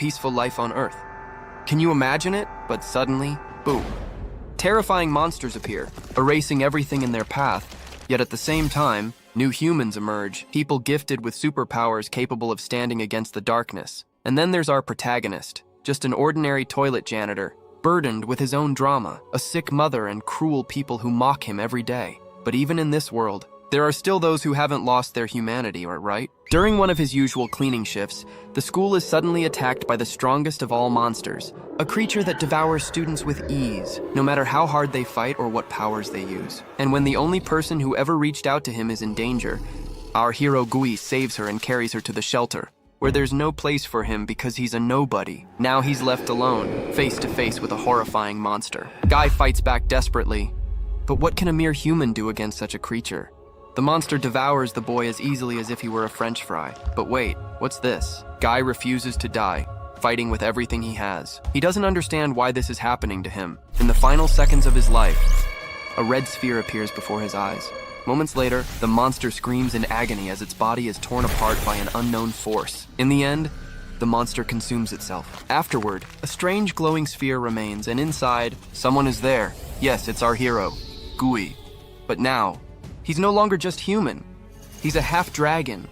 peaceful life on Earth. Can you imagine it? But suddenly, boom. Terrifying monsters appear, erasing everything in their path, yet at the same time, new humans emerge, people gifted with superpowers capable of standing against the darkness. And then there's our protagonist, just an ordinary toilet janitor, burdened with his own drama, a sick mother and cruel people who mock him every day. But even in this world, there are still those who haven't lost their humanity, right? During one of his usual cleaning shifts, the school is suddenly attacked by the strongest of all monsters, a creature that devours students with ease, no matter how hard they fight or what powers they use. And when the only person who ever reached out to him is in danger, our hero Gui saves her and carries her to the shelter, where there's no place for him because he's a nobody. Now he's left alone, face to face with a horrifying monster. Guy fights back desperately, but what can a mere human do against such a creature? The monster devours the boy as easily as if he were a French fry. But wait, what's this? Guy refuses to die, fighting with everything he has. He doesn't understand why this is happening to him. In the final seconds of his life, a red sphere appears before his eyes. Moments later, the monster screams in agony as its body is torn apart by an unknown force. In the end, the monster consumes itself. Afterward, a strange glowing sphere remains, and inside, someone is there. Yes, it's our hero, Gui. But now, he's no longer just human. He's a half-dragon.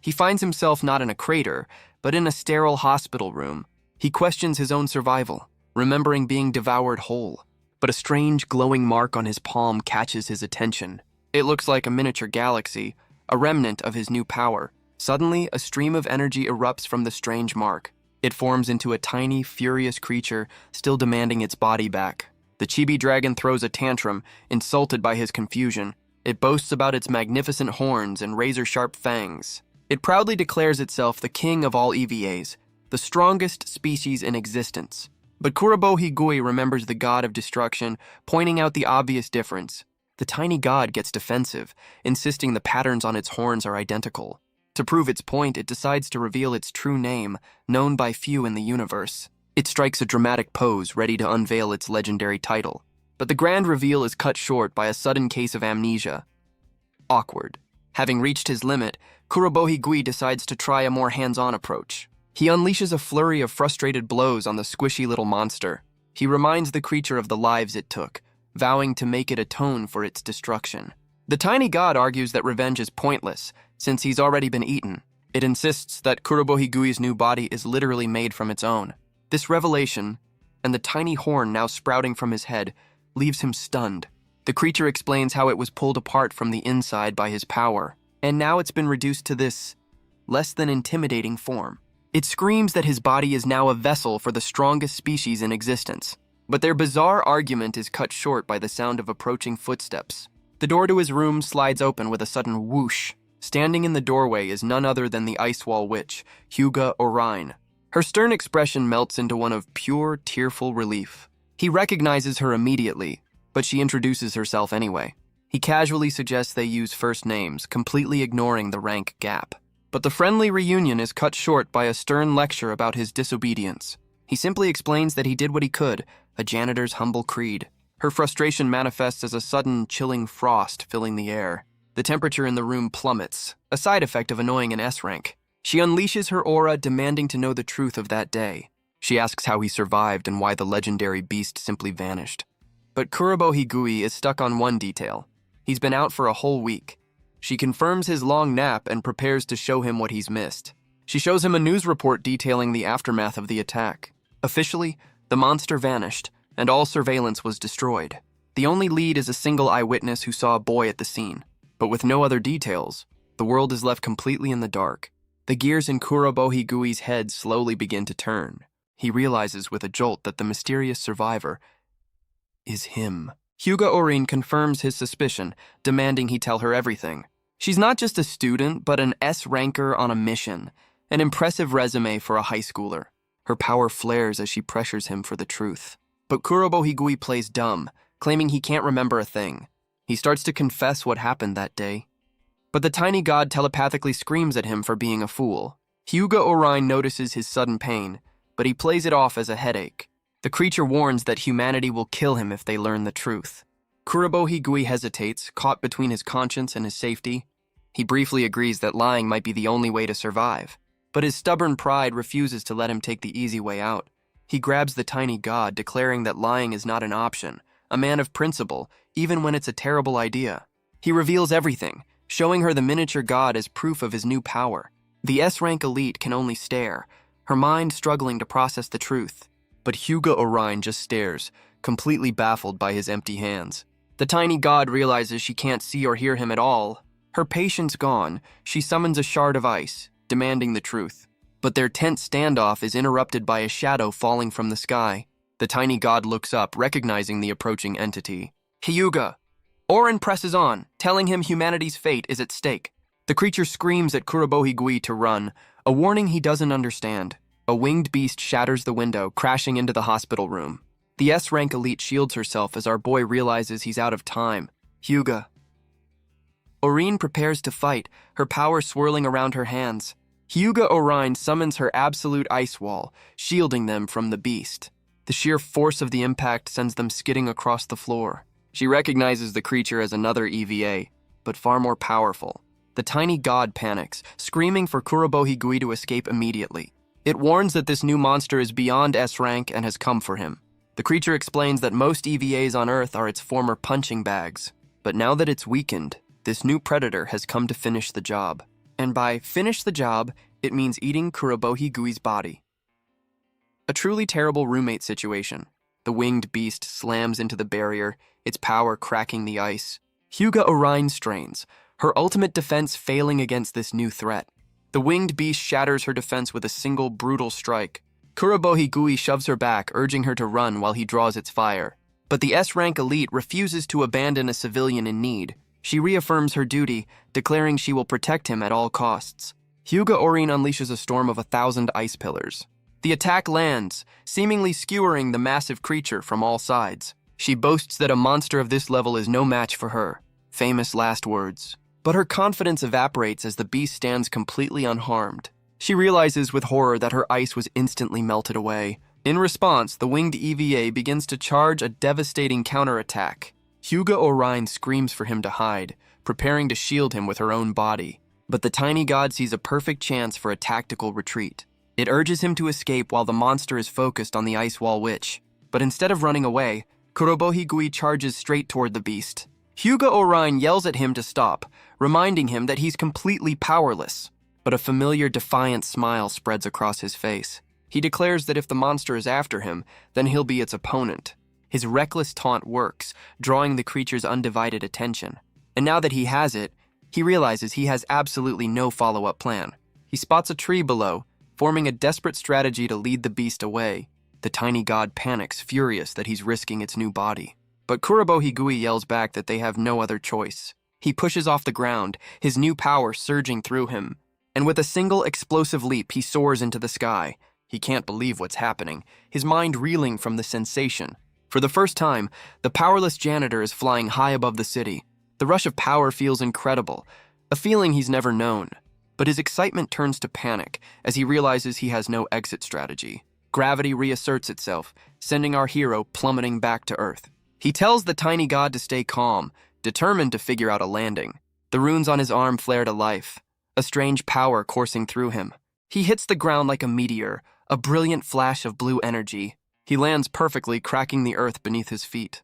He finds himself not in a crater, but in a sterile hospital room. He questions his own survival, remembering being devoured whole. But a strange glowing mark on his palm catches his attention. It looks like a miniature galaxy, a remnant of his new power. Suddenly, a stream of energy erupts from the strange mark. It forms into a tiny, furious creature, still demanding its body back. The chibi dragon throws a tantrum, insulted by his confusion. It boasts about its magnificent horns and razor-sharp fangs. It proudly declares itself the king of all EVAs, the strongest species in existence. But Kurobohi Gui remembers the god of destruction, pointing out the obvious difference. The tiny god gets defensive, insisting the patterns on its horns are identical. To prove its point, it decides to reveal its true name, known by few in the universe. It strikes a dramatic pose, ready to unveil its legendary title. But the grand reveal is cut short by a sudden case of amnesia. Awkward. Having reached his limit, Kurobohi Gui decides to try a more hands-on approach. He unleashes a flurry of frustrated blows on the squishy little monster. He reminds the creature of the lives it took, vowing to make it atone for its destruction. The tiny god argues that revenge is pointless, since he's already been eaten. It insists that Kurobohi Gui's new body is literally made from its own. This revelation, and the tiny horn now sprouting from his head, leaves him stunned. The creature explains how it was pulled apart from the inside by his power, and now it's been reduced to this less than intimidating form. It screams that his body is now a vessel for the strongest species in existence. But their bizarre argument is cut short by the sound of approaching footsteps. The door to his room slides open with a sudden whoosh. Standing in the doorway is none other than the Ice Wall Witch, Hyuga Orion. Her stern expression melts into one of pure, tearful relief. He recognizes her immediately, but she introduces herself anyway. He casually suggests they use first names, completely ignoring the rank gap. But the friendly reunion is cut short by a stern lecture about his disobedience. He simply explains that he did what he could, a janitor's humble creed. Her frustration manifests as a sudden, chilling frost filling the air. The temperature in the room plummets, a side effect of annoying an S rank. She unleashes her aura, demanding to know the truth of that day. She asks how he survived and why the legendary beast simply vanished. But Kurobohi Gui is stuck on one detail. He's been out for a whole week. She confirms his long nap and prepares to show him what he's missed. She shows him a news report detailing the aftermath of the attack. Officially, the monster vanished, and all surveillance was destroyed. The only lead is a single eyewitness who saw a boy at the scene. But with no other details, the world is left completely in the dark. The gears in Kurobohi Gui's head slowly begin to turn. He realizes with a jolt that the mysterious survivor is him. Hyuga Orion confirms his suspicion, demanding he tell her everything. She's not just a student, but an S-ranker on a mission. An impressive resume for a high schooler. Her power flares as she pressures him for the truth. But Kurobohi Gui plays dumb, claiming he can't remember a thing. He starts to confess what happened that day. But the tiny god telepathically screams at him for being a fool. Hyuga Orion notices his sudden pain, but he plays it off as a headache. The creature warns that humanity will kill him if they learn the truth. Kurobohi Gui hesitates, caught between his conscience and his safety. He briefly agrees that lying might be the only way to survive, but his stubborn pride refuses to let him take the easy way out. He grabs the tiny god, declaring that lying is not an option, a man of principle, even when it's a terrible idea. He reveals everything, showing her the miniature god as proof of his new power. The S-rank elite can only stare, her mind struggling to process the truth. But Hyuga Orion just stares, completely baffled by his empty hands. The tiny god realizes she can't see or hear him at all. Her patience gone, she summons a shard of ice, demanding the truth. But their tense standoff is interrupted by a shadow falling from the sky. The tiny god looks up, recognizing the approaching entity. Hyuga! Orin presses on, telling him humanity's fate is at stake. The creature screams at Kurobohigui to run, a warning he doesn't understand. A winged beast shatters the window, crashing into the hospital room. The S-rank elite shields herself as our boy realizes he's out of time. Hyuga. Orin prepares to fight, her power swirling around her hands. Hyuga Orion summons her absolute ice wall, shielding them from the beast. The sheer force of the impact sends them skidding across the floor. She recognizes the creature as another EVA, but far more powerful. The tiny god panics, screaming for Kurobohigui to escape immediately. It warns that this new monster is beyond S-rank and has come for him. The creature explains that most EVAs on Earth are its former punching bags, but now that it's weakened, this new predator has come to finish the job. And by finish the job, it means eating Kurobohigui's body. A truly terrible roommate situation. The winged beast slams into the barrier, its power cracking the ice. Hyuga Orion strains, her ultimate defense failing against this new threat. The winged beast shatters her defense with a single brutal strike. Kurobohigui shoves her back, urging her to run while he draws its fire. But the S-rank elite refuses to abandon a civilian in need. She reaffirms her duty, declaring she will protect him at all costs. Hyuga Orion unleashes a storm of 1,000 ice pillars. The attack lands, seemingly skewering the massive creature from all sides. She boasts that a monster of this level is no match for her. Famous last words. But her confidence evaporates as the beast stands completely unharmed. She realizes with horror that her ice was instantly melted away. In response, the winged EVA begins to charge a devastating counterattack. Hyuga Orion screams for him to hide, preparing to shield him with her own body. But the tiny god sees a perfect chance for a tactical retreat. It urges him to escape while the monster is focused on the Ice Wall Witch. But instead of running away, Kurobohigui charges straight toward the beast. Hyuga Orion yells at him to stop, reminding him that he's completely powerless. But a familiar defiant smile spreads across his face. He declares that if the monster is after him, then he'll be its opponent. His reckless taunt works, drawing the creature's undivided attention. And now that he has it, he realizes he has absolutely no follow-up plan. He spots a tree below, forming a desperate strategy to lead the beast away. The tiny god panics, furious that he's risking its new body. But Kurobohigui yells back that they have no other choice. He pushes off the ground, his new power surging through him. And with a single explosive leap, he soars into the sky. He can't believe what's happening, his mind reeling from the sensation. For the first time, the powerless janitor is flying high above the city. The rush of power feels incredible, a feeling he's never known. But his excitement turns to panic as he realizes he has no exit strategy. Gravity reasserts itself, sending our hero plummeting back to Earth. He tells the tiny god to stay calm, determined to figure out a landing. The runes on his arm flare to life, a strange power coursing through him. He hits the ground like a meteor, a brilliant flash of blue energy. He lands perfectly, cracking the earth beneath his feet.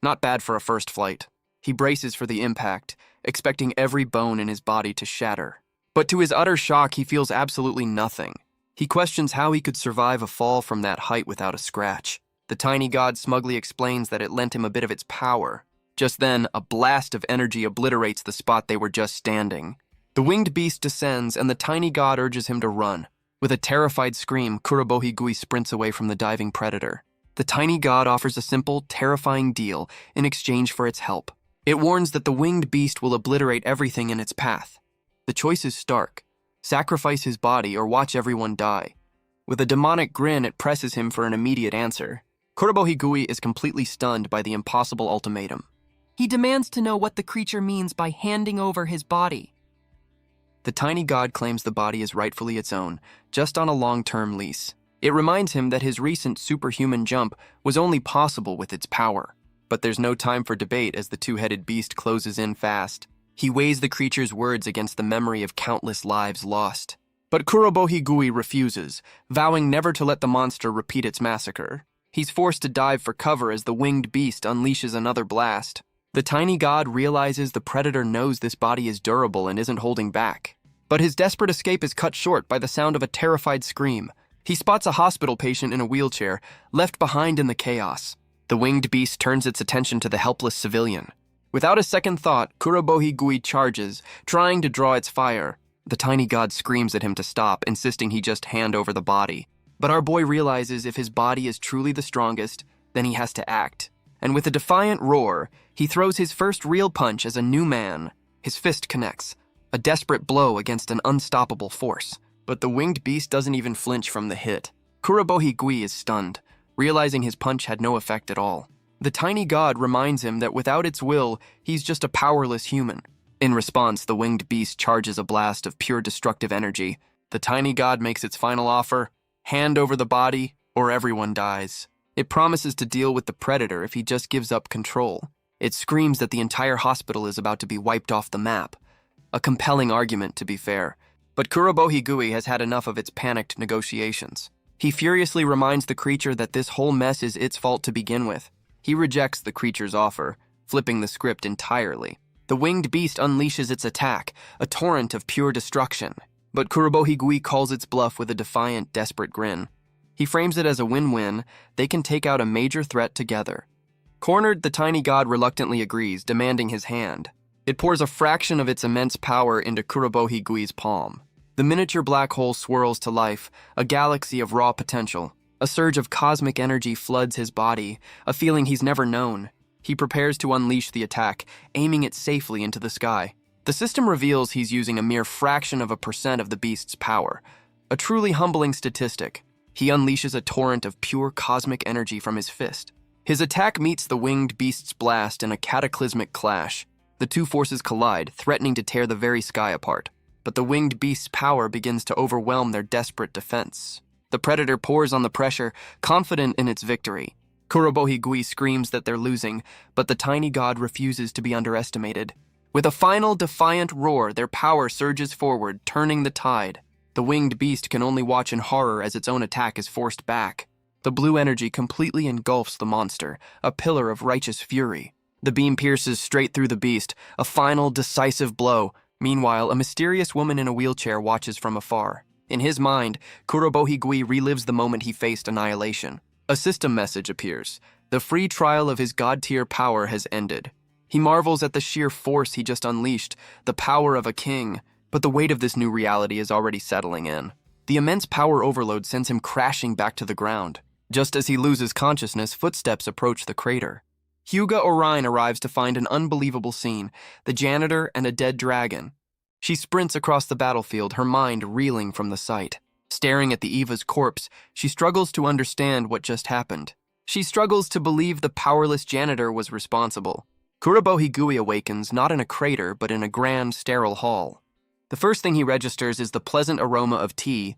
Not bad for a first flight. He braces for the impact, expecting every bone in his body to shatter. But to his utter shock, he feels absolutely nothing. He questions how he could survive a fall from that height without a scratch. The tiny god smugly explains that it lent him a bit of its power. Just then, a blast of energy obliterates the spot they were just standing. The winged beast descends, and the tiny god urges him to run. With a terrified scream, Kurobohigui sprints away from the diving predator. The tiny god offers a simple, terrifying deal in exchange for its help. It warns that the winged beast will obliterate everything in its path. The choice is stark. Sacrifice his body or watch everyone die. With a demonic grin, it presses him for an immediate answer. Kurobohigui is completely stunned by the impossible ultimatum. He demands to know what the creature means by handing over his body. The tiny god claims the body is rightfully its own, just on a long-term lease. It reminds him that his recent superhuman jump was only possible with its power. But there's no time for debate as the two-headed beast closes in fast. He weighs the creature's words against the memory of countless lives lost. But Kurobo-Higui refuses, vowing never to let the monster repeat its massacre. He's forced to dive for cover as the winged beast unleashes another blast. The tiny god realizes the predator knows this body is durable and isn't holding back. But his desperate escape is cut short by the sound of a terrified scream. He spots a hospital patient in a wheelchair, left behind in the chaos. The winged beast turns its attention to the helpless civilian. Without a second thought, Kurobo-Higui charges, trying to draw its fire. The tiny god screams at him to stop, insisting he just hand over the body. But our boy realizes if his body is truly the strongest, then he has to act. And with a defiant roar, he throws his first real punch as a new man. His fist connects, a desperate blow against an unstoppable force. But the winged beast doesn't even flinch from the hit. Kurobo-Higui is stunned, realizing his punch had no effect at all. The tiny god reminds him that without its will, he's just a powerless human. In response, the winged beast charges a blast of pure destructive energy. The tiny god makes its final offer: hand over the body, or everyone dies. It promises to deal with the predator if he just gives up control. It screams that the entire hospital is about to be wiped off the map. A compelling argument, to be fair. But Kurobo-Higui has had enough of its panicked negotiations. He furiously reminds the creature that this whole mess is its fault to begin with. He rejects the creature's offer, flipping the script entirely. The winged beast unleashes its attack, a torrent of pure destruction. But Kurobo-Higui calls its bluff with a defiant, desperate grin. He frames it as a win-win. They can take out a major threat together. Cornered, the tiny god reluctantly agrees, demanding his hand. It pours a fraction of its immense power into Kurobo-Higui's palm. The miniature black hole swirls to life, a galaxy of raw potential. A surge of cosmic energy floods his body, a feeling he's never known. He prepares to unleash the attack, aiming it safely into the sky. The system reveals he's using a mere fraction of a percent of the beast's power. A truly humbling statistic. He unleashes a torrent of pure cosmic energy from his fist. His attack meets the winged beast's blast in a cataclysmic clash. The two forces collide, threatening to tear the very sky apart. But the winged beast's power begins to overwhelm their desperate defense. The predator pours on the pressure, confident in its victory. Kurobo-Higui screams that they're losing, but the tiny god refuses to be underestimated. With a final defiant roar, their power surges forward, turning the tide. The winged beast can only watch in horror as its own attack is forced back. The blue energy completely engulfs the monster, a pillar of righteous fury. The beam pierces straight through the beast, a final, decisive blow. Meanwhile, a mysterious woman in a wheelchair watches from afar. In his mind, Kurobo-Higui relives the moment he faced annihilation. A system message appears. The free trial of his god-tier power has ended. He marvels at the sheer force he just unleashed, the power of a king. But the weight of this new reality is already settling in. The immense power overload sends him crashing back to the ground. Just as he loses consciousness, footsteps approach the crater. Hyuga Orion arrives to find an unbelievable scene, the janitor and a dead dragon. She sprints across the battlefield, her mind reeling from the sight. Staring at the Eva's corpse, she struggles to understand what just happened. She struggles to believe the powerless janitor was responsible. Kurobo-Higui awakens not in a crater, but in a grand, sterile hall. The first thing he registers is the pleasant aroma of tea.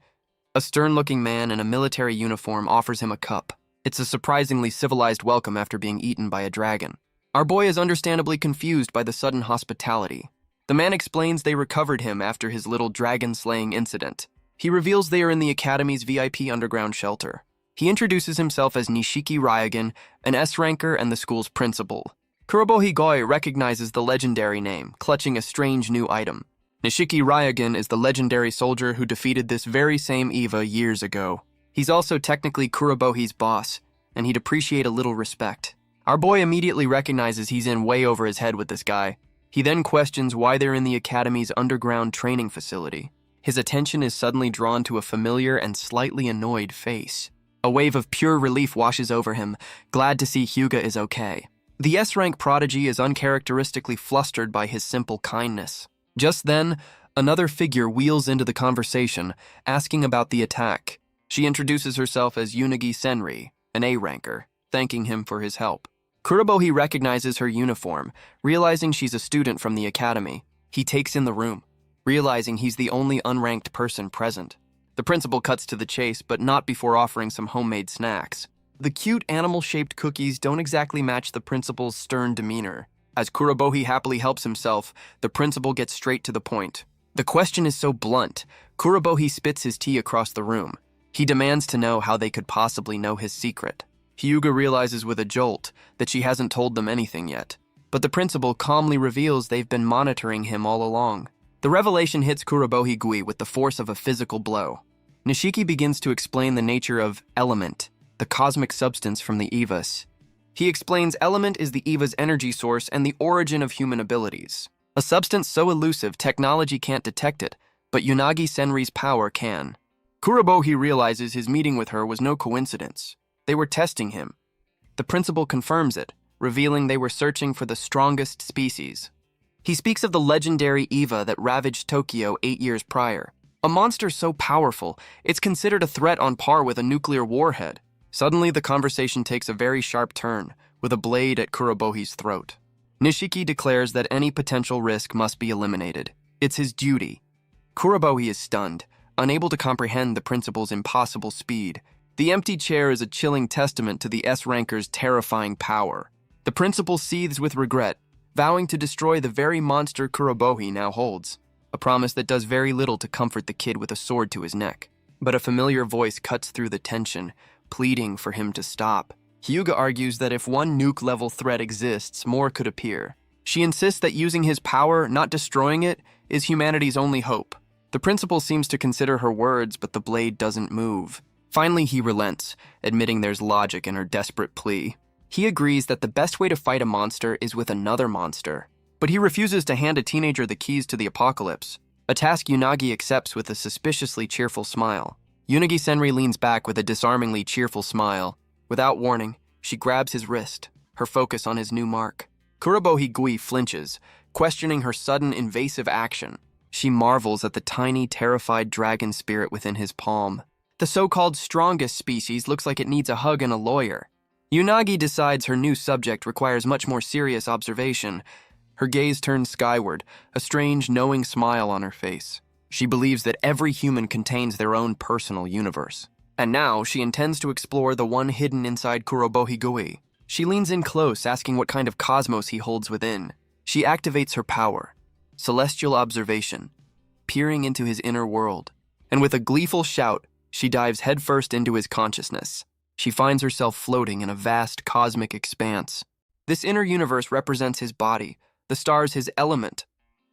A stern-looking man in a military uniform offers him a cup. It's a surprisingly civilized welcome after being eaten by a dragon. Our boy is understandably confused by the sudden hospitality. The man explains they recovered him after his little dragon-slaying incident. He reveals they are in the Academy's VIP underground shelter. He introduces himself as Nishiki Ryagan, an S-ranker and the school's principal. Kurobo-Higui recognizes the legendary name, clutching a strange new item. Nishiki Ryagan is the legendary soldier who defeated this very same Eva years ago. He's also technically Kurobohi's boss, and he'd appreciate a little respect. Our boy immediately recognizes he's in way over his head with this guy. He then questions why they're in the Academy's underground training facility. His attention is suddenly drawn to a familiar and slightly annoyed face. A wave of pure relief washes over him, glad to see Hyuga is okay. The S-rank prodigy is uncharacteristically flustered by his simple kindness. Just then, another figure wheels into the conversation, asking about the attack. She introduces herself as Unagi Senri, an A-ranker, thanking him for his help. Kurobohi recognizes her uniform, realizing she's a student from the academy. He takes in the room, realizing he's the only unranked person present. The principal cuts to the chase, but not before offering some homemade snacks. The cute animal-shaped cookies don't exactly match the principal's stern demeanor. As Kurobohi happily helps himself, the principal gets straight to the point. The question is so blunt, Kurobohi spits his tea across the room. He demands to know how they could possibly know his secret. Hyuga realizes with a jolt that she hasn't told them anything yet, but the principal calmly reveals they've been monitoring him all along. The revelation hits Kurobohi Gui with the force of a physical blow. Nishiki begins to explain the nature of element, the cosmic substance from the Evas. He explains element is the Eva's energy source and the origin of human abilities. A substance so elusive technology can't detect it, but Unagi Senri's power can. Kurobohi realizes his meeting with her was no coincidence. They were testing him. The principal confirms it, revealing they were searching for the strongest species. He speaks of the legendary Eva that ravaged Tokyo 8 years prior. A monster so powerful, it's considered a threat on par with a nuclear warhead. Suddenly, the conversation takes a very sharp turn, with a blade at Kurobohi's throat. Nishiki declares that any potential risk must be eliminated. It's his duty. Kurobohi is stunned, unable to comprehend the principal's impossible speed. The empty chair is a chilling testament to the S-ranker's terrifying power. The principal seethes with regret, vowing to destroy the very monster Kurobohi now holds, a promise that does very little to comfort the kid with a sword to his neck. But a familiar voice cuts through the tension, pleading for him to stop. Hyuga argues that if one nuke-level threat exists, more could appear. She insists that using his power, not destroying it, is humanity's only hope. The principal seems to consider her words, but the blade doesn't move. Finally, he relents, admitting there's logic in her desperate plea. He agrees that the best way to fight a monster is with another monster, but he refuses to hand a teenager the keys to the apocalypse, a task Unagi accepts with a suspiciously cheerful smile. Unagi Senri leans back with a disarmingly cheerful smile. Without warning, she grabs his wrist, her focus on his new mark. Kurobohi Gui flinches, questioning her sudden invasive action. She marvels at the tiny, terrified dragon spirit within his palm. The so-called strongest species looks like it needs a hug and a lawyer. Unagi decides her new subject requires much more serious observation. Her gaze turns skyward, a strange, knowing smile on her face. She believes that every human contains their own personal universe. And now she intends to explore the one hidden inside Kurobohi Gui. She leans in close, asking what kind of cosmos he holds within. She activates her power, celestial observation, peering into his inner world. And with a gleeful shout, she dives headfirst into his consciousness. She finds herself floating in a vast cosmic expanse. This inner universe represents his body, the stars his element.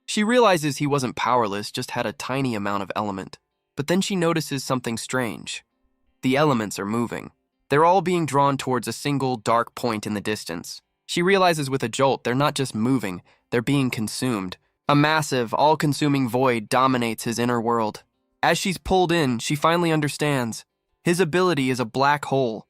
She realizes he wasn't powerless, just had a tiny amount of element. But then she notices something strange. The elements are moving. They're all being drawn towards a single dark point in the distance. She realizes with a jolt they're not just moving, they're being consumed. A massive, all-consuming void dominates his inner world. As she's pulled in, she finally understands. His ability is a black hole.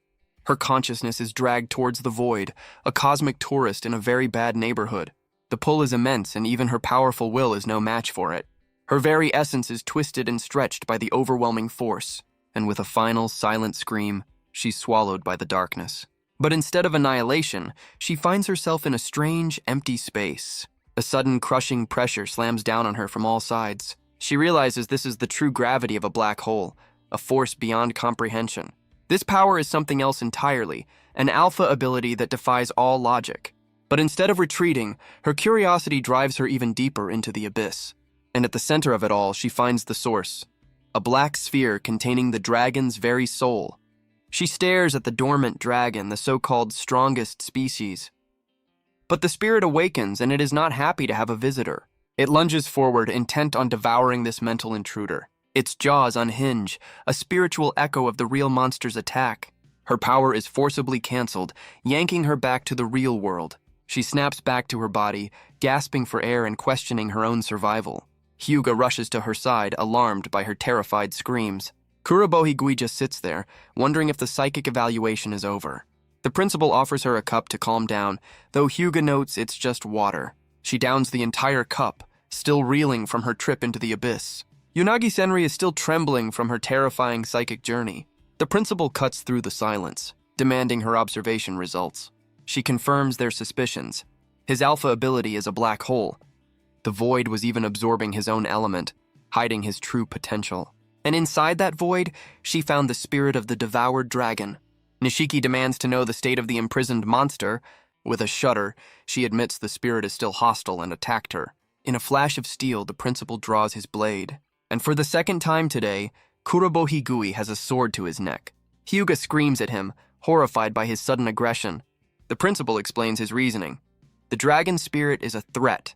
Her consciousness is dragged towards the void, a cosmic tourist in a very bad neighborhood. The pull is immense, and even her powerful will is no match for it. Her very essence is twisted and stretched by the overwhelming force, and with a final, silent scream, she's swallowed by the darkness. But instead of annihilation, she finds herself in a strange, empty space. A sudden, crushing pressure slams down on her from all sides. She realizes this is the true gravity of a black hole, a force beyond comprehension. This power is something else entirely, an alpha ability that defies all logic. But instead of retreating, her curiosity drives her even deeper into the abyss. And at the center of it all, she finds the source, a black sphere containing the dragon's very soul. She stares at the dormant dragon, the so-called strongest species. But the spirit awakens, and it is not happy to have a visitor. It lunges forward, intent on devouring this mental intruder. Its jaws unhinge, a spiritual echo of the real monster's attack. Her power is forcibly canceled, yanking her back to the real world. She snaps back to her body, gasping for air and questioning her own survival. Hyuga rushes to her side, alarmed by her terrified screams. Kurobohi Gui just sits there, wondering if the psychic evaluation is over. The principal offers her a cup to calm down, though Hyuga notes it's just water. She downs the entire cup, still reeling from her trip into the abyss. Unagi Senri is still trembling from her terrifying psychic journey. The principal cuts through the silence, demanding her observation results. She confirms their suspicions. His alpha ability is a black hole. The void was even absorbing his own element, hiding his true potential. And inside that void, she found the spirit of the devoured dragon. Nishiki demands to know the state of the imprisoned monster, With a shudder, she admits the spirit is still hostile and attacked her. In a flash of steel, the principal draws his blade. And for the second time today, Kurobo Higui has a sword to his neck. Hyuga screams at him, horrified by his sudden aggression. The principal explains his reasoning. The dragon spirit is a threat.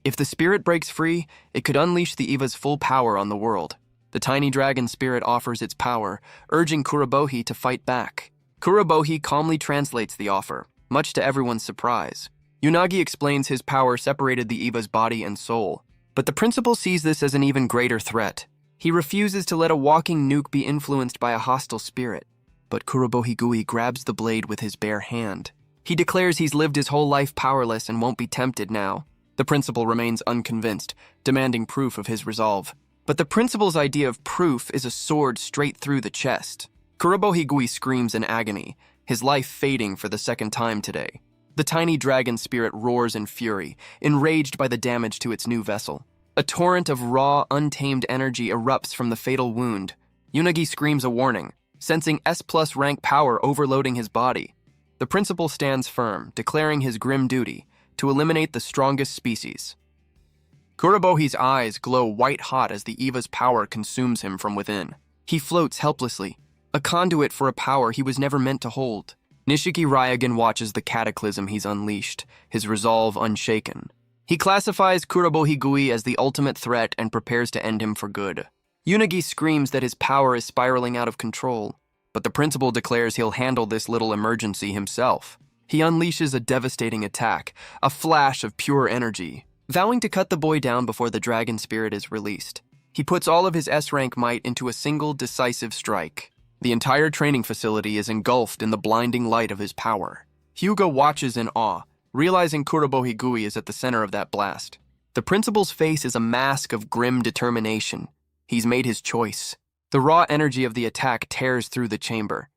If the spirit breaks free, it could unleash the Eva's full power on the world. The tiny dragon spirit offers its power, urging Kurobohi to fight back. Kurobohi calmly translates the offer, much to everyone's surprise. Unagi explains his power separated the Eva's body and soul, but the principal sees this as an even greater threat. He refuses to let a walking nuke be influenced by a hostile spirit. But Kurobo Higui grabs the blade with his bare hand. He declares he's lived his whole life powerless and won't be tempted now. The principal remains unconvinced, demanding proof of his resolve. But the principal's idea of proof is a sword straight through the chest. Kurobo Higui screams in agony, his life fading for the second time today. The tiny dragon spirit roars in fury, enraged by the damage to its new vessel. A torrent of raw, untamed energy erupts from the fatal wound. Unagi screams a warning, sensing S+ rank power overloading his body. The principal stands firm, declaring his grim duty to eliminate the strongest species. Kurobohi's eyes glow white-hot as the Eva's power consumes him from within. He floats helplessly, a conduit for a power he was never meant to hold. Nishiki Ryogen watches the cataclysm he's unleashed, his resolve unshaken. He classifies Kurobo Higui as the ultimate threat and prepares to end him for good. Unagi screams that his power is spiraling out of control, but the principal declares he'll handle this little emergency himself. He unleashes a devastating attack, a flash of pure energy, vowing to cut the boy down before the dragon spirit is released. He puts all of his S-rank might into a single decisive strike. The entire training facility is engulfed in the blinding light of his power. Hyuga watches in awe, realizing Kurobo Higui is at the center of that blast. The principal's face is a mask of grim determination. He's made his choice. The raw energy of the attack tears through the chamber.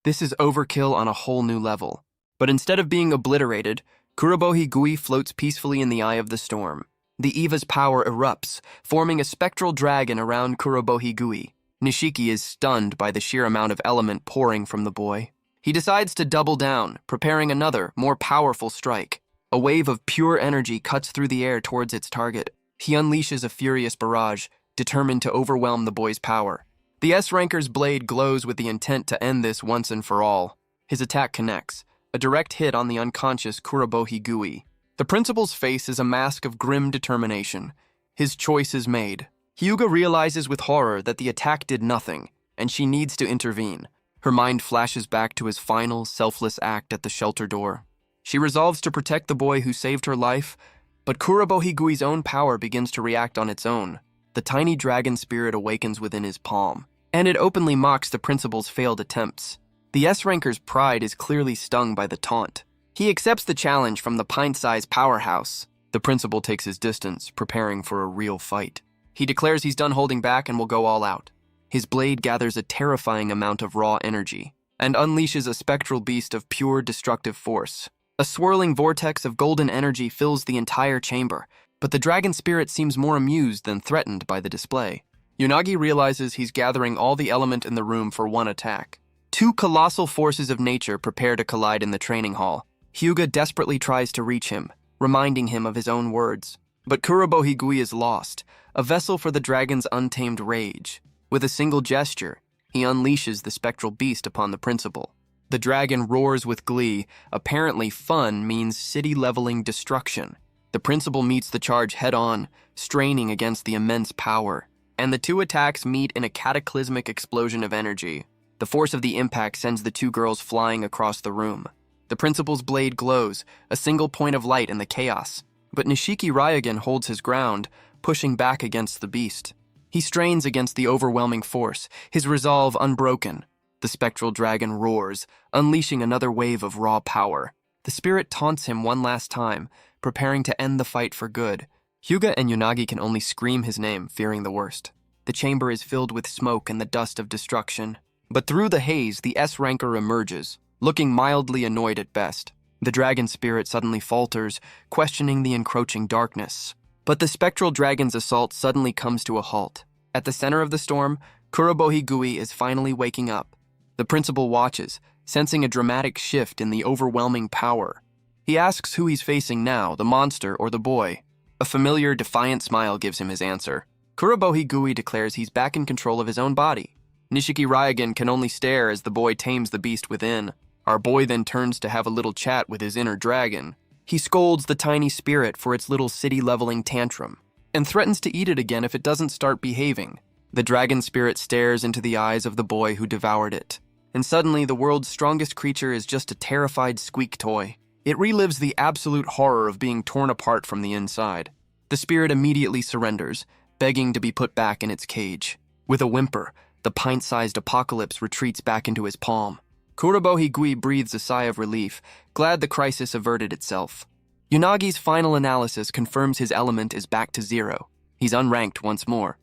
This is overkill on a whole new level. But instead of being obliterated, Kurobo Higui floats peacefully in the eye of the storm. The Eva's power erupts, forming a spectral dragon around Kurobo Higui. Nishiki is stunned by the sheer amount of element pouring from the boy. He decides to double down, preparing another, more powerful strike. A wave of pure energy cuts through the air towards its target. He unleashes a furious barrage, determined to overwhelm the boy's power. The S-ranker's blade glows with the intent to end this once and for all. His attack connects, a direct hit on the unconscious Kurobo Higui. The principal's face is a mask of grim determination. His choice is made. Hyuga realizes with horror that the attack did nothing, and she needs to intervene. Her mind flashes back to his final, selfless act at the shelter door. She resolves to protect the boy who saved her life, but Kurobo Higui's own power begins to react on its own. The tiny dragon spirit awakens within his palm, and it openly mocks the principal's failed attempts. The S-ranker's pride is clearly stung by the taunt. He accepts the challenge from the pint-sized powerhouse. The principal takes his distance, preparing for a real fight. He declares he's done holding back and will go all out. His blade gathers a terrifying amount of raw energy and unleashes a spectral beast of pure destructive force. A swirling vortex of golden energy fills the entire chamber, but the dragon spirit seems more amused than threatened by the display. Unagi realizes he's gathering all the element in the room for one attack. Two colossal forces of nature prepare to collide in the training hall. Hyuga desperately tries to reach him, reminding him of his own words. But Kurobo Higui is lost, a vessel for the dragon's untamed rage. With a single gesture, he unleashes the spectral beast upon the principal. The dragon roars with glee. Apparently fun means city-leveling destruction. The principal meets the charge head-on, straining against the immense power. And the two attacks meet in a cataclysmic explosion of energy. The force of the impact sends the two girls flying across the room. The principal's blade glows, a single point of light in the chaos. But Nishiki Ryogen holds his ground, pushing back against the beast. He strains against the overwhelming force, his resolve unbroken. The spectral dragon roars, unleashing another wave of raw power. The spirit taunts him one last time, preparing to end the fight for good. Hyuga and Unagi can only scream his name, fearing the worst. The chamber is filled with smoke and the dust of destruction. But through the haze, the S-ranker emerges, looking mildly annoyed at best. The dragon spirit suddenly falters, questioning the encroaching darkness. But the spectral dragon's assault suddenly comes to a halt. At the center of the storm, Kurobo Higui is finally waking up. The principal watches, sensing a dramatic shift in the overwhelming power. He asks who he's facing now, the monster or the boy. A familiar, defiant smile gives him his answer. Kurobo Higui declares he's back in control of his own body. Nishiki Ryogen can only stare as the boy tames the beast within. Our boy then turns to have a little chat with his inner dragon. He scolds the tiny spirit for its little city-leveling tantrum, and threatens to eat it again if it doesn't start behaving. The dragon spirit stares into the eyes of the boy who devoured it, and suddenly the world's strongest creature is just a terrified squeak toy. It relives the absolute horror of being torn apart from the inside. The spirit immediately surrenders, begging to be put back in its cage. With a whimper, the pint-sized apocalypse retreats back into his palm. Kurobo Higui breathes a sigh of relief, glad the crisis averted itself. Yunagi's final analysis confirms his element is back to 0. He's unranked once more.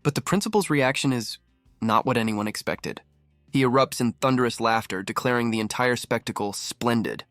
But the principal's reaction is not what anyone expected. He erupts in thunderous laughter, declaring the entire spectacle splendid.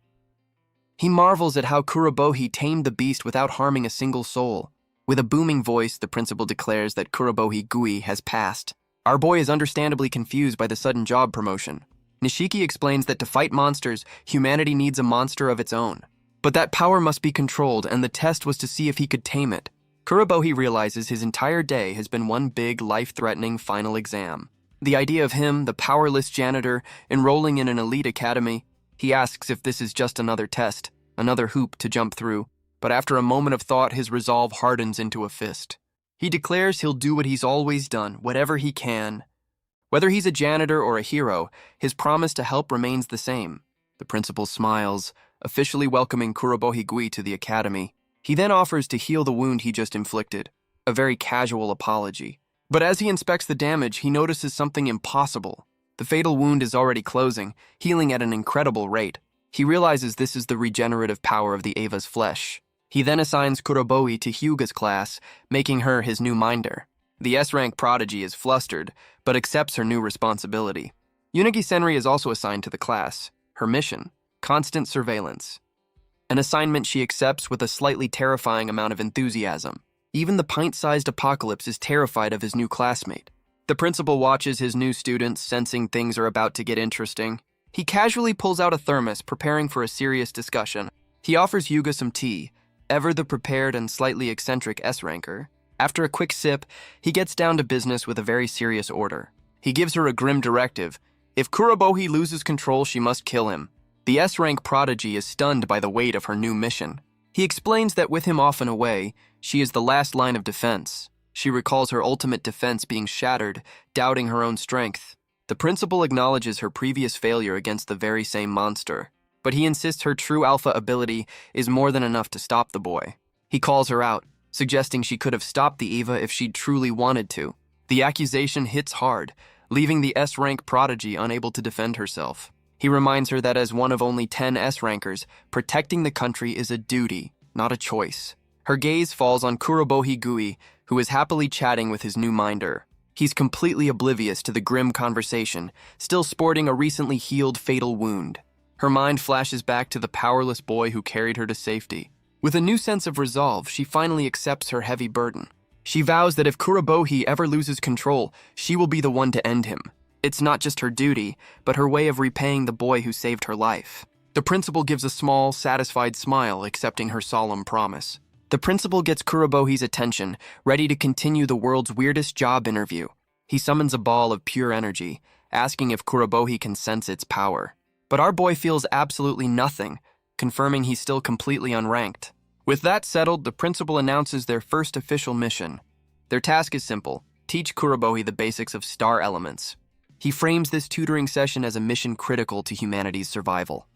He marvels at how Kurobohi tamed the beast without harming a single soul. With a booming voice, the principal declares that Kurobo Higui has passed. Our boy is understandably confused by the sudden job promotion. Nishiki explains that to fight monsters, humanity needs a monster of its own. But that power must be controlled, and the test was to see if he could tame it. Kurobohi realizes his entire day has been one big, life-threatening final exam. The idea of him, the powerless janitor, enrolling in an elite academy, he asks if this is just another test, another hoop to jump through, but after a moment of thought, his resolve hardens into a fist. He declares he'll do what he's always done, whatever he can. Whether he's a janitor or a hero, his promise to help remains the same. The principal smiles, officially welcoming Kurobo Higui to the academy. He then offers to heal the wound he just inflicted, a very casual apology. But as he inspects the damage, he notices something impossible. The fatal wound is already closing, healing at an incredible rate. He realizes this is the regenerative power of the Ava's flesh. He then assigns Kuroboi to Hyuga's class, making her his new minder. The S-rank prodigy is flustered, but accepts her new responsibility. Unagi Senri is also assigned to the class. Her mission: constant surveillance. An assignment she accepts with a slightly terrifying amount of enthusiasm. Even the pint-sized apocalypse is terrified of his new classmate. The principal watches his new students, sensing things are about to get interesting. He casually pulls out a thermos, preparing for a serious discussion. He offers Hyuga some tea, ever the prepared and slightly eccentric S-ranker. After a quick sip, he gets down to business with a very serious order. He gives her a grim directive. If Kurobohi loses control, she must kill him. The S-rank prodigy is stunned by the weight of her new mission. He explains that with him off and away, she is the last line of defense. She recalls her ultimate defense being shattered, doubting her own strength. The principal acknowledges her previous failure against the very same monster, but he insists her true alpha ability is more than enough to stop the boy. He calls her out, suggesting she could have stopped the Eva if she'd truly wanted to. The accusation hits hard, leaving the S-rank prodigy unable to defend herself. He reminds her that as one of only 10 S-rankers, protecting the country is a duty, not a choice. Her gaze falls on Kurobo Higui, who is happily chatting with his new minder. He's completely oblivious to the grim conversation, still sporting a recently healed fatal wound. Her mind flashes back to the powerless boy who carried her to safety. With a new sense of resolve, she finally accepts her heavy burden. She vows that if Kurobohi ever loses control, she will be the one to end him. It's not just her duty, but her way of repaying the boy who saved her life. The principal gives a small, satisfied smile, accepting her solemn promise. The principal gets Kurobohi's attention, ready to continue the world's weirdest job interview. He summons a ball of pure energy, asking if Kurobohi can sense its power. But our boy feels absolutely nothing, confirming he's still completely unranked. With that settled, the principal announces their first official mission. Their task is simple: teach Kurobohi the basics of star elements. He frames this tutoring session as a mission critical to humanity's survival.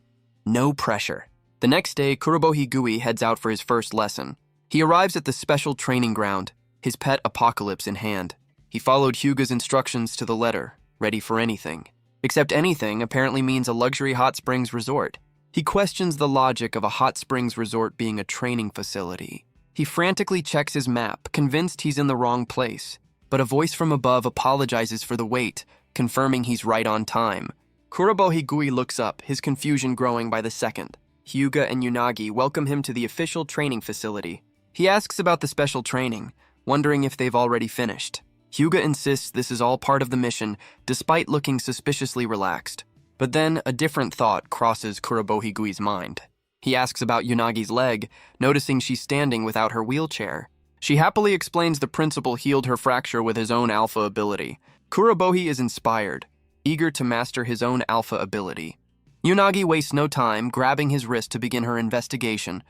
No pressure. The next day, Kurobohi Gui heads out for his first lesson. He arrives at the special training ground, his pet apocalypse in hand. He followed Hyuga's instructions to the letter, ready for anything. Except anything apparently means a luxury hot springs resort. He questions the logic of a hot springs resort being a training facility. He frantically checks his map, convinced he's in the wrong place. But a voice from above apologizes for the wait, confirming he's right on time. Kurobo Higui looks up, his confusion growing by the second. Hyuga and Unagi welcome him to the official training facility. He asks about the special training, wondering if they've already finished. Hyuga insists this is all part of the mission, despite looking suspiciously relaxed. But then, a different thought crosses Kurobo Higui's mind. He asks about Unagi's leg, noticing she's standing without her wheelchair. She happily explains the principal healed her fracture with his own alpha ability. Kurobohi is inspired, eager to master his own alpha ability. Unagi wastes no time, grabbing his wrist to begin her investigation.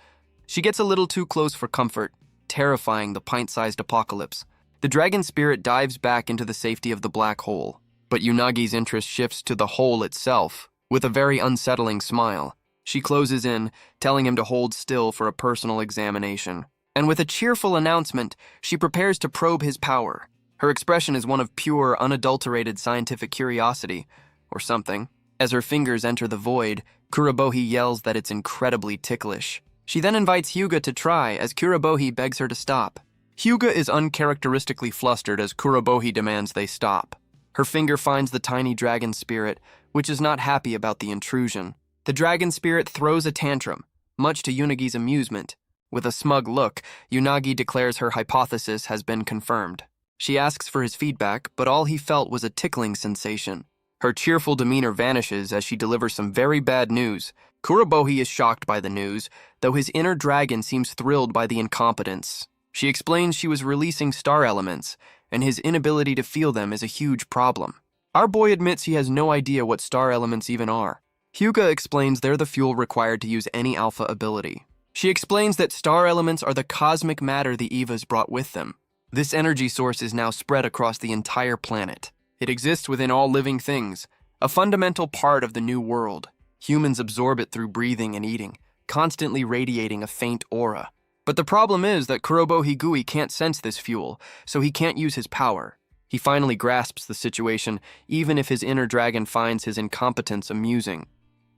She gets a little too close for comfort, terrifying the pint-sized apocalypse. The dragon spirit dives back into the safety of the black hole, but Unagi's interest shifts to the hole itself. With a very unsettling smile, she closes in, telling him to hold still for a personal examination. And with a cheerful announcement, she prepares to probe his power. Her expression is one of pure, unadulterated scientific curiosity, or something. As her fingers enter the void, Kurobohi yells that it's incredibly ticklish. She then invites Hyuga to try, as Kurobohi begs her to stop. Hyuga is uncharacteristically flustered as Kurobohi demands they stop. Her finger finds the tiny dragon spirit, which is not happy about the intrusion. The dragon spirit throws a tantrum, much to Unagi's amusement. With a smug look, Unagi declares her hypothesis has been confirmed. She asks for his feedback, but all he felt was a tickling sensation. Her cheerful demeanor vanishes as she delivers some very bad news. Kurobohi is shocked by the news, though his inner dragon seems thrilled by the incompetence. She explains she was releasing star elements, and his inability to feel them is a huge problem. Our boy admits he has no idea what star elements even are. Hyuga explains they're the fuel required to use any alpha ability. She explains that star elements are the cosmic matter the Evas brought with them. This energy source is now spread across the entire planet. It exists within all living things, a fundamental part of the new world. Humans absorb it through breathing and eating, constantly radiating a faint aura. But the problem is that Kurobohi Gui can't sense this fuel, so he can't use his power. He finally grasps the situation, even if his inner dragon finds his incompetence amusing.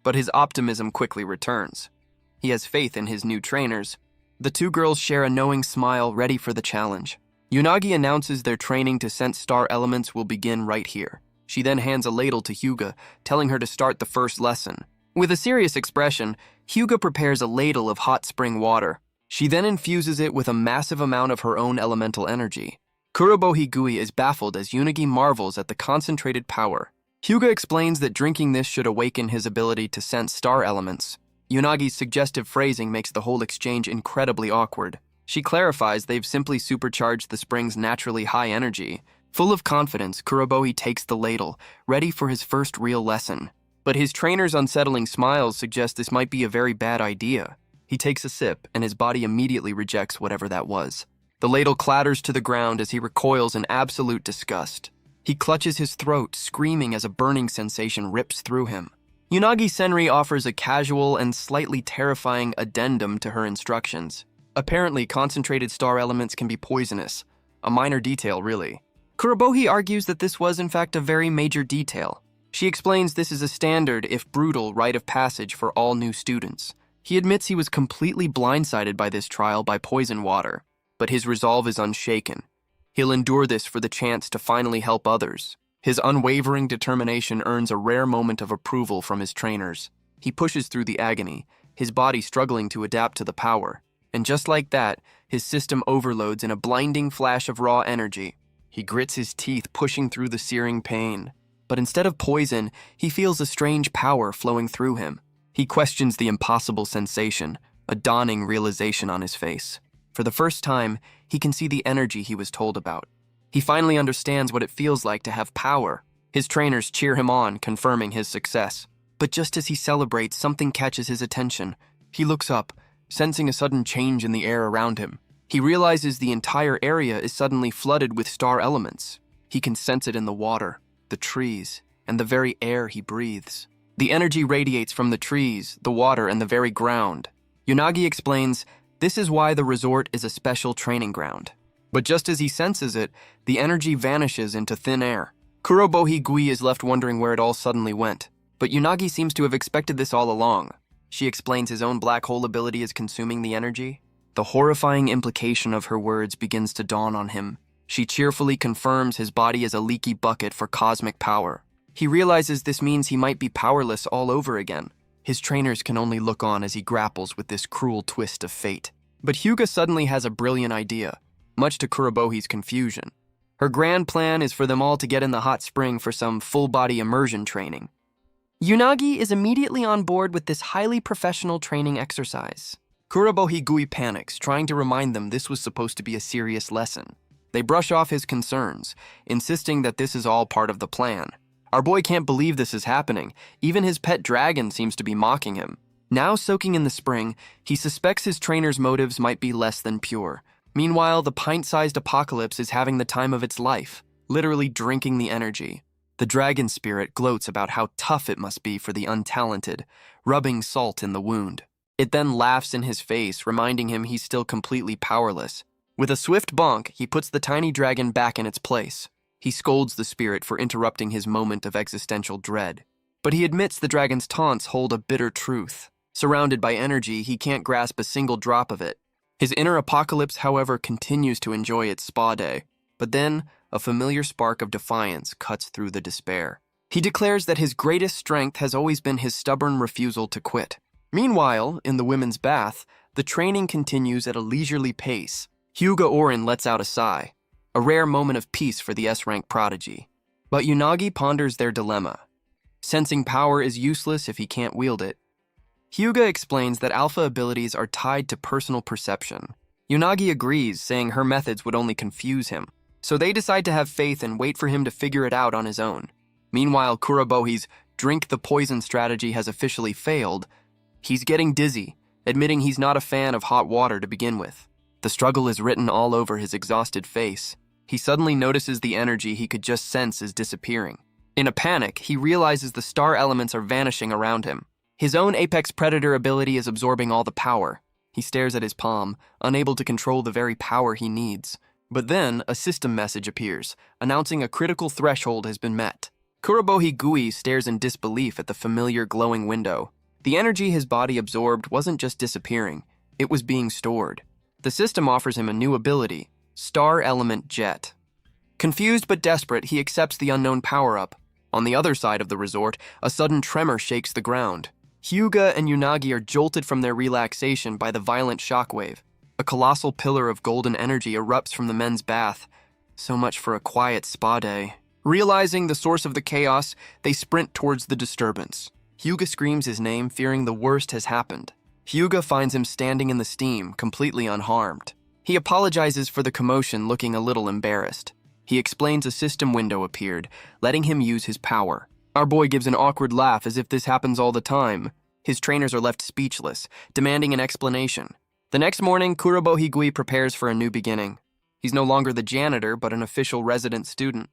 But his optimism quickly returns. He has faith in his new trainers. The two girls share a knowing smile, ready for the challenge. Unagi announces their training to sense star elements will begin right here. She then hands a ladle to Hyuga, telling her to start the first lesson. With a serious expression, Hyuga prepares a ladle of hot spring water. She then infuses it with a massive amount of her own elemental energy. Kurobohi Gui is baffled as Unagi marvels at the concentrated power. Hyuga explains that drinking this should awaken his ability to sense star elements. Unagi's suggestive phrasing makes the whole exchange incredibly awkward. She clarifies they've simply supercharged the spring's naturally high energy. Full of confidence, Kurobohi takes the ladle, ready for his first real lesson. But his trainer's unsettling smiles suggest this might be a very bad idea. He takes a sip, and his body immediately rejects whatever that was. The ladle clatters to the ground as he recoils in absolute disgust. He clutches his throat, screaming as a burning sensation rips through him. Unagi Senri offers a casual and slightly terrifying addendum to her instructions. Apparently, concentrated star elements can be poisonous. A minor detail, really. Kurobohi argues that this was, in fact, a very major detail. She explains this is a standard, if brutal, rite of passage for all new students. He admits he was completely blindsided by this trial by poison water, but his resolve is unshaken. He'll endure this for the chance to finally help others. His unwavering determination earns a rare moment of approval from his trainers. He pushes through the agony, his body struggling to adapt to the power. And just like that, his system overloads in a blinding flash of raw energy. He grits his teeth, pushing through the searing pain. But instead of poison, he feels a strange power flowing through him. He questions the impossible sensation, a dawning realization on his face. For the first time, he can see the energy he was told about. He finally understands what it feels like to have power. His trainers cheer him on, confirming his success. But just as he celebrates, something catches his attention. He looks up, sensing a sudden change in the air around him. He realizes the entire area is suddenly flooded with star elements. He can sense it in the water, the trees, and the very air he breathes. The energy radiates from the trees, the water, and the very ground. Unagi explains, this is why the resort is a special training ground. But just as he senses it, the energy vanishes into thin air. Kurobohi Gui is left wondering where it all suddenly went. But Unagi seems to have expected this all along. She explains his own black hole ability is consuming the energy. The horrifying implication of her words begins to dawn on him. She cheerfully confirms his body is a leaky bucket for cosmic power. He realizes this means he might be powerless all over again. His trainers can only look on as he grapples with this cruel twist of fate. But Hyuga suddenly has a brilliant idea, much to Kurobohi's confusion. Her grand plan is for them all to get in the hot spring for some full-body immersion training. Unagi is immediately on board with this highly professional training exercise. Kurobohigui panics, trying to remind them this was supposed to be a serious lesson. They brush off his concerns, insisting that this is all part of the plan. Our boy can't believe this is happening. Even his pet dragon seems to be mocking him. Now soaking in the spring, he suspects his trainer's motives might be less than pure. Meanwhile, the pint-sized apocalypse is having the time of its life, literally drinking the energy. The dragon spirit gloats about how tough it must be for the untalented, rubbing salt in the wound. It then laughs in his face, reminding him he's still completely powerless. With a swift bonk, he puts the tiny dragon back in its place. He scolds the spirit for interrupting his moment of existential dread. But he admits the dragon's taunts hold a bitter truth. Surrounded by energy, he can't grasp a single drop of it. His inner apocalypse, however, continues to enjoy its spa day. But then, a familiar spark of defiance cuts through the despair. He declares that his greatest strength has always been his stubborn refusal to quit. Meanwhile, in the women's bath, the training continues at a leisurely pace. Hyuga Orin lets out a sigh, a rare moment of peace for the S-rank prodigy. But Unagi ponders their dilemma. Sensing power is useless if he can't wield it. Hyuga explains that alpha abilities are tied to personal perception. Unagi agrees, saying her methods would only confuse him. So they decide to have faith and wait for him to figure it out on his own. Meanwhile, Kurobohi's drink the poison strategy has officially failed. He's getting dizzy, admitting he's not a fan of hot water to begin with. The struggle is written all over his exhausted face. He suddenly notices the energy he could just sense is disappearing. In a panic, he realizes the star elements are vanishing around him. His own apex predator ability is absorbing all the power. He stares at his palm, unable to control the very power he needs. But then, a system message appears, announcing a critical threshold has been met. Kurobohigui stares in disbelief at the familiar glowing window. The energy his body absorbed wasn't just disappearing, it was being stored. The system offers him a new ability, Star Element Jet. Confused but desperate, he accepts the unknown power-up. On the other side of the resort, a sudden tremor shakes the ground. Hyuga and Unagi are jolted from their relaxation by the violent shockwave. A colossal pillar of golden energy erupts from the men's bath. So much for a quiet spa day. Realizing the source of the chaos, they sprint towards the disturbance. Hyuga screams his name, fearing the worst has happened. Hyuga finds him standing in the steam, completely unharmed. He apologizes for the commotion, looking a little embarrassed. He explains a system window appeared, letting him use his power. Our boy gives an awkward laugh as if this happens all the time. His trainers are left speechless, demanding an explanation. The next morning, Kurobohigui prepares for a new beginning. He's no longer the janitor, but an official resident student.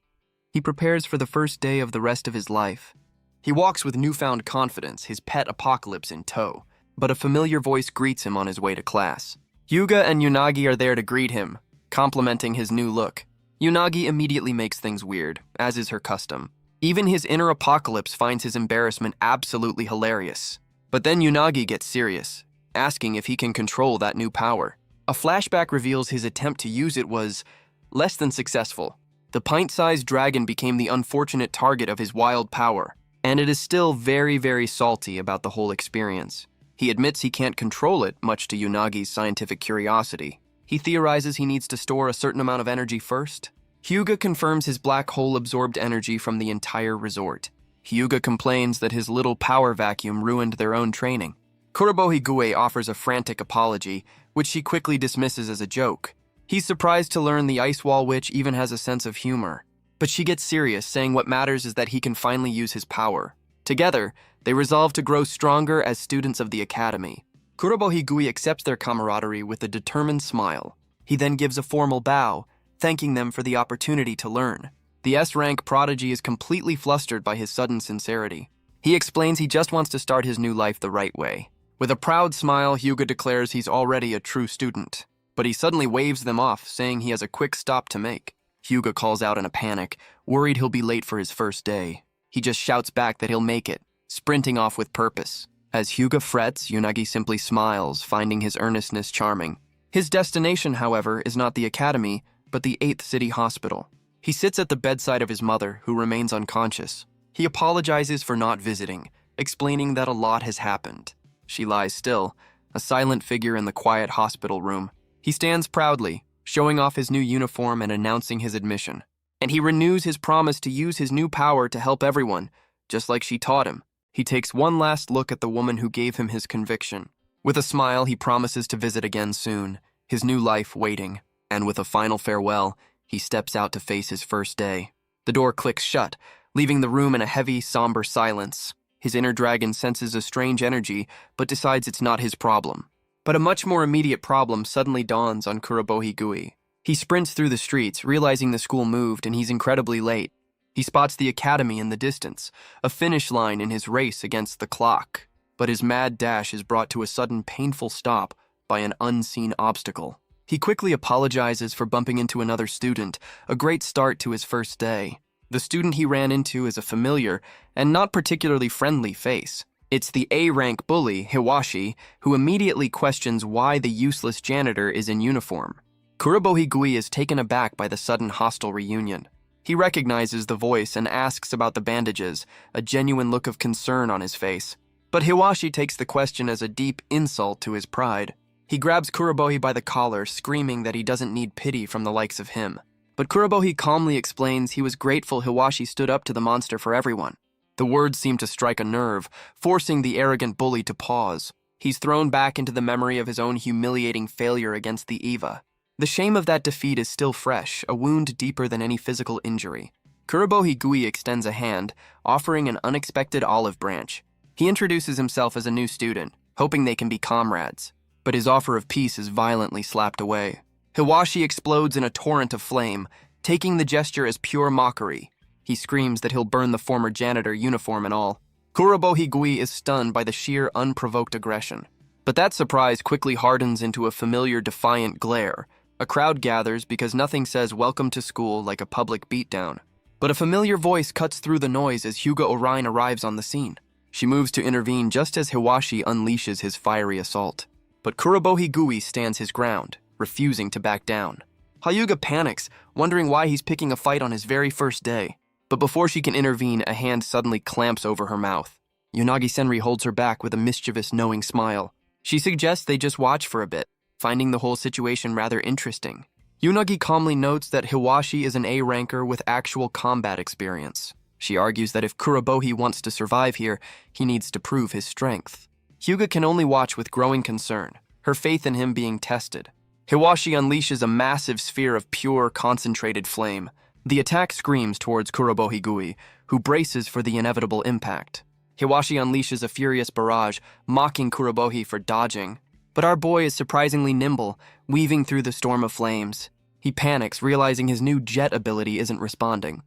He prepares for the first day of the rest of his life. He walks with newfound confidence, his pet apocalypse in tow. But a familiar voice greets him on his way to class. Hyuga and Unagi are there to greet him, complimenting his new look. Unagi immediately makes things weird, as is her custom. Even his inner apocalypse finds his embarrassment absolutely hilarious. But then Unagi gets serious, asking if he can control that new power. A flashback reveals his attempt to use it was less than successful. The pint-sized dragon became the unfortunate target of his wild power, and it is still very, very salty about the whole experience. He admits he can't control it, much to Unagi's scientific curiosity. He theorizes he needs to store a certain amount of energy first. Hyuga confirms his black hole absorbed energy from the entire resort. Hyuga complains that his little power vacuum ruined their own training. Kurobohigui offers a frantic apology, which she quickly dismisses as a joke. He's surprised to learn the Ice Wall Witch even has a sense of humor. But she gets serious, saying what matters is that he can finally use his power. Together, they resolve to grow stronger as students of the academy. Kurobohigui accepts their camaraderie with a determined smile. He then gives a formal bow, thanking them for the opportunity to learn. The S-rank prodigy is completely flustered by his sudden sincerity. He explains he just wants to start his new life the right way. With a proud smile, Hyuga declares he's already a true student. But he suddenly waves them off, saying he has a quick stop to make. Hyuga calls out in a panic, worried he'll be late for his first day. He just shouts back that he'll make it, sprinting off with purpose. As Hyuga frets, Unagi simply smiles, finding his earnestness charming. His destination, however, is not the academy, but the 8th City Hospital. He sits at the bedside of his mother, who remains unconscious. He apologizes for not visiting, explaining that a lot has happened. She lies still, a silent figure in the quiet hospital room. He stands proudly, showing off his new uniform and announcing his admission. And he renews his promise to use his new power to help everyone, just like she taught him. He takes one last look at the woman who gave him his conviction. With a smile, he promises to visit again soon, his new life waiting, and with a final farewell, he steps out to face his first day. The door clicks shut, leaving the room in a heavy, somber silence. His inner dragon senses a strange energy, but decides it's not his problem. But a much more immediate problem suddenly dawns on Kurobohi Gui. He sprints through the streets, realizing the school moved and he's incredibly late. He spots the academy in the distance, a finish line in his race against the clock. But his mad dash is brought to a sudden painful stop by an unseen obstacle. He quickly apologizes for bumping into another student, a great start to his first day. The student he ran into is a familiar and not particularly friendly face. It's the A-rank bully, Hiwashi, who immediately questions why the useless janitor is in uniform. Kurobohi Gui is taken aback by the sudden hostile reunion. He recognizes the voice and asks about the bandages, a genuine look of concern on his face. But Hiwashi takes the question as a deep insult to his pride. He grabs Kurobohi by the collar, screaming that he doesn't need pity from the likes of him. But Kurobohi calmly explains he was grateful Hiwashi stood up to the monster for everyone. The words seem to strike a nerve, forcing the arrogant bully to pause. He's thrown back into the memory of his own humiliating failure against the Eva. The shame of that defeat is still fresh, a wound deeper than any physical injury. Kurobohi Gui extends a hand, offering an unexpected olive branch. He introduces himself as a new student, hoping they can be comrades. But his offer of peace is violently slapped away. Hiwashi explodes in a torrent of flame, taking the gesture as pure mockery. He screams that he'll burn the former janitor, uniform and all. Kurobohi Gui is stunned by the sheer unprovoked aggression. But that surprise quickly hardens into a familiar defiant glare. A crowd gathers because nothing says welcome to school like a public beatdown. But a familiar voice cuts through the noise as Hyuga Orion arrives on the scene. She moves to intervene just as Hiwashi unleashes his fiery assault. But Kurobohi Gui stands his ground, refusing to back down. Hyuga panics, wondering why he's picking a fight on his very first day. But before she can intervene, a hand suddenly clamps over her mouth. Yonagi Senri holds her back with a mischievous, knowing smile. She suggests they just watch for a bit, finding the whole situation rather interesting. Yonagi calmly notes that Hiwashi is an A-ranker with actual combat experience. She argues that if Kurobohi wants to survive here, he needs to prove his strength. Hyuga can only watch with growing concern, her faith in him being tested. Hiwashi unleashes a massive sphere of pure, concentrated flame. The attack screams towards Kurobohi Gui, who braces for the inevitable impact. Hiwashi unleashes a furious barrage, mocking Kurobohi for dodging. But our boy is surprisingly nimble, weaving through the storm of flames. He panics, realizing his new jet ability isn't responding.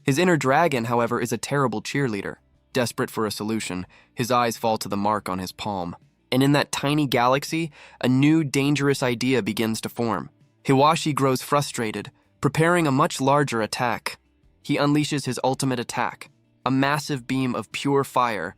His inner dragon, however, is a terrible cheerleader. Desperate for a solution, his eyes fall to the mark on his palm. And in that tiny galaxy, a new dangerous idea begins to form. Hiwashi grows frustrated, preparing a much larger attack. He unleashes his ultimate attack, a massive beam of pure fire.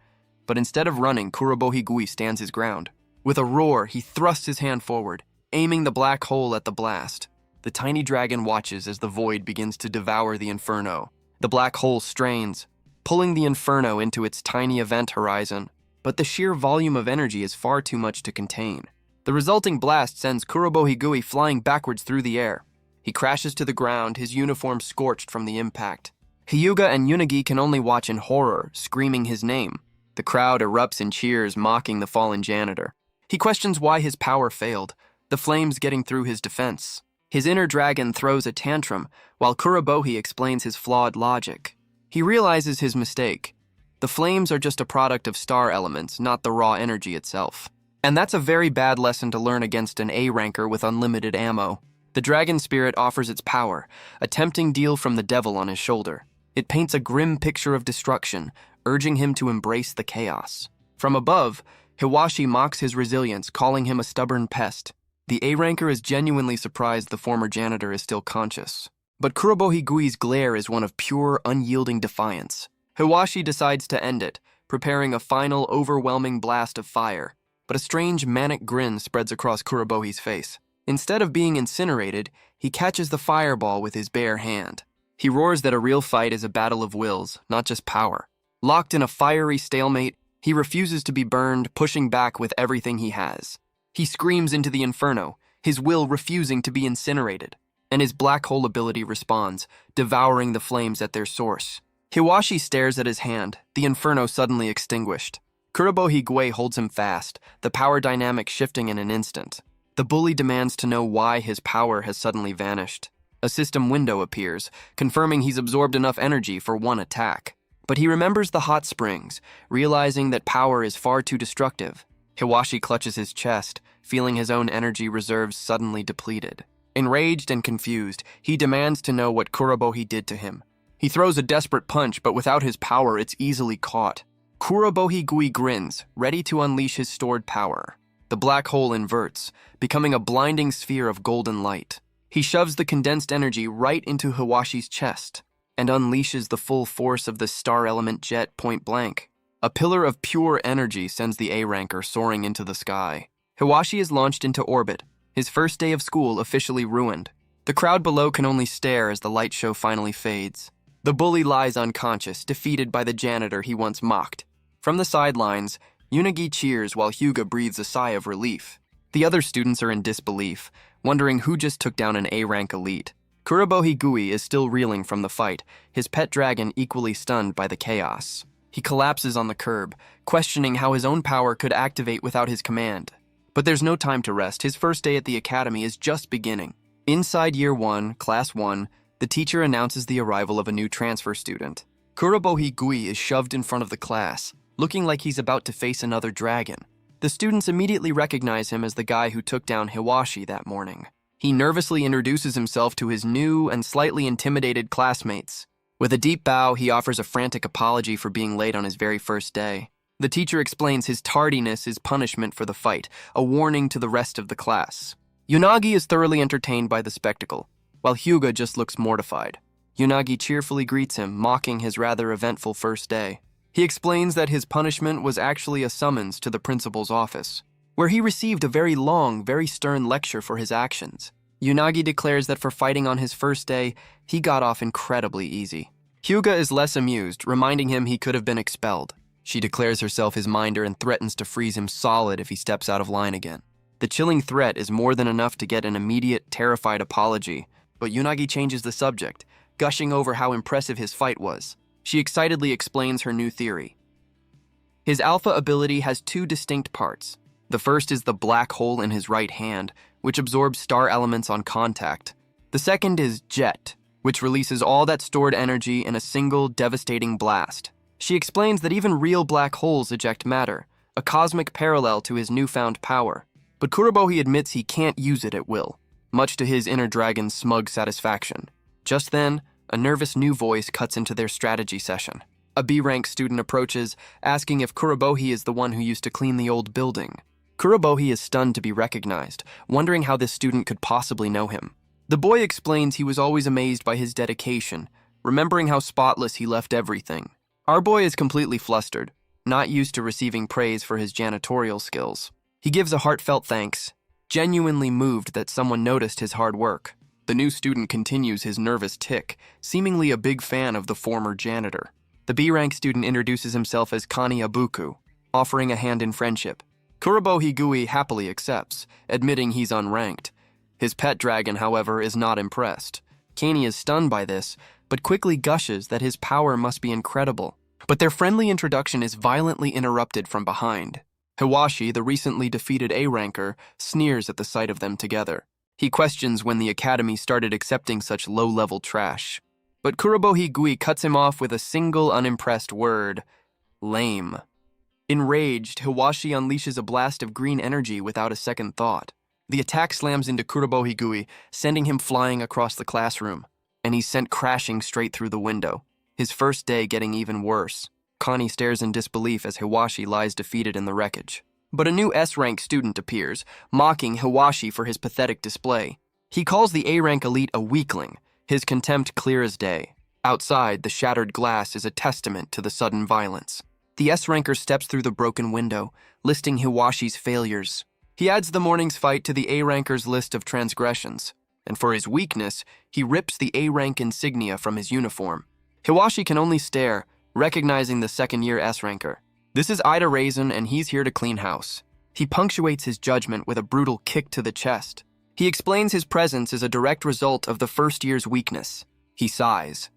But instead of running, Kurobohi Gui stands his ground. With a roar, he thrusts his hand forward, aiming the black hole at the blast. The tiny dragon watches as the void begins to devour the inferno. The black hole strains, pulling the inferno into its tiny event horizon. But the sheer volume of energy is far too much to contain. The resulting blast sends Kurobohi Gui flying backwards through the air. He crashes to the ground, his uniform scorched from the impact. Hyuga and Yunagi can only watch in horror, screaming his name. The crowd erupts in cheers, mocking the fallen janitor. He questions why his power failed, the flames getting through his defense. His inner dragon throws a tantrum, while Kurobohi explains his flawed logic. He realizes his mistake. The flames are just a product of star elements, not the raw energy itself. And that's a very bad lesson to learn against an A-ranker with unlimited ammo. The dragon spirit offers its power, a tempting deal from the devil on his shoulder. It paints a grim picture of destruction, urging him to embrace the chaos. From above, Hiwashi mocks his resilience, calling him a stubborn pest. The A-ranker is genuinely surprised the former janitor is still conscious. But Kurobohi Gui's glare is one of pure, unyielding defiance. Hiwashi decides to end it, preparing a final, overwhelming blast of fire. But a strange, manic grin spreads across Kurobohi's face. Instead of being incinerated, he catches the fireball with his bare hand. He roars that a real fight is a battle of wills, not just power. Locked in a fiery stalemate, he refuses to be burned, pushing back with everything he has. He screams into the inferno, his will refusing to be incinerated. And his black hole ability responds, devouring the flames at their source. Hiwashi stares at his hand, the inferno suddenly extinguished. Kurobohigui holds him fast, the power dynamic shifting in an instant. The bully demands to know why his power has suddenly vanished. A system window appears, confirming he's absorbed enough energy for one attack. But he remembers the hot springs, realizing that power is far too destructive. Hiwashi clutches his chest, feeling his own energy reserves suddenly depleted. Enraged and confused, he demands to know what Kurobohi did to him. He throws a desperate punch, but without his power, it's easily caught. Kurobohigui grins, ready to unleash his stored power. The black hole inverts, becoming a blinding sphere of golden light. He shoves the condensed energy right into Hiwashi's chest and unleashes the full force of the star element jet point blank. A pillar of pure energy sends the A-ranker soaring into the sky. Hiwashi is launched into orbit, his first day of school officially ruined. The crowd below can only stare as the light show finally fades. The bully lies unconscious, defeated by the janitor he once mocked. From the sidelines, Unagi cheers while Hyuga breathes a sigh of relief. The other students are in disbelief, wondering who just took down an A-rank elite. Kurobohigui is still reeling from the fight, his pet dragon equally stunned by the chaos. He collapses on the curb, questioning how his own power could activate without his command. But there's no time to rest. His first day at the academy is just beginning. Inside Year 1, Class 1, the teacher announces the arrival of a new transfer student. Kurobohigui is shoved in front of the class, looking like he's about to face another dragon. The students immediately recognize him as the guy who took down Hiwashi that morning. He nervously introduces himself to his new and slightly intimidated classmates. With a deep bow, he offers a frantic apology for being late on his very first day. The teacher explains his tardiness is punishment for the fight, a warning to the rest of the class. Unagi is thoroughly entertained by the spectacle, while Hyuga just looks mortified. Unagi cheerfully greets him, mocking his rather eventful first day. He explains that his punishment was actually a summons to the principal's office, where he received a very long, very stern lecture for his actions. Unagi declares that for fighting on his first day, he got off incredibly easy. Hyuga is less amused, reminding him he could have been expelled. She declares herself his minder and threatens to freeze him solid if he steps out of line again. The chilling threat is more than enough to get an immediate, terrified apology, but Unagi changes the subject, gushing over how impressive his fight was. She excitedly explains her new theory. His alpha ability has two distinct parts. The first is the black hole in his right hand, which absorbs star elements on contact. The second is Jet, which releases all that stored energy in a single, devastating blast. She explains that even real black holes eject matter, a cosmic parallel to his newfound power. But Kurobohi admits he can't use it at will, much to his inner dragon's smug satisfaction. Just then, a nervous new voice cuts into their strategy session. A B-rank student approaches, asking if Kurobohi is the one who used to clean the old building. Kurobohi is stunned to be recognized, wondering how this student could possibly know him. The boy explains he was always amazed by his dedication, remembering how spotless he left everything. Our boy is completely flustered, not used to receiving praise for his janitorial skills. He gives a heartfelt thanks, genuinely moved that someone noticed his hard work. The new student continues his nervous tick, seemingly a big fan of the former janitor. The B-rank student introduces himself as Kani Abuku, offering a hand in friendship. Kurobohigui happily accepts, admitting he's unranked. His pet dragon, however, is not impressed. Kani is stunned by this, but quickly gushes that his power must be incredible. But their friendly introduction is violently interrupted from behind. Hiwashi, the recently defeated A-ranker, sneers at the sight of them together. He questions when the academy started accepting such low-level trash. But Kurobohigui cuts him off with a single unimpressed word: lame. Enraged, Hiwashi unleashes a blast of green energy without a second thought. The attack slams into Kurobohigui, sending him flying across the classroom, and he's sent crashing straight through the window. His first day getting even worse. Kani stares in disbelief as Hiwashi lies defeated in the wreckage. But a new S-rank student appears, mocking Hiwashi for his pathetic display. He calls the A-rank elite a weakling, his contempt clear as day. Outside, the shattered glass is a testament to the sudden violence. The S-ranker steps through the broken window, listing Hiwashi's failures. He adds the morning's fight to the A-ranker's list of transgressions, and for his weakness, he rips the A-rank insignia from his uniform. Hiwashi can only stare, recognizing the second-year S-ranker. This is Ida Raisin, and he's here to clean house. He punctuates his judgment with a brutal kick to the chest. He explains his presence is a direct result of the first year's weakness. He sighs.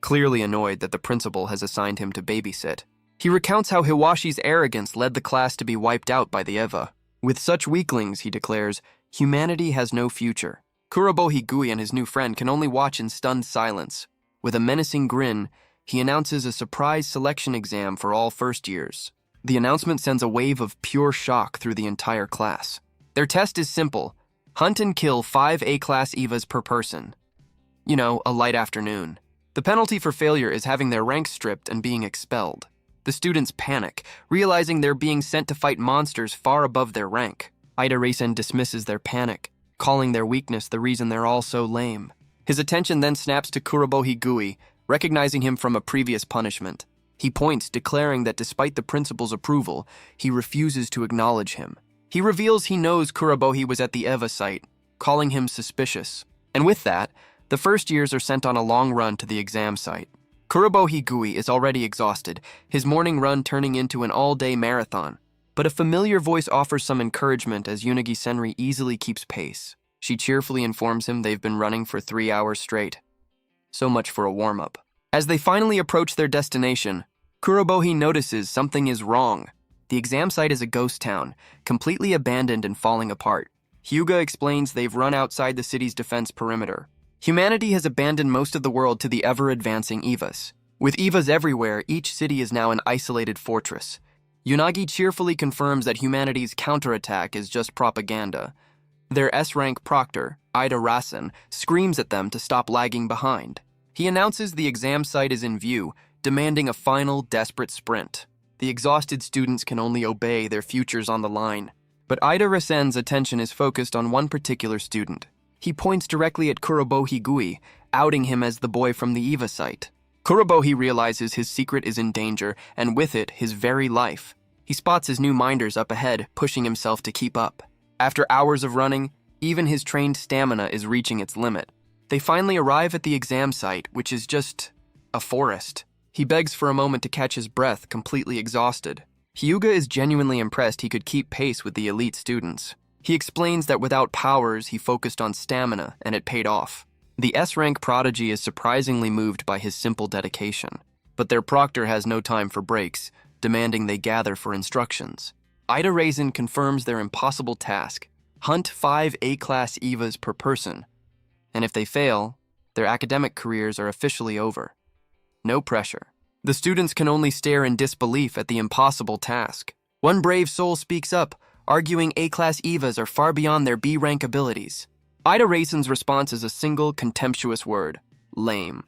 clearly annoyed that the principal has assigned him to babysit. He recounts how Hiwashi's arrogance led the class to be wiped out by the Eva. With such weaklings, he declares, humanity has no future. Kurobo Higui and his new friend can only watch in stunned silence. With a menacing grin, he announces a surprise selection exam for all first years. The announcement sends a wave of pure shock through the entire class. Their test is simple: hunt and kill 5 A-class EVAs per person. You know, a light afternoon. The penalty for failure is having their rank stripped and being expelled. The students panic, realizing they're being sent to fight monsters far above their rank. Ida Reisen dismisses their panic, calling their weakness the reason they're all so lame. His attention then snaps to Kurobo Higui, recognizing him from a previous punishment. He points, declaring that despite the principal's approval, he refuses to acknowledge him. He reveals he knows Kurobohi was at the Eva site, calling him suspicious. And with that, the first years are sent on a long run to the exam site. Kurobo Higui is already exhausted, his morning run turning into an all-day marathon. But a familiar voice offers some encouragement as Unagi Senri easily keeps pace. She cheerfully informs him they've been running for 3 hours straight. So much for a warm-up. As they finally approach their destination, Kurobohi notices something is wrong. The exam site is a ghost town, completely abandoned and falling apart. Hyuga explains they've run outside the city's defense perimeter. Humanity has abandoned most of the world to the ever-advancing EVAs. With EVAs everywhere, each city is now an isolated fortress. Unagi cheerfully confirms that humanity's counterattack is just propaganda. Their S-rank proctor, Ida Rasen, screams at them to stop lagging behind. He announces the exam site is in view, demanding a final, desperate sprint. The exhausted students can only obey, their futures on the line. But Ida Rasen's attention is focused on one particular student. He points directly at Kurobo Higui, outing him as the boy from the EVA site. Kurobohi realizes his secret is in danger, and with it, his very life. He spots his new minders up ahead, pushing himself to keep up. After hours of running, even his trained stamina is reaching its limit. They finally arrive at the exam site, which is just a forest. He begs for a moment to catch his breath, completely exhausted. Hyuga is genuinely impressed he could keep pace with the elite students. He explains that without powers, he focused on stamina, and it paid off. The S-rank prodigy is surprisingly moved by his simple dedication. But their proctor has no time for breaks, demanding they gather for instructions. Ida Reisen confirms their impossible task: hunt 5 A-class EVAs per person. And if they fail, their academic careers are officially over. No pressure. The students can only stare in disbelief at the impossible task. One brave soul speaks up, arguing A-class EVAs are far beyond their B-rank abilities. Ida Reisen's response is a single, contemptuous word: lame.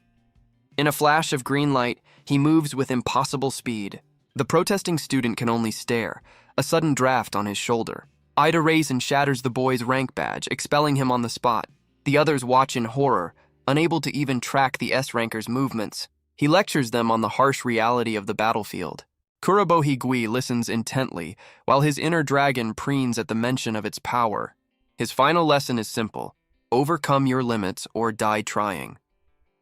In a flash of green light, he moves with impossible speed. The protesting student can only stare, a sudden draft on his shoulder. Ida Reisen shatters the boy's rank badge, expelling him on the spot. The others watch in horror, unable to even track the S-ranker's movements. He lectures them on the harsh reality of the battlefield. Kurobo Higui listens intently, while his inner dragon preens at the mention of its power. His final lesson is simple: overcome your limits or die trying.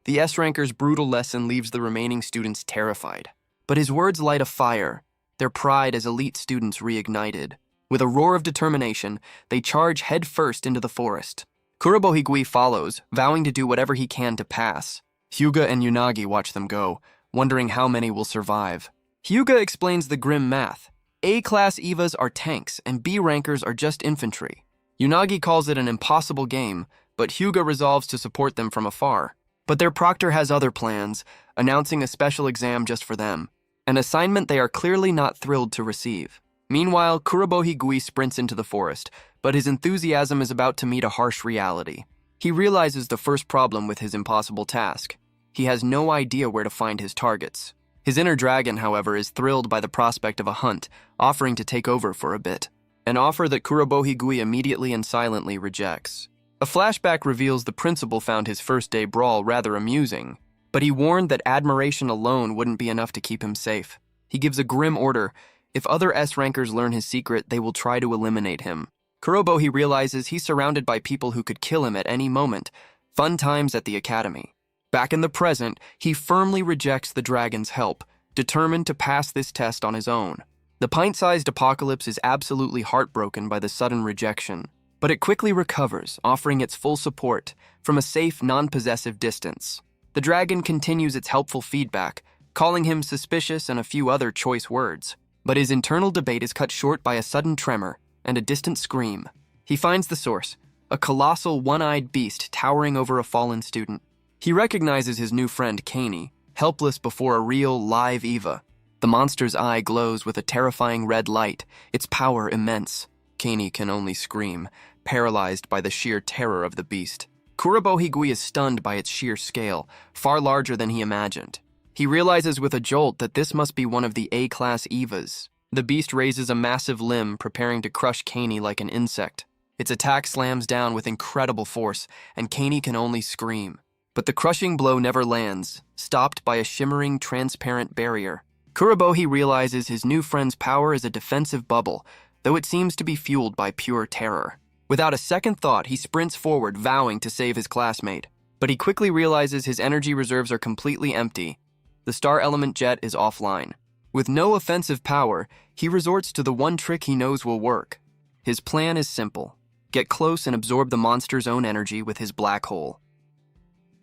The S-ranker's brutal lesson leaves the remaining students terrified. But his words light a fire, their pride as elite students reignited. With a roar of determination, they charge headfirst into the forest. Kurobo Higui follows, vowing to do whatever he can to pass. Hyuga and Unagi watch them go, wondering how many will survive. Hyuga explains the grim math. A-class EVAs are tanks, and B-rankers are just infantry. Unagi calls it an impossible game, but Hyuga resolves to support them from afar. But their proctor has other plans, announcing a special exam just for them, an assignment they are clearly not thrilled to receive. Meanwhile, Kurobo Higui sprints into the forest, but his enthusiasm is about to meet a harsh reality. He realizes the first problem with his impossible task. He has no idea where to find his targets. His inner dragon, however, is thrilled by the prospect of a hunt, offering to take over for a bit. An offer that Kurobo Higui immediately and silently rejects. A flashback reveals the principal found his first-day brawl rather amusing, but he warned that admiration alone wouldn't be enough to keep him safe. He gives a grim order: if other S-rankers learn his secret, they will try to eliminate him. Kurobohi realizes he's surrounded by people who could kill him at any moment. Fun times at the academy. Back in the present, he firmly rejects the dragon's help, determined to pass this test on his own. The pint-sized apocalypse is absolutely heartbroken by the sudden rejection, but it quickly recovers, offering its full support from a safe, non-possessive distance. The dragon continues its helpful feedback, calling him suspicious and a few other choice words. But his internal debate is cut short by a sudden tremor and a distant scream. He finds the source, a colossal one-eyed beast towering over a fallen student. He recognizes his new friend Kaney, helpless before a real, live Eva. The monster's eye glows with a terrifying red light, its power immense. Kaney can only scream, paralyzed by the sheer terror of the beast. Kurobo Higui is stunned by its sheer scale, far larger than he imagined. He realizes with a jolt that this must be one of the A-class Evas. The beast raises a massive limb, preparing to crush Kaney like an insect. Its attack slams down with incredible force, and Kaney can only scream. But the crushing blow never lands, stopped by a shimmering, transparent barrier. Kurobohi realizes his new friend's power is a defensive bubble, though it seems to be fueled by pure terror. Without a second thought, he sprints forward, vowing to save his classmate. But he quickly realizes his energy reserves are completely empty. The star element jet is offline. With no offensive power, he resorts to the one trick he knows will work. His plan is simple: get close and absorb the monster's own energy with his black hole.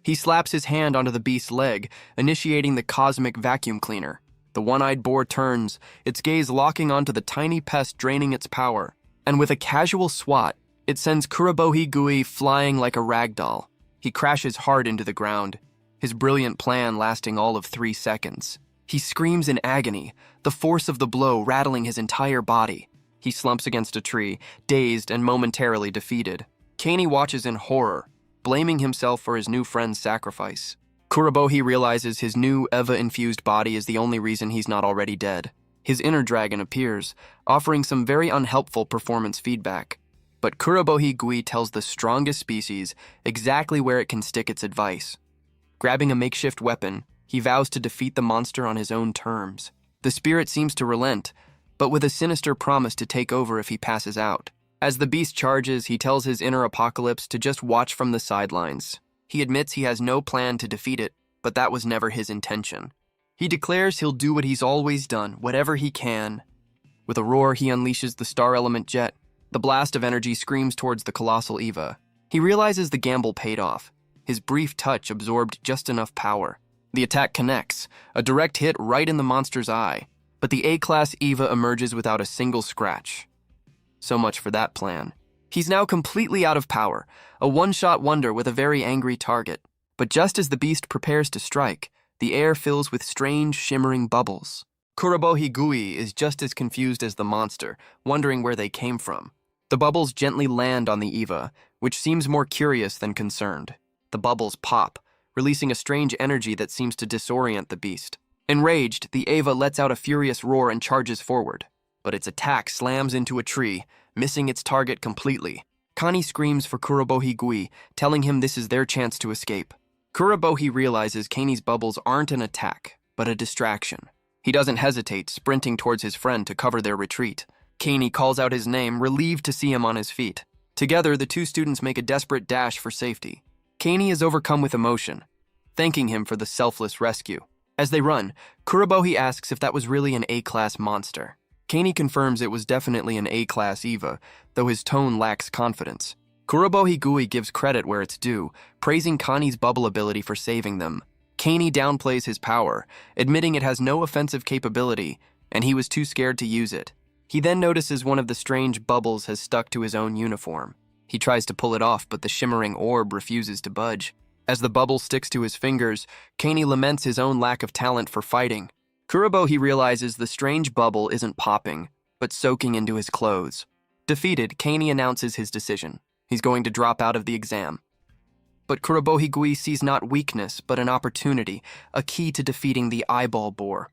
He slaps his hand onto the beast's leg, initiating the cosmic vacuum cleaner. The one-eyed boar turns, its gaze locking onto the tiny pest draining its power. And with a casual swat, it sends Kurobohi Gui flying like a ragdoll. He crashes hard into the ground, his brilliant plan lasting all of 3 seconds. He screams in agony, the force of the blow rattling his entire body. He slumps against a tree, dazed and momentarily defeated. Kaney watches in horror, blaming himself for his new friend's sacrifice. Kurobohi realizes his new Eva-infused body is the only reason he's not already dead. His inner dragon appears, offering some very unhelpful performance feedback. But Kurobohi Gui tells the strongest species exactly where it can stick its advice. Grabbing a makeshift weapon, he vows to defeat the monster on his own terms. The spirit seems to relent, but with a sinister promise to take over if he passes out. As the beast charges, he tells his inner apocalypse to just watch from the sidelines. He admits he has no plan to defeat it, but that was never his intention. He declares he'll do what he's always done, whatever he can. With a roar, he unleashes the star element jet. The blast of energy screams towards the colossal Eva. He realizes the gamble paid off. His brief touch absorbed just enough power. The attack connects, a direct hit right in the monster's eye. But the A-class Eva emerges without a single scratch. So much for that plan. He's now completely out of power, a one-shot wonder with a very angry target. But just as the beast prepares to strike, the air fills with strange, shimmering bubbles. Kurobohi Gui is just as confused as the monster, wondering where they came from. The bubbles gently land on the Eva, which seems more curious than concerned. The bubbles pop, releasing a strange energy that seems to disorient the beast. Enraged, the Eva lets out a furious roar and charges forward. But its attack slams into a tree, missing its target completely. Kani screams for Kurobohi Gui, telling him this is their chance to escape. Kurobohi realizes Kaney's bubbles aren't an attack, but a distraction. He doesn't hesitate, sprinting towards his friend to cover their retreat. Kaney calls out his name, relieved to see him on his feet. Together, the two students make a desperate dash for safety. Kaney is overcome with emotion, thanking him for the selfless rescue. As they run, Kurobohi asks if that was really an A-class monster. Kaney confirms it was definitely an A-class Eva, though his tone lacks confidence. Kurobohi Gui gives credit where it's due, praising Kani's bubble ability for saving them. Kaney downplays his power, admitting it has no offensive capability, and he was too scared to use it. He then notices one of the strange bubbles has stuck to his own uniform. He tries to pull it off, but the shimmering orb refuses to budge. As the bubble sticks to his fingers, Kaney laments his own lack of talent for fighting. Kurobohi realizes the strange bubble isn't popping, but soaking into his clothes. Defeated, Kaney announces his decision. He's going to drop out of the exam. But Kurobohi Gui sees not weakness, but an opportunity, a key to defeating the eyeball boar.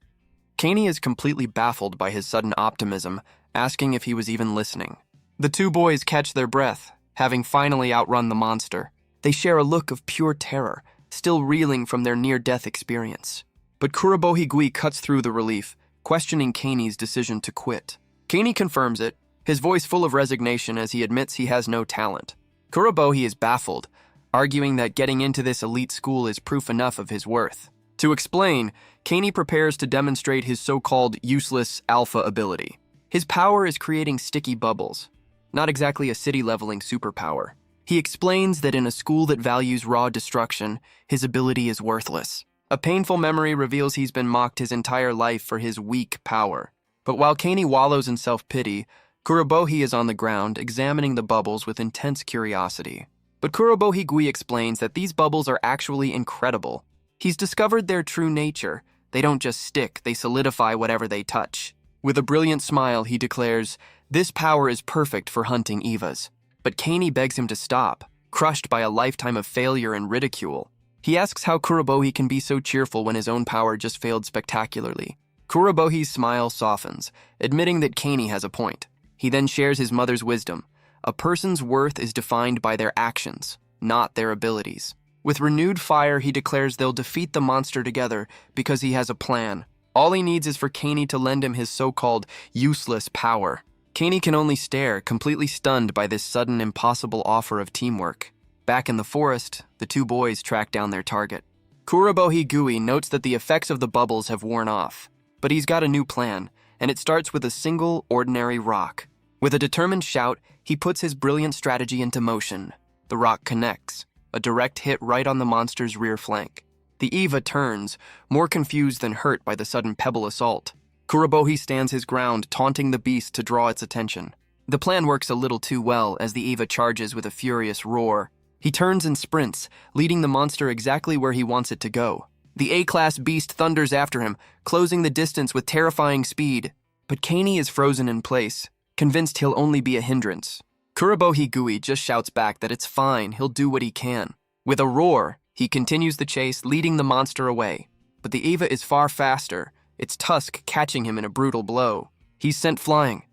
Kaney is completely baffled by his sudden optimism, asking if he was even listening. The two boys catch their breath, having finally outrun the monster. They share a look of pure terror, still reeling from their near-death experience. But Kurobohi Gui cuts through the relief, questioning Kaney's decision to quit. Kaney confirms it, his voice full of resignation as he admits he has no talent. Kurobohi is baffled, arguing that getting into this elite school is proof enough of his worth. To explain, Kaney prepares to demonstrate his so-called useless alpha ability. His power is creating sticky bubbles, not exactly a city-leveling superpower. He explains that in a school that values raw destruction, his ability is worthless. A painful memory reveals he's been mocked his entire life for his weak power. But while Kaney wallows in self-pity, Kurobohi is on the ground, examining the bubbles with intense curiosity. But Kurobohi Gui explains that these bubbles are actually incredible. He's discovered their true nature. They don't just stick, they solidify whatever they touch. With a brilliant smile, he declares, "This power is perfect for hunting Evas." But Kaney begs him to stop, crushed by a lifetime of failure and ridicule. He asks how Kurobohi can be so cheerful when his own power just failed spectacularly. Kurobohi's smile softens, admitting that Kaney has a point. He then shares his mother's wisdom. A person's worth is defined by their actions, not their abilities. With renewed fire, he declares they'll defeat the monster together because he has a plan. All he needs is for Kaney to lend him his so-called useless power. Kaney can only stare, completely stunned by this sudden, impossible offer of teamwork. Back in the forest, the two boys track down their target. Kurobohi Gui notes that the effects of the bubbles have worn off, but he's got a new plan, and it starts with a single, ordinary rock. With a determined shout, he puts his brilliant strategy into motion. The rock connects, a direct hit right on the monster's rear flank. The Eva turns, more confused than hurt by the sudden pebble assault. Kurobohi stands his ground, taunting the beast to draw its attention. The plan works a little too well as the Eva charges with a furious roar. He turns and sprints, leading the monster exactly where he wants it to go. The A-class beast thunders after him, closing the distance with terrifying speed. But Kaney is frozen in place, convinced he'll only be a hindrance. Kurobohi Gui just shouts back that it's fine, he'll do what he can. With a roar, he continues the chase, leading the monster away. But the Eva is far faster, its tusk catching him in a brutal blow. He's sent flying.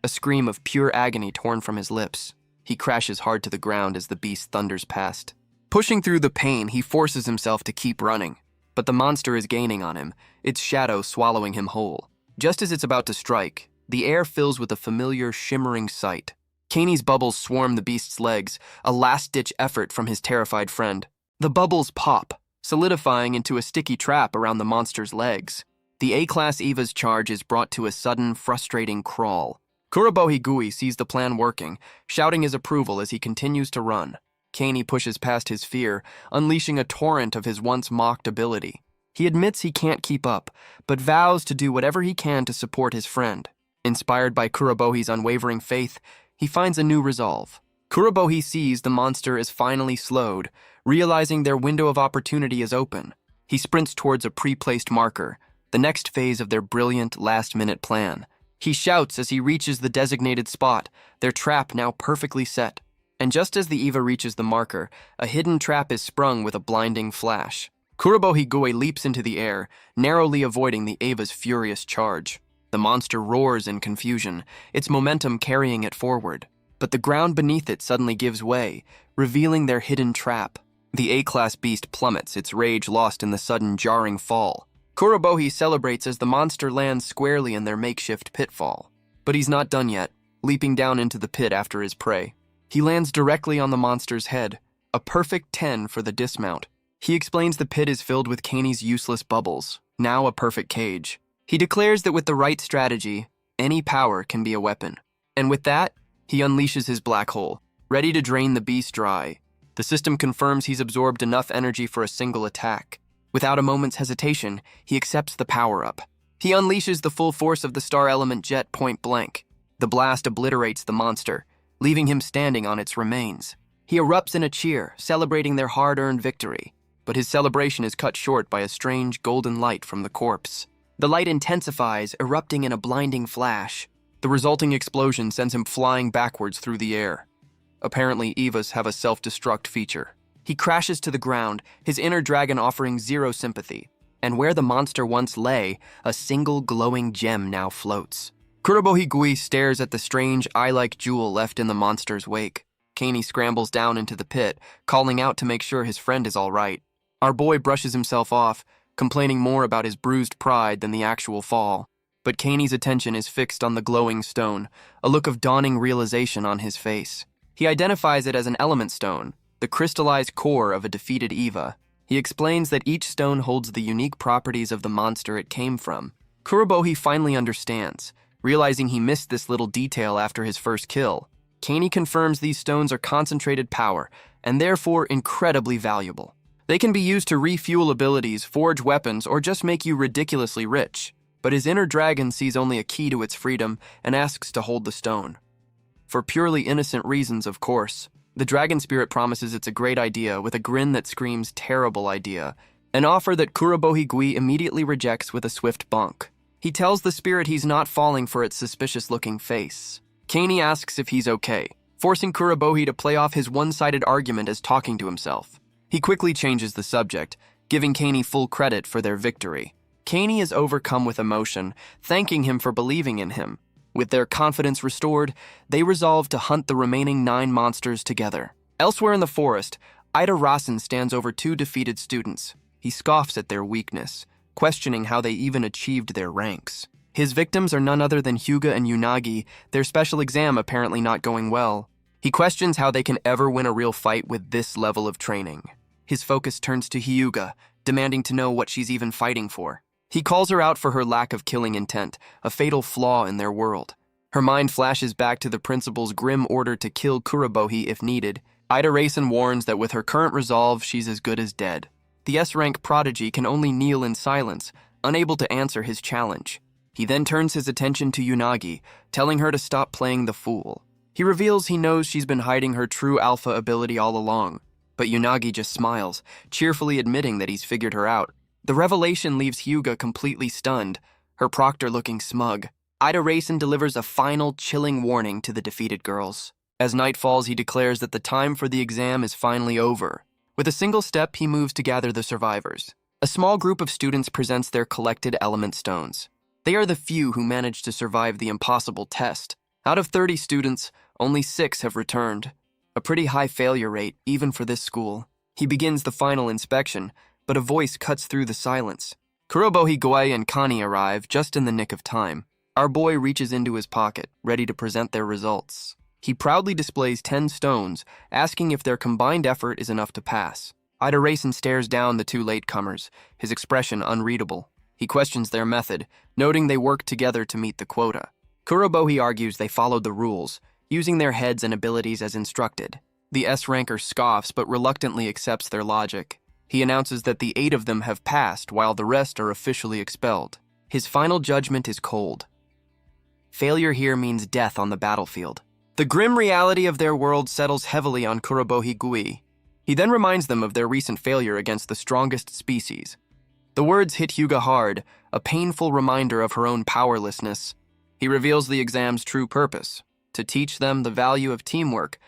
A scream of pure agony torn from his lips. He crashes hard to the ground as the beast thunders past. Pushing through the pain, he forces himself to keep running. But the monster is gaining on him, its shadow swallowing him whole. Just as it's about to strike, the air fills with a familiar, shimmering sight. Kaney's bubbles swarm the beast's legs, a last-ditch effort from his terrified friend. The bubbles pop, solidifying into a sticky trap around the monster's legs. The A-class Eva's charge is brought to a sudden, frustrating crawl. Kurobohi Gui sees the plan working, shouting his approval as he continues to run. Kaney pushes past his fear, unleashing a torrent of his once mocked ability. He admits he can't keep up, but vows to do whatever he can to support his friend. Inspired by Kurobohi's unwavering faith, he finds a new resolve. Kurobohi sees the monster is finally slowed, realizing their window of opportunity is open. He sprints towards a pre-placed marker, the next phase of their brilliant last-minute plan. He shouts as he reaches the designated spot, their trap now perfectly set. And just as the Eva reaches the marker, a hidden trap is sprung with a blinding flash. Kurobohi Gui leaps into the air, narrowly avoiding the Eva's furious charge. The monster roars in confusion, its momentum carrying it forward. But the ground beneath it suddenly gives way, revealing their hidden trap. The A-class beast plummets, its rage lost in the sudden jarring fall. Kurobohi celebrates as the monster lands squarely in their makeshift pitfall. But he's not done yet, leaping down into the pit after his prey. He lands directly on the monster's head, a perfect 10 for the dismount. He explains the pit is filled with Kaney's useless bubbles, now a perfect cage. He declares that with the right strategy, any power can be a weapon. And with that, he unleashes his black hole, ready to drain the beast dry. The system confirms he's absorbed enough energy for a single attack. Without a moment's hesitation, he accepts the power-up. He unleashes the full force of the star element jet point blank. The blast obliterates the monster, leaving him standing on its remains. He erupts in a cheer, celebrating their hard-earned victory. But his celebration is cut short by a strange golden light from the corpse. The light intensifies, erupting in a blinding flash. The resulting explosion sends him flying backwards through the air. Apparently, Evas have a self-destruct feature. He crashes to the ground, his inner dragon offering zero sympathy. And where the monster once lay, a single glowing gem now floats. Kurobohi Gui stares at the strange eye-like jewel left in the monster's wake. Kaney scrambles down into the pit, calling out to make sure his friend is all right. Our boy brushes himself off, complaining more about his bruised pride than the actual fall. But Kaney's attention is fixed on the glowing stone, a look of dawning realization on his face. He identifies it as an element stone, the crystallized core of a defeated Eva. He explains that each stone holds the unique properties of the monster it came from. Kurobohi finally understands, realizing he missed this little detail after his first kill. Kaney confirms these stones are concentrated power, and therefore incredibly valuable. They can be used to refuel abilities, forge weapons, or just make you ridiculously rich. But his inner dragon sees only a key to its freedom and asks to hold the stone. For purely innocent reasons, of course. The dragon spirit promises it's a great idea with a grin that screams terrible idea, an offer that Kurobohi Gui immediately rejects with a swift bonk. He tells the spirit he's not falling for its suspicious-looking face. Kaney asks if he's okay, forcing Kurobohi to play off his one-sided argument as talking to himself. He quickly changes the subject, giving Kaney full credit for their victory. Kaney is overcome with emotion, thanking him for believing in him. With their confidence restored, they resolve to hunt the remaining 9 monsters together. Elsewhere in the forest, Ida Rasen stands over 2 defeated students. He scoffs at their weakness, questioning how they even achieved their ranks. His victims are none other than Hyuga and Unagi, their special exam apparently not going well. He questions how they can ever win a real fight with this level of training. His focus turns to Hyuga, demanding to know what she's even fighting for. He calls her out for her lack of killing intent, a fatal flaw in their world. Her mind flashes back to the principal's grim order to kill Kurobohi if needed. Ida Rasen warns that with her current resolve, she's as good as dead. The S-rank prodigy can only kneel in silence, unable to answer his challenge. He then turns his attention to Unagi, telling her to stop playing the fool. He reveals he knows she's been hiding her true alpha ability all along, but Unagi just smiles, cheerfully admitting that he's figured her out. The revelation leaves Hyuga completely stunned, her proctor looking smug. Ida Rasen delivers a final, chilling warning to the defeated girls. As night falls, he declares that the time for the exam is finally over. With a single step, he moves to gather the survivors. A small group of students presents their collected element stones. They are the few who managed to survive the impossible test. Out of 30 students, only 6 have returned. A pretty high failure rate, even for this school. He begins the final inspection, but a voice cuts through the silence. Kurobohi Gui and Kani arrive just in the nick of time. Our boy reaches into his pocket, ready to present their results. He proudly displays 10 stones, asking if their combined effort is enough to pass. Ida Rasen stares down the 2 latecomers, his expression unreadable. He questions their method, noting they worked together to meet the quota. Kurobohi argues they followed the rules, using their heads and abilities as instructed. The S-ranker scoffs but reluctantly accepts their logic. He announces that the 8 of them have passed while the rest are officially expelled. His final judgment is cold. Failure here means death on the battlefield. The grim reality of their world settles heavily on Kurobohi Gui. He then reminds them of their recent failure against the strongest species. The words hit Hyuga hard, a painful reminder of her own powerlessness. He reveals the exam's true purpose, to teach them the value of teamwork.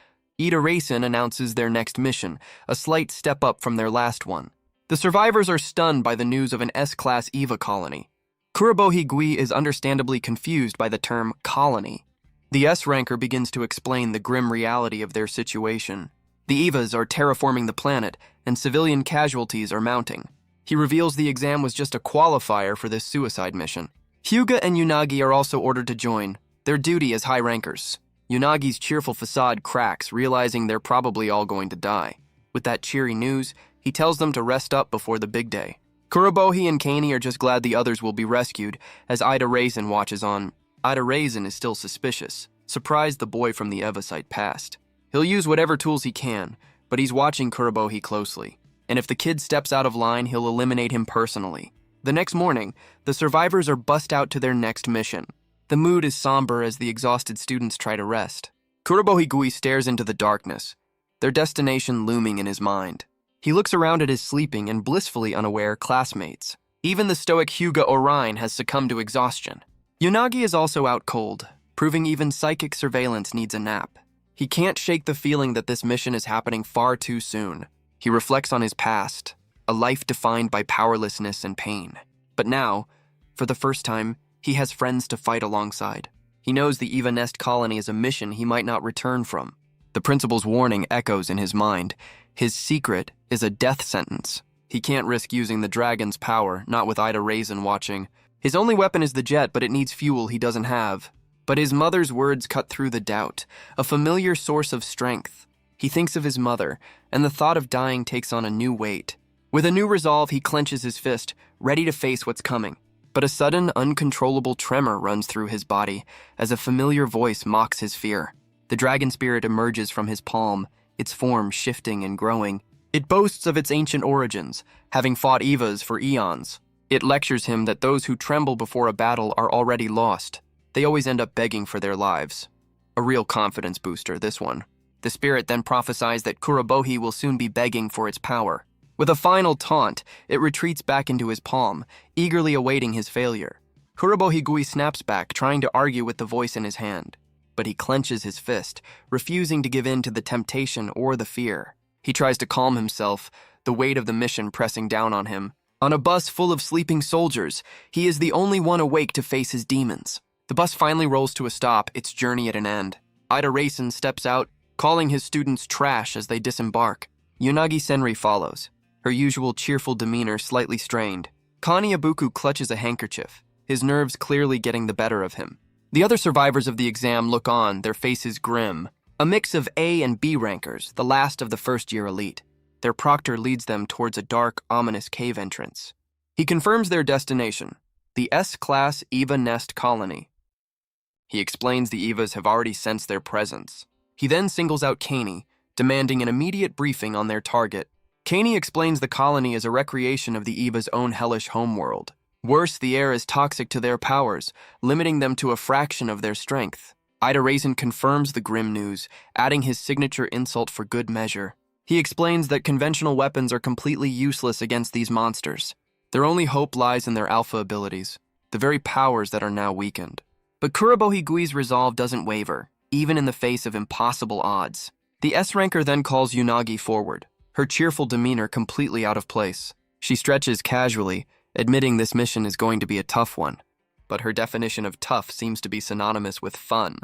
Ida Rasen announces their next mission, a slight step up from their last one. The survivors are stunned by the news of an S-class EVA colony. Kurobohi Gui is understandably confused by the term colony. The S-ranker begins to explain the grim reality of their situation. The EVAs are terraforming the planet, and civilian casualties are mounting. He reveals the exam was just a qualifier for this suicide mission. Hyuga and Unagi are also ordered to join, their duty as high rankers. Unagi's cheerful facade cracks, realizing they're probably all going to die. With that cheery news, he tells them to rest up before the big day. Kurobohi and Kaney are just glad the others will be rescued, as Ida Rasen watches on. Ida Rasen is still suspicious, surprised the boy from the EVA site passed. He'll use whatever tools he can, but he's watching Kurobohi closely. And if the kid steps out of line, he'll eliminate him personally. The next morning, the survivors are bussed out to their next mission. The mood is somber as the exhausted students try to rest. Kurobohi Gui stares into the darkness, their destination looming in his mind. He looks around at his sleeping and blissfully unaware classmates. Even the stoic Hyuga Orion has succumbed to exhaustion. Unagi is also out cold, proving even psychic surveillance needs a nap. He can't shake the feeling that this mission is happening far too soon. He reflects on his past, a life defined by powerlessness and pain. But now, for the first time, he has friends to fight alongside. He knows the Eva Nest colony is a mission he might not return from. The principal's warning echoes in his mind. His secret is a death sentence. He can't risk using the dragon's power, not with Ida Rasen watching. His only weapon is the jet, but it needs fuel he doesn't have. But his mother's words cut through the doubt, a familiar source of strength. He thinks of his mother, and the thought of dying takes on a new weight. With a new resolve, he clenches his fist, ready to face what's coming. But a sudden, uncontrollable tremor runs through his body as a familiar voice mocks his fear. The dragon spirit emerges from his palm, its form shifting and growing. It boasts of its ancient origins, having fought Evas for eons. It lectures him that those who tremble before a battle are already lost. They always end up begging for their lives. A real confidence booster, this one. The spirit then prophesies that Kurobohi will soon be begging for its power. With a final taunt, it retreats back into his palm, eagerly awaiting his failure. Kurobohi Gui snaps back, trying to argue with the voice in his hand. But he clenches his fist, refusing to give in to the temptation or the fear. He tries to calm himself, the weight of the mission pressing down on him. On a bus full of sleeping soldiers, he is the only one awake to face his demons. The bus finally rolls to a stop, its journey at an end. Ida Racen steps out, calling his students trash as they disembark. Yunagi Senri follows, her usual cheerful demeanor slightly strained. Kani Ibuku clutches a handkerchief, his nerves clearly getting the better of him. The other survivors of the exam look on, their faces grim. A mix of A and B rankers, the last of the first-year elite. Their proctor leads them towards a dark, ominous cave entrance. He confirms their destination, the S-Class Eva Nest Colony. He explains the Evas have already sensed their presence. He then singles out Kaney, demanding an immediate briefing on their target. Kaney explains the colony is a recreation of the Eva's own hellish homeworld. Worse, the air is toxic to their powers, limiting them to a fraction of their strength. Ida Racen confirms the grim news, adding his signature insult for good measure. He explains that conventional weapons are completely useless against these monsters. Their only hope lies in their alpha abilities, the very powers that are now weakened. But Kurobohi Gui's resolve doesn't waver, even in the face of impossible odds. The S-ranker then calls Yunagi forward, her cheerful demeanor completely out of place. She stretches casually, admitting this mission is going to be a tough one. But her definition of tough seems to be synonymous with fun.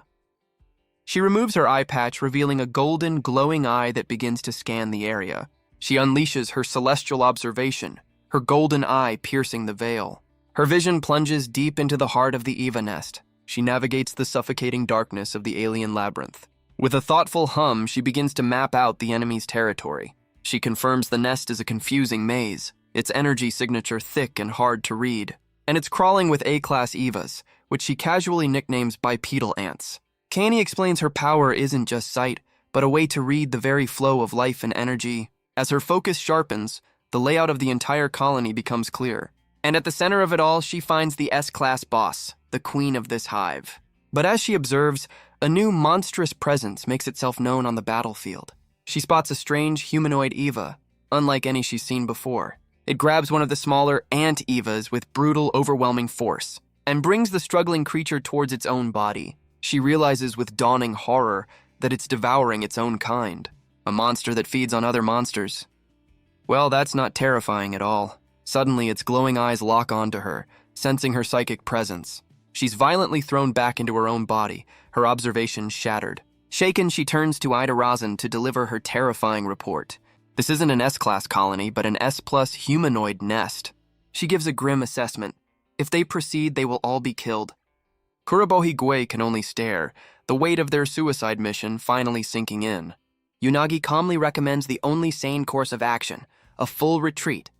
She removes her eye patch, revealing a golden, glowing eye that begins to scan the area. She unleashes her celestial observation, her golden eye piercing the veil. Her vision plunges deep into the heart of the Eva nest. She navigates the suffocating darkness of the alien labyrinth. With a thoughtful hum, she begins to map out the enemy's territory. She confirms the nest is a confusing maze, its energy signature thick and hard to read. And it's crawling with A-class Evas, which she casually nicknames bipedal ants. Kaney explains her power isn't just sight, but a way to read the very flow of life and energy. As her focus sharpens, the layout of the entire colony becomes clear. And at the center of it all, she finds the S-class boss, the queen of this hive. But as she observes, a new monstrous presence makes itself known on the battlefield. She spots a strange humanoid Eva, unlike any she's seen before. It grabs one of the smaller ant Evas with brutal, overwhelming force, and brings the struggling creature towards its own body. She realizes with dawning horror that it's devouring its own kind, a monster that feeds on other monsters. Well, that's not terrifying at all. Suddenly, its glowing eyes lock onto her, sensing her psychic presence. She's violently thrown back into her own body, her observation shattered. Shaken, she turns to Ida Racen to deliver her terrifying report. This isn't an S-class colony, but an S-plus humanoid nest. She gives a grim assessment. If they proceed, they will all be killed. Kurobohi Gui can only stare, the weight of their suicide mission finally sinking in. Yunagi calmly recommends the only sane course of action, a full retreat.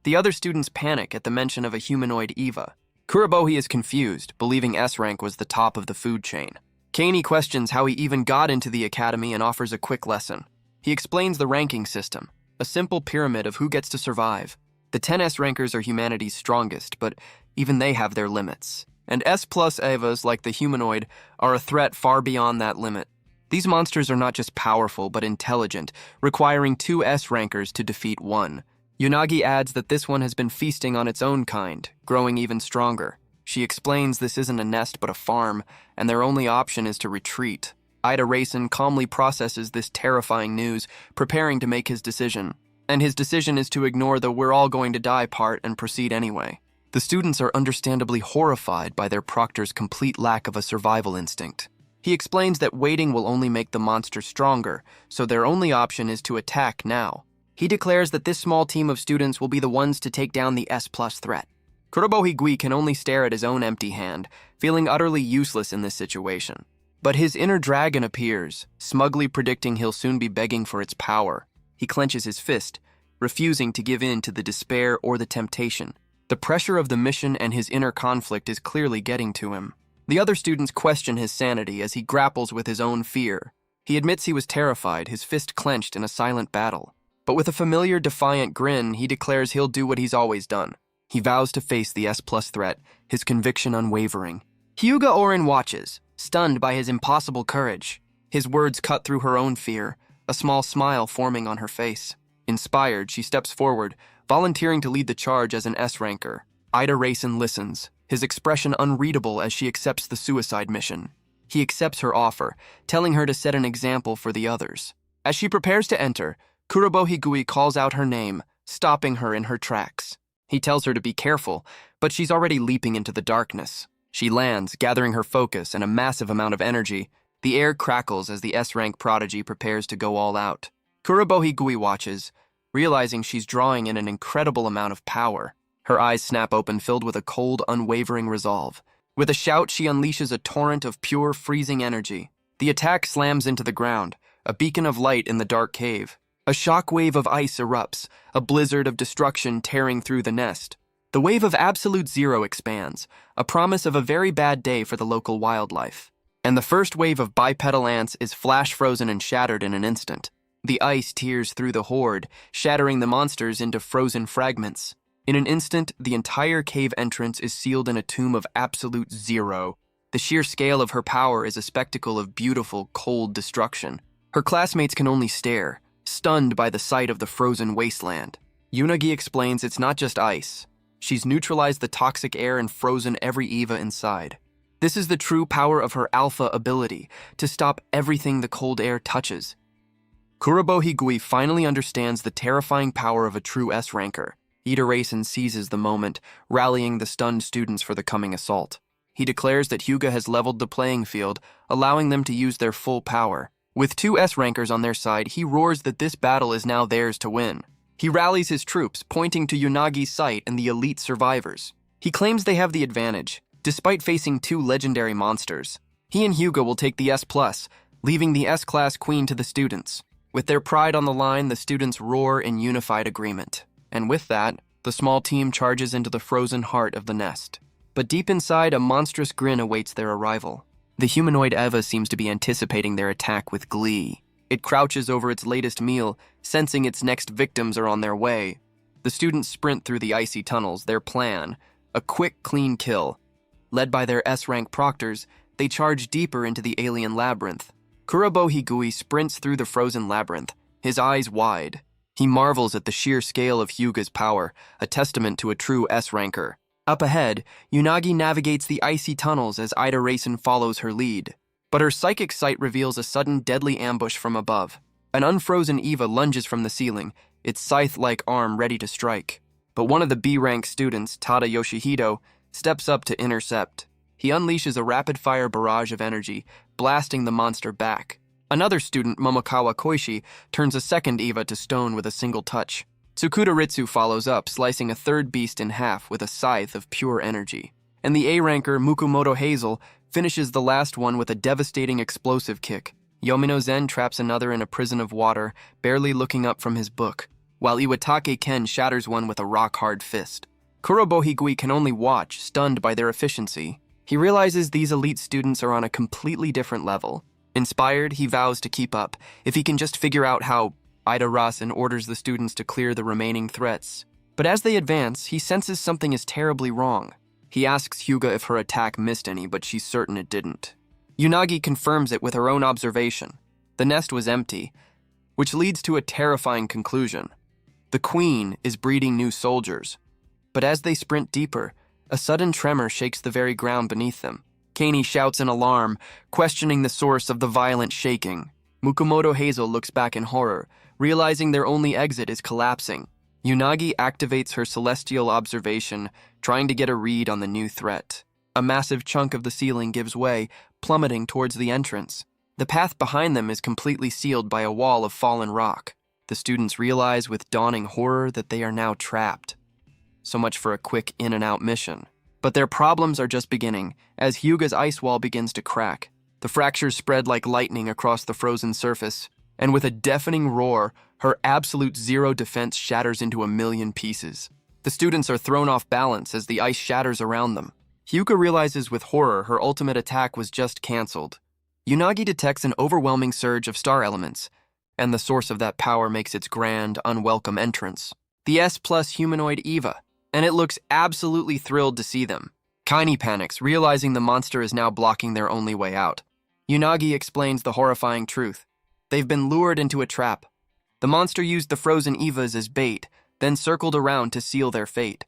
The other students panic at the mention of a humanoid Eva. Kurobohi is confused, believing S-rank was the top of the food chain. Kaney questions how he even got into the academy and offers a quick lesson. He explains the ranking system, a simple pyramid of who gets to survive. The 10 S-rankers are humanity's strongest, but even they have their limits. And S-plus Evas, like the humanoid, are a threat far beyond that limit. These monsters are not just powerful, but intelligent, requiring 2 S-rankers to defeat 1. Yunagi adds that this one has been feasting on its own kind, growing even stronger. She explains this isn't a nest but a farm, and their only option is to retreat. Ida Racen calmly processes this terrifying news, preparing to make his decision. And his decision is to ignore the "we're all going to die" part and proceed anyway. The students are understandably horrified by their proctor's complete lack of a survival instinct. He explains that waiting will only make the monster stronger, so their only option is to attack now. He declares that this small team of students will be the ones to take down the S-plus threat. Kurobohi Gui can only stare at his own empty hand, feeling utterly useless in this situation. But his inner dragon appears, smugly predicting he'll soon be begging for its power. He clenches his fist, refusing to give in to the despair or the temptation. The pressure of the mission and his inner conflict is clearly getting to him. The other students question his sanity as he grapples with his own fear. He admits he was terrified, his fist clenched in a silent battle. But with a familiar, defiant grin, he declares he'll do what he's always done. He vows to face the S+ threat, his conviction unwavering. Hyuga Orin watches, stunned by his impossible courage. His words cut through her own fear, a small smile forming on her face. Inspired, she steps forward, volunteering to lead the charge as an S-ranker. Ida Racen listens, his expression unreadable as she accepts the suicide mission. He accepts her offer, telling her to set an example for the others. As she prepares to enter, Kurobo Higui calls out her name, stopping her in her tracks. He tells her to be careful, but she's already leaping into the darkness. She lands, gathering her focus and a massive amount of energy. The air crackles as the S-rank prodigy prepares to go all out. Kurobo Higui watches, realizing she's drawing in an incredible amount of power. Her eyes snap open, filled with a cold, unwavering resolve. With a shout, she unleashes a torrent of pure, freezing energy. The attack slams into the ground, a beacon of light in the dark cave. A shock wave of ice erupts, a blizzard of destruction tearing through the nest. The wave of absolute zero expands, a promise of a very bad day for the local wildlife. And the first wave of bipedal ants is flash-frozen and shattered in an instant. The ice tears through the horde, shattering the monsters into frozen fragments. In an instant, the entire cave entrance is sealed in a tomb of absolute zero. The sheer scale of her power is a spectacle of beautiful, cold destruction. Her classmates can only stare, stunned by the sight of the frozen wasteland. Unagi explains it's not just ice. She's neutralized the toxic air and frozen every Eva inside. This is the true power of her alpha ability, to stop everything the cold air touches. Kurobo Higui finally understands the terrifying power of a true S-ranker. Ida Racen seizes the moment, rallying the stunned students for the coming assault. He declares that Hyuga has leveled the playing field, allowing them to use their full power. With two S-rankers on their side, he roars that this battle is now theirs to win. He rallies his troops, pointing to Unagi's sight and the elite survivors. He claims they have the advantage, despite facing two legendary monsters. He and Hyuga will take the S+, leaving the S-class queen to the students. With their pride on the line, the students roar in unified agreement. And with that, the small team charges into the frozen heart of the nest. But deep inside, a monstrous grin awaits their arrival. The humanoid Eva seems to be anticipating their attack with glee. It crouches over its latest meal, sensing its next victims are on their way. The students sprint through the icy tunnels, their plan, a quick, clean kill. Led by their S-rank proctors, they charge deeper into the alien labyrinth. Kurobo Higui sprints through the frozen labyrinth, his eyes wide. He marvels at the sheer scale of Hyuga's power, a testament to a true S-ranker. Up ahead, Unagi navigates the icy tunnels as Ida Racen follows her lead. But her psychic sight reveals a sudden deadly ambush from above. An unfrozen Eva lunges from the ceiling, its scythe-like arm ready to strike. But one of the B-rank students, Tada Yoshihito, steps up to intercept. He unleashes a rapid-fire barrage of energy, blasting the monster back. Another student, Momokawa Koishi, turns a second Eva to stone with a single touch. Tsukuda Ritsu follows up, slicing a third beast in half with a scythe of pure energy. And the A-ranker, Mukumoto Hazel, finishes the last one with a devastating explosive kick. Yomino Zen traps another in a prison of water, barely looking up from his book, while Iwatake Ken shatters one with a rock-hard fist. Kurobo Higui can only watch, stunned by their efficiency. He realizes these elite students are on a completely different level. Inspired, he vows to keep up, if he can just figure out how. Ida Racen orders the students to clear the remaining threats. But as they advance, he senses something is terribly wrong. He asks Hyuga if her attack missed any, but she's certain it didn't. Unagi confirms it with her own observation. The nest was empty, which leads to a terrifying conclusion. The queen is breeding new soldiers. But as they sprint deeper, a sudden tremor shakes the very ground beneath them. Kanei shouts in alarm, questioning the source of the violent shaking. Mukumoto Hazel looks back in horror, realizing their only exit is collapsing. Unagi activates her celestial observation, trying to get a read on the new threat. A massive chunk of the ceiling gives way, plummeting towards the entrance. The path behind them is completely sealed by a wall of fallen rock. The students realize with dawning horror that they are now trapped. So much for a quick in-and-out mission. But their problems are just beginning, as Hyuga's ice wall begins to crack. The fractures spread like lightning across the frozen surface, and with a deafening roar, her absolute zero defense shatters into a million pieces. The students are thrown off balance as the ice shatters around them. Hyuga realizes with horror her ultimate attack was just cancelled. Unagi detects an overwhelming surge of star elements, and the source of that power makes its grand, unwelcome entrance. The S+ humanoid Eva, and it looks absolutely thrilled to see them. Kaini panics, realizing the monster is now blocking their only way out. Unagi explains the horrifying truth. They've been lured into a trap. The monster used the frozen Evas as bait, then circled around to seal their fate.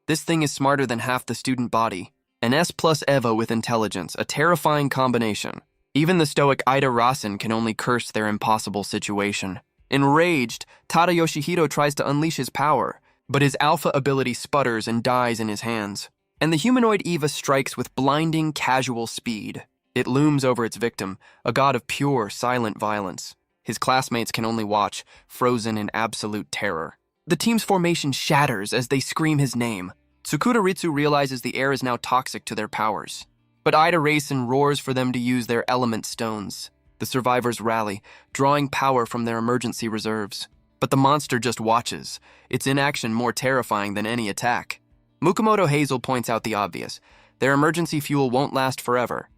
This thing is smarter than half the student body. An S+ Eva with intelligence, a terrifying combination. Even the stoic Ida Rasen can only curse their impossible situation. Enraged, Tada Yoshihito tries to unleash his power, but his alpha ability sputters and dies in his hands. And the humanoid Eva strikes with blinding, casual speed. It looms over its victim, a god of pure, silent violence. His classmates can only watch, frozen in absolute terror. The team's formation shatters as they scream his name. Tsukudaritsu realizes the air is now toxic to their powers. But Ida Racen roars for them to use their element stones. The survivors rally, drawing power from their emergency reserves. But the monster just watches, its inaction more terrifying than any attack. Mukomoto Hazel points out the obvious. Their emergency fuel won't last forever.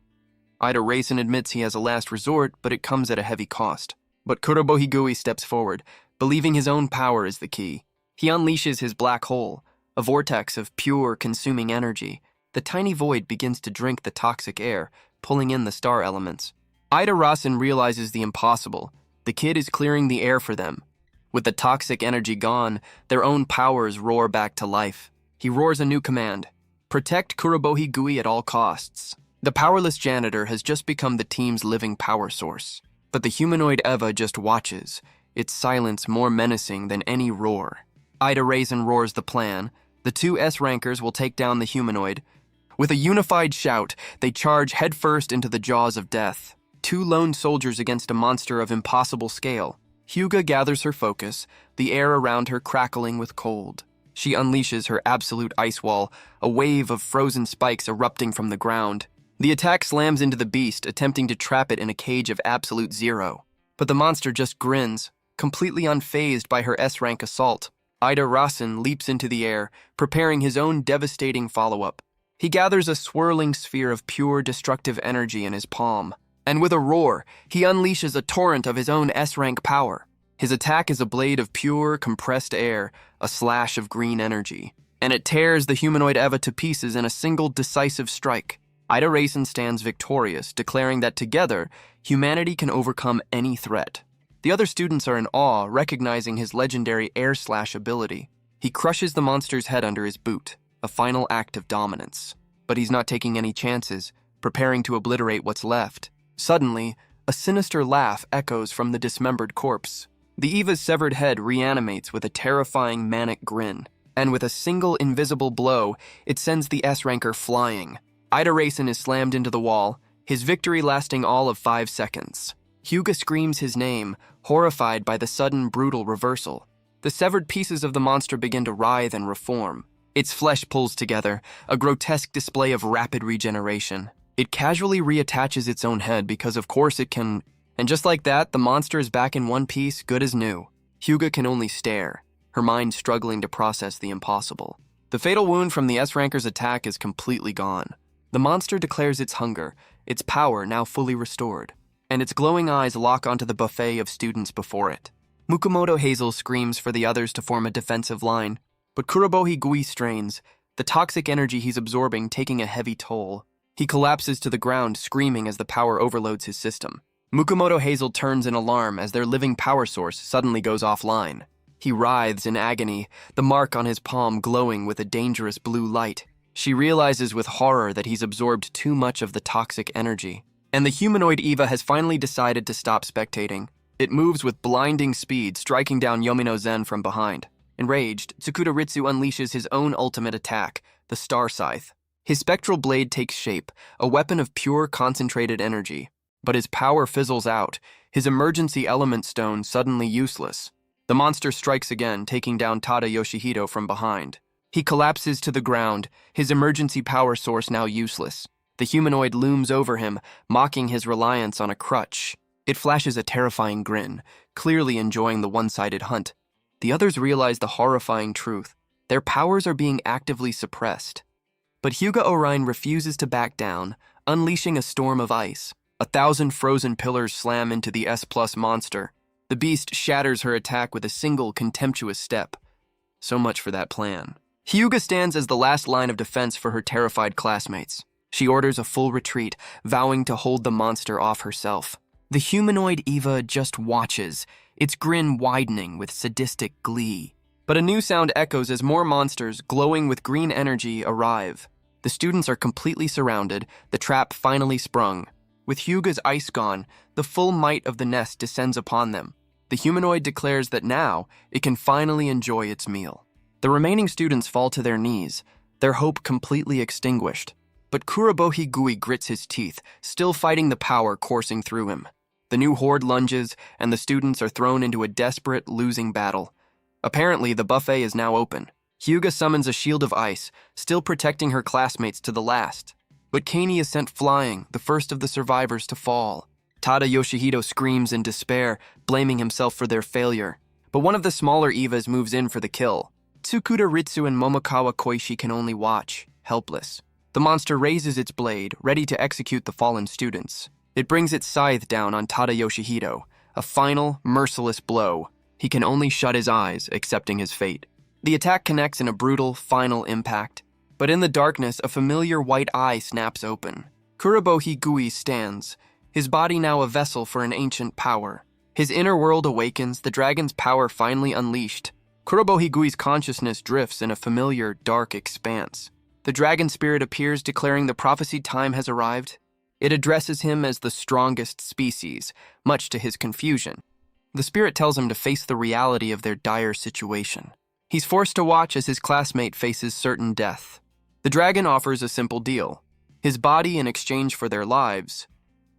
Ida Racen admits he has a last resort, but it comes at a heavy cost. But Kurobo Higui steps forward, believing his own power is the key. He unleashes his black hole, a vortex of pure, consuming energy. The tiny void begins to drink the toxic air, pulling in the star elements. Ida Rasen realizes the impossible. The kid is clearing the air for them. With the toxic energy gone, their own powers roar back to life. He roars a new command. Protect Kurobo Higui at all costs. The powerless janitor has just become the team's living power source. But the humanoid Eva just watches, its silence more menacing than any roar. Ida Raisin roars the plan. The two S-rankers will take down the humanoid. With a unified shout, they charge headfirst into the jaws of death. Two lone soldiers against a monster of impossible scale. Hyuga gathers her focus, the air around her crackling with cold. She unleashes her absolute ice wall, a wave of frozen spikes erupting from the ground. The attack slams into the beast, attempting to trap it in a cage of absolute zero. But the monster just grins, completely unfazed by her S-rank assault. Ida Rasen leaps into the air, preparing his own devastating follow-up. He gathers a swirling sphere of pure destructive energy in his palm, and with a roar, he unleashes a torrent of his own S-rank power. His attack is a blade of pure, compressed air, a slash of green energy, and it tears the humanoid Eva to pieces in a single decisive strike. Ida Racen stands victorious, declaring that together, humanity can overcome any threat. The other students are in awe, recognizing his legendary air slash ability. He crushes the monster's head under his boot, a final act of dominance. But he's not taking any chances, preparing to obliterate what's left. Suddenly, a sinister laugh echoes from the dismembered corpse. The Eva's severed head reanimates with a terrifying manic grin, and with a single invisible blow, it sends the S-ranker flying. Ida Racen is slammed into the wall, his victory lasting all of 5 seconds. Hyuga screams his name, horrified by the sudden, brutal reversal. The severed pieces of the monster begin to writhe and reform. Its flesh pulls together, a grotesque display of rapid regeneration. It casually reattaches its own head because of course it can, and just like that, the monster is back in one piece, good as new. Hyuga can only stare, her mind struggling to process the impossible. The fatal wound from the S-ranker's attack is completely gone. The monster declares its hunger, its power now fully restored, and its glowing eyes lock onto the buffet of students before it. Mukomoto Hazel screams for the others to form a defensive line, but Kurobo Higui strains, the toxic energy he's absorbing taking a heavy toll. He collapses to the ground, screaming as the power overloads his system. Mukomoto Hazel turns in alarm as their living power source suddenly goes offline. He writhes in agony, the mark on his palm glowing with a dangerous blue light. She realizes with horror that he's absorbed too much of the toxic energy. And the humanoid Eva has finally decided to stop spectating. It moves with blinding speed, striking down Yomino Zen from behind. Enraged, Tsukudaritsu unleashes his own ultimate attack, the Star Scythe. His spectral blade takes shape, a weapon of pure concentrated energy. But his power fizzles out, his emergency element stone suddenly useless. The monster strikes again, taking down Tada Yoshihito from behind. He collapses to the ground, his emergency power source now useless. The humanoid looms over him, mocking his reliance on a crutch. It flashes a terrifying grin, clearly enjoying the one-sided hunt. The others realize the horrifying truth. Their powers are being actively suppressed. But Hyuga Orion refuses to back down, unleashing a storm of ice. 1,000 frozen pillars slam into the S+ monster. The beast shatters her attack with a single contemptuous step. So much for that plan. Hyuga stands as the last line of defense for her terrified classmates. She orders a full retreat, vowing to hold the monster off herself. The humanoid Eva just watches, its grin widening with sadistic glee. But a new sound echoes as more monsters, glowing with green energy, arrive. The students are completely surrounded, the trap finally sprung. With Hyuga's ice gone, the full might of the nest descends upon them. The humanoid declares that now it can finally enjoy its meal. The remaining students fall to their knees, their hope completely extinguished. But Kurobohi Gui grits his teeth, still fighting the power coursing through him. The new horde lunges, and the students are thrown into a desperate, losing battle. Apparently, the buffet is now open. Hyuga summons a shield of ice, still protecting her classmates to the last. But Kani is sent flying, the first of the survivors to fall. Tada Yoshihito screams in despair, blaming himself for their failure. But one of the smaller Evas moves in for the kill. Tsukuda Ritsu and Momokawa Koishi can only watch, helpless. The monster raises its blade, ready to execute the fallen students. It brings its scythe down on Tada Yoshihito, a final, merciless blow. He can only shut his eyes, accepting his fate. The attack connects in a brutal, final impact. But in the darkness, a familiar white eye snaps open. Kurobohi Gui stands, his body now a vessel for an ancient power. His inner world awakens, the dragon's power finally unleashed. Kurobohi Gui's consciousness drifts in a familiar, dark expanse. The dragon spirit appears, declaring the prophesied time has arrived. It addresses him as the strongest species, much to his confusion. The spirit tells him to face the reality of their dire situation. He's forced to watch as his classmate faces certain death. The dragon offers a simple deal, his body in exchange for their lives.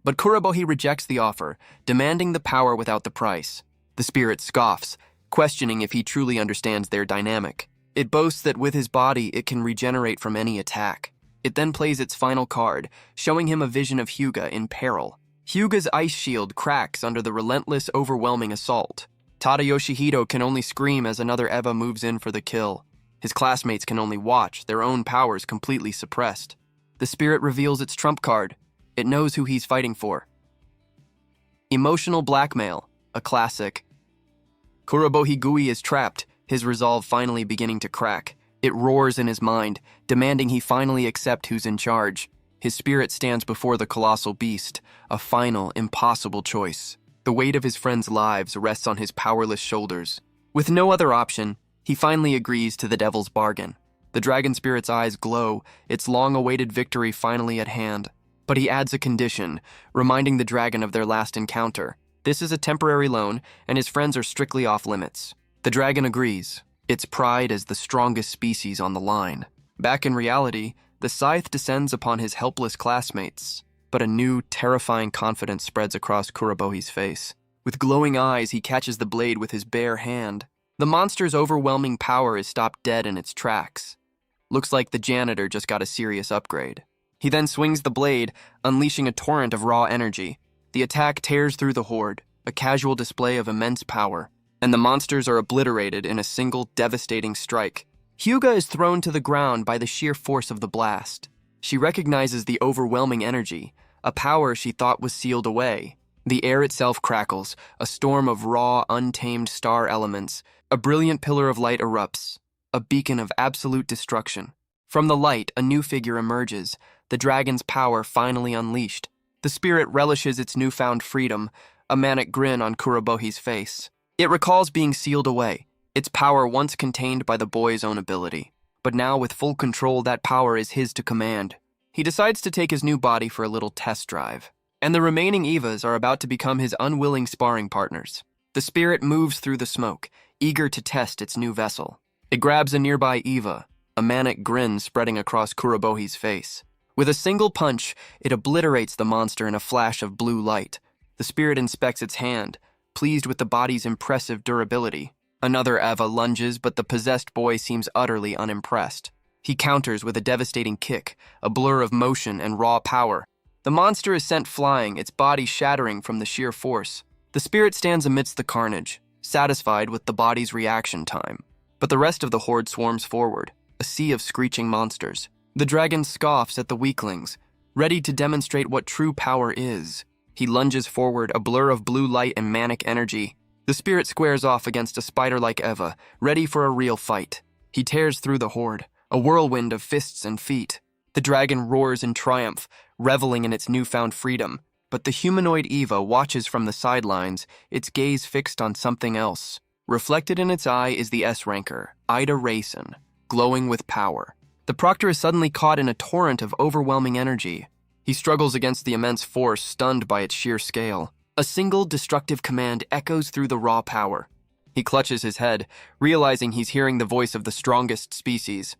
But Kurobohi rejects the offer, demanding the power without the price. The spirit scoffs, questioning if he truly understands their dynamic. It boasts that with his body it can regenerate from any attack. It then plays its final card, showing him a vision of Hyuga in peril. Hyuga's ice shield cracks under the relentless, overwhelming assault. Tada Yoshihito can only scream as another Eva moves in for the kill. His classmates can only watch, their own powers completely suppressed. The spirit reveals its trump card. It knows who he's fighting for. Emotional blackmail, a classic. Kurobohi Gui is trapped, his resolve finally beginning to crack. It roars in his mind, demanding he finally accept who's in charge. His spirit stands before the colossal beast, a final, impossible choice. The weight of his friends' lives rests on his powerless shoulders. With no other option, he finally agrees to the devil's bargain. The dragon spirit's eyes glow, its long-awaited victory finally at hand. But he adds a condition, reminding the dragon of their last encounter. This is a temporary loan, and his friends are strictly off-limits. The dragon agrees, its pride as the strongest species on the line. Back in reality, the scythe descends upon his helpless classmates, but a new, terrifying confidence spreads across Kurobohi's face. With glowing eyes, he catches the blade with his bare hand. The monster's overwhelming power is stopped dead in its tracks. Looks like the janitor just got a serious upgrade. He then swings the blade, unleashing a torrent of raw energy. The attack tears through the horde, a casual display of immense power, and the monsters are obliterated in a single devastating strike. Hyuga is thrown to the ground by the sheer force of the blast. She recognizes the overwhelming energy, a power she thought was sealed away. The air itself crackles, a storm of raw, untamed star elements. A brilliant pillar of light erupts, a beacon of absolute destruction. From the light, a new figure emerges, the dragon's power finally unleashed. The spirit relishes its newfound freedom, a manic grin on Kurobohi's face. It recalls being sealed away, its power once contained by the boy's own ability. But now, with full control, that power is his to command. He decides to take his new body for a little test drive. And the remaining Evas are about to become his unwilling sparring partners. The spirit moves through the smoke, eager to test its new vessel. It grabs a nearby Eva, a manic grin spreading across Kurobohi's face. With a single punch, it obliterates the monster in a flash of blue light. The spirit inspects its hand, pleased with the body's impressive durability. Another Eva lunges, but the possessed boy seems utterly unimpressed. He counters with a devastating kick, a blur of motion and raw power. The monster is sent flying, its body shattering from the sheer force. The spirit stands amidst the carnage, satisfied with the body's reaction time. But the rest of the horde swarms forward, a sea of screeching monsters. The dragon scoffs at the weaklings, ready to demonstrate what true power is. He lunges forward, a blur of blue light and manic energy. The spirit squares off against a spider-like Eva, ready for a real fight. He tears through the horde, a whirlwind of fists and feet. The dragon roars in triumph, reveling in its newfound freedom. But the humanoid Eva watches from the sidelines, its gaze fixed on something else. Reflected in its eye is the S-ranker, Ida Racen, glowing with power. The proctor is suddenly caught in a torrent of overwhelming energy. He struggles against the immense force, stunned by its sheer scale. A single destructive command echoes through the raw power. He clutches his head, realizing he's hearing the voice of the strongest species.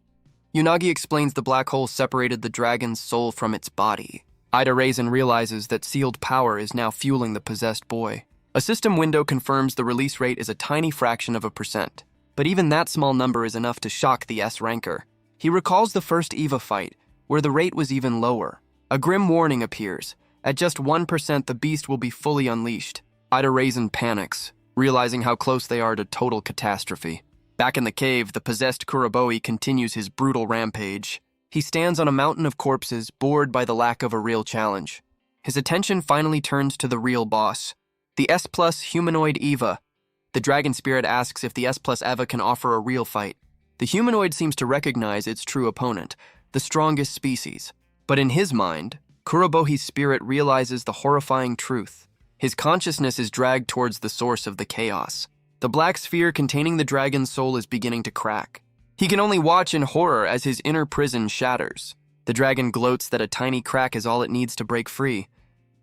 Unagi explains the black hole separated the dragon's soul from its body. Ida Racen realizes that sealed power is now fueling the possessed boy. A system window confirms the release rate is a tiny fraction of a percent, but even that small number is enough to shock the S-ranker. He recalls the first Eva fight, where the rate was even lower. A grim warning appears. At just 1%, the beast will be fully unleashed. Ida Racen panics, realizing how close they are to total catastrophe. Back in the cave, the possessed Kuroboi continues his brutal rampage. He stands on a mountain of corpses, bored by the lack of a real challenge. His attention finally turns to the real boss, the S+ humanoid Eva. The dragon spirit asks if the S+ Eva can offer a real fight. The humanoid seems to recognize its true opponent, the strongest species. But in his mind, Kurobohi's spirit realizes the horrifying truth. His consciousness is dragged towards the source of the chaos. The black sphere containing the dragon's soul is beginning to crack. He can only watch in horror as his inner prison shatters. The dragon gloats that a tiny crack is all it needs to break free.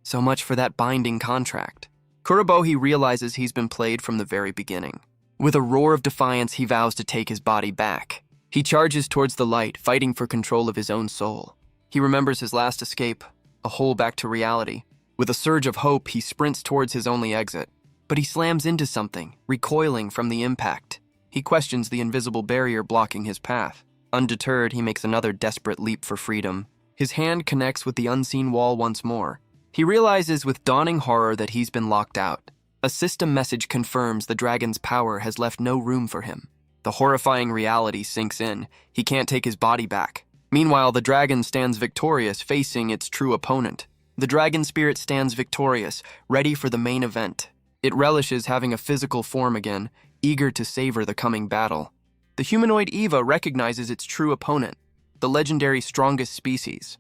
So much for that binding contract. Kurobohi realizes he's been played from the very beginning. With a roar of defiance, he vows to take his body back. He charges towards the light, fighting for control of his own soul. He remembers his last escape, a hole back to reality. With a surge of hope, he sprints towards his only exit. But he slams into something, recoiling from the impact. He questions the invisible barrier blocking his path. Undeterred, he makes another desperate leap for freedom. His hand connects with the unseen wall once more. He realizes with dawning horror that he's been locked out. A system message confirms the dragon's power has left no room for him. The horrifying reality sinks in. He can't take his body back. Meanwhile, the dragon stands victorious, facing its true opponent. The dragon spirit stands victorious, ready for the main event. It relishes having a physical form again, eager to savor the coming battle. The humanoid Eva recognizes its true opponent, the legendary strongest species.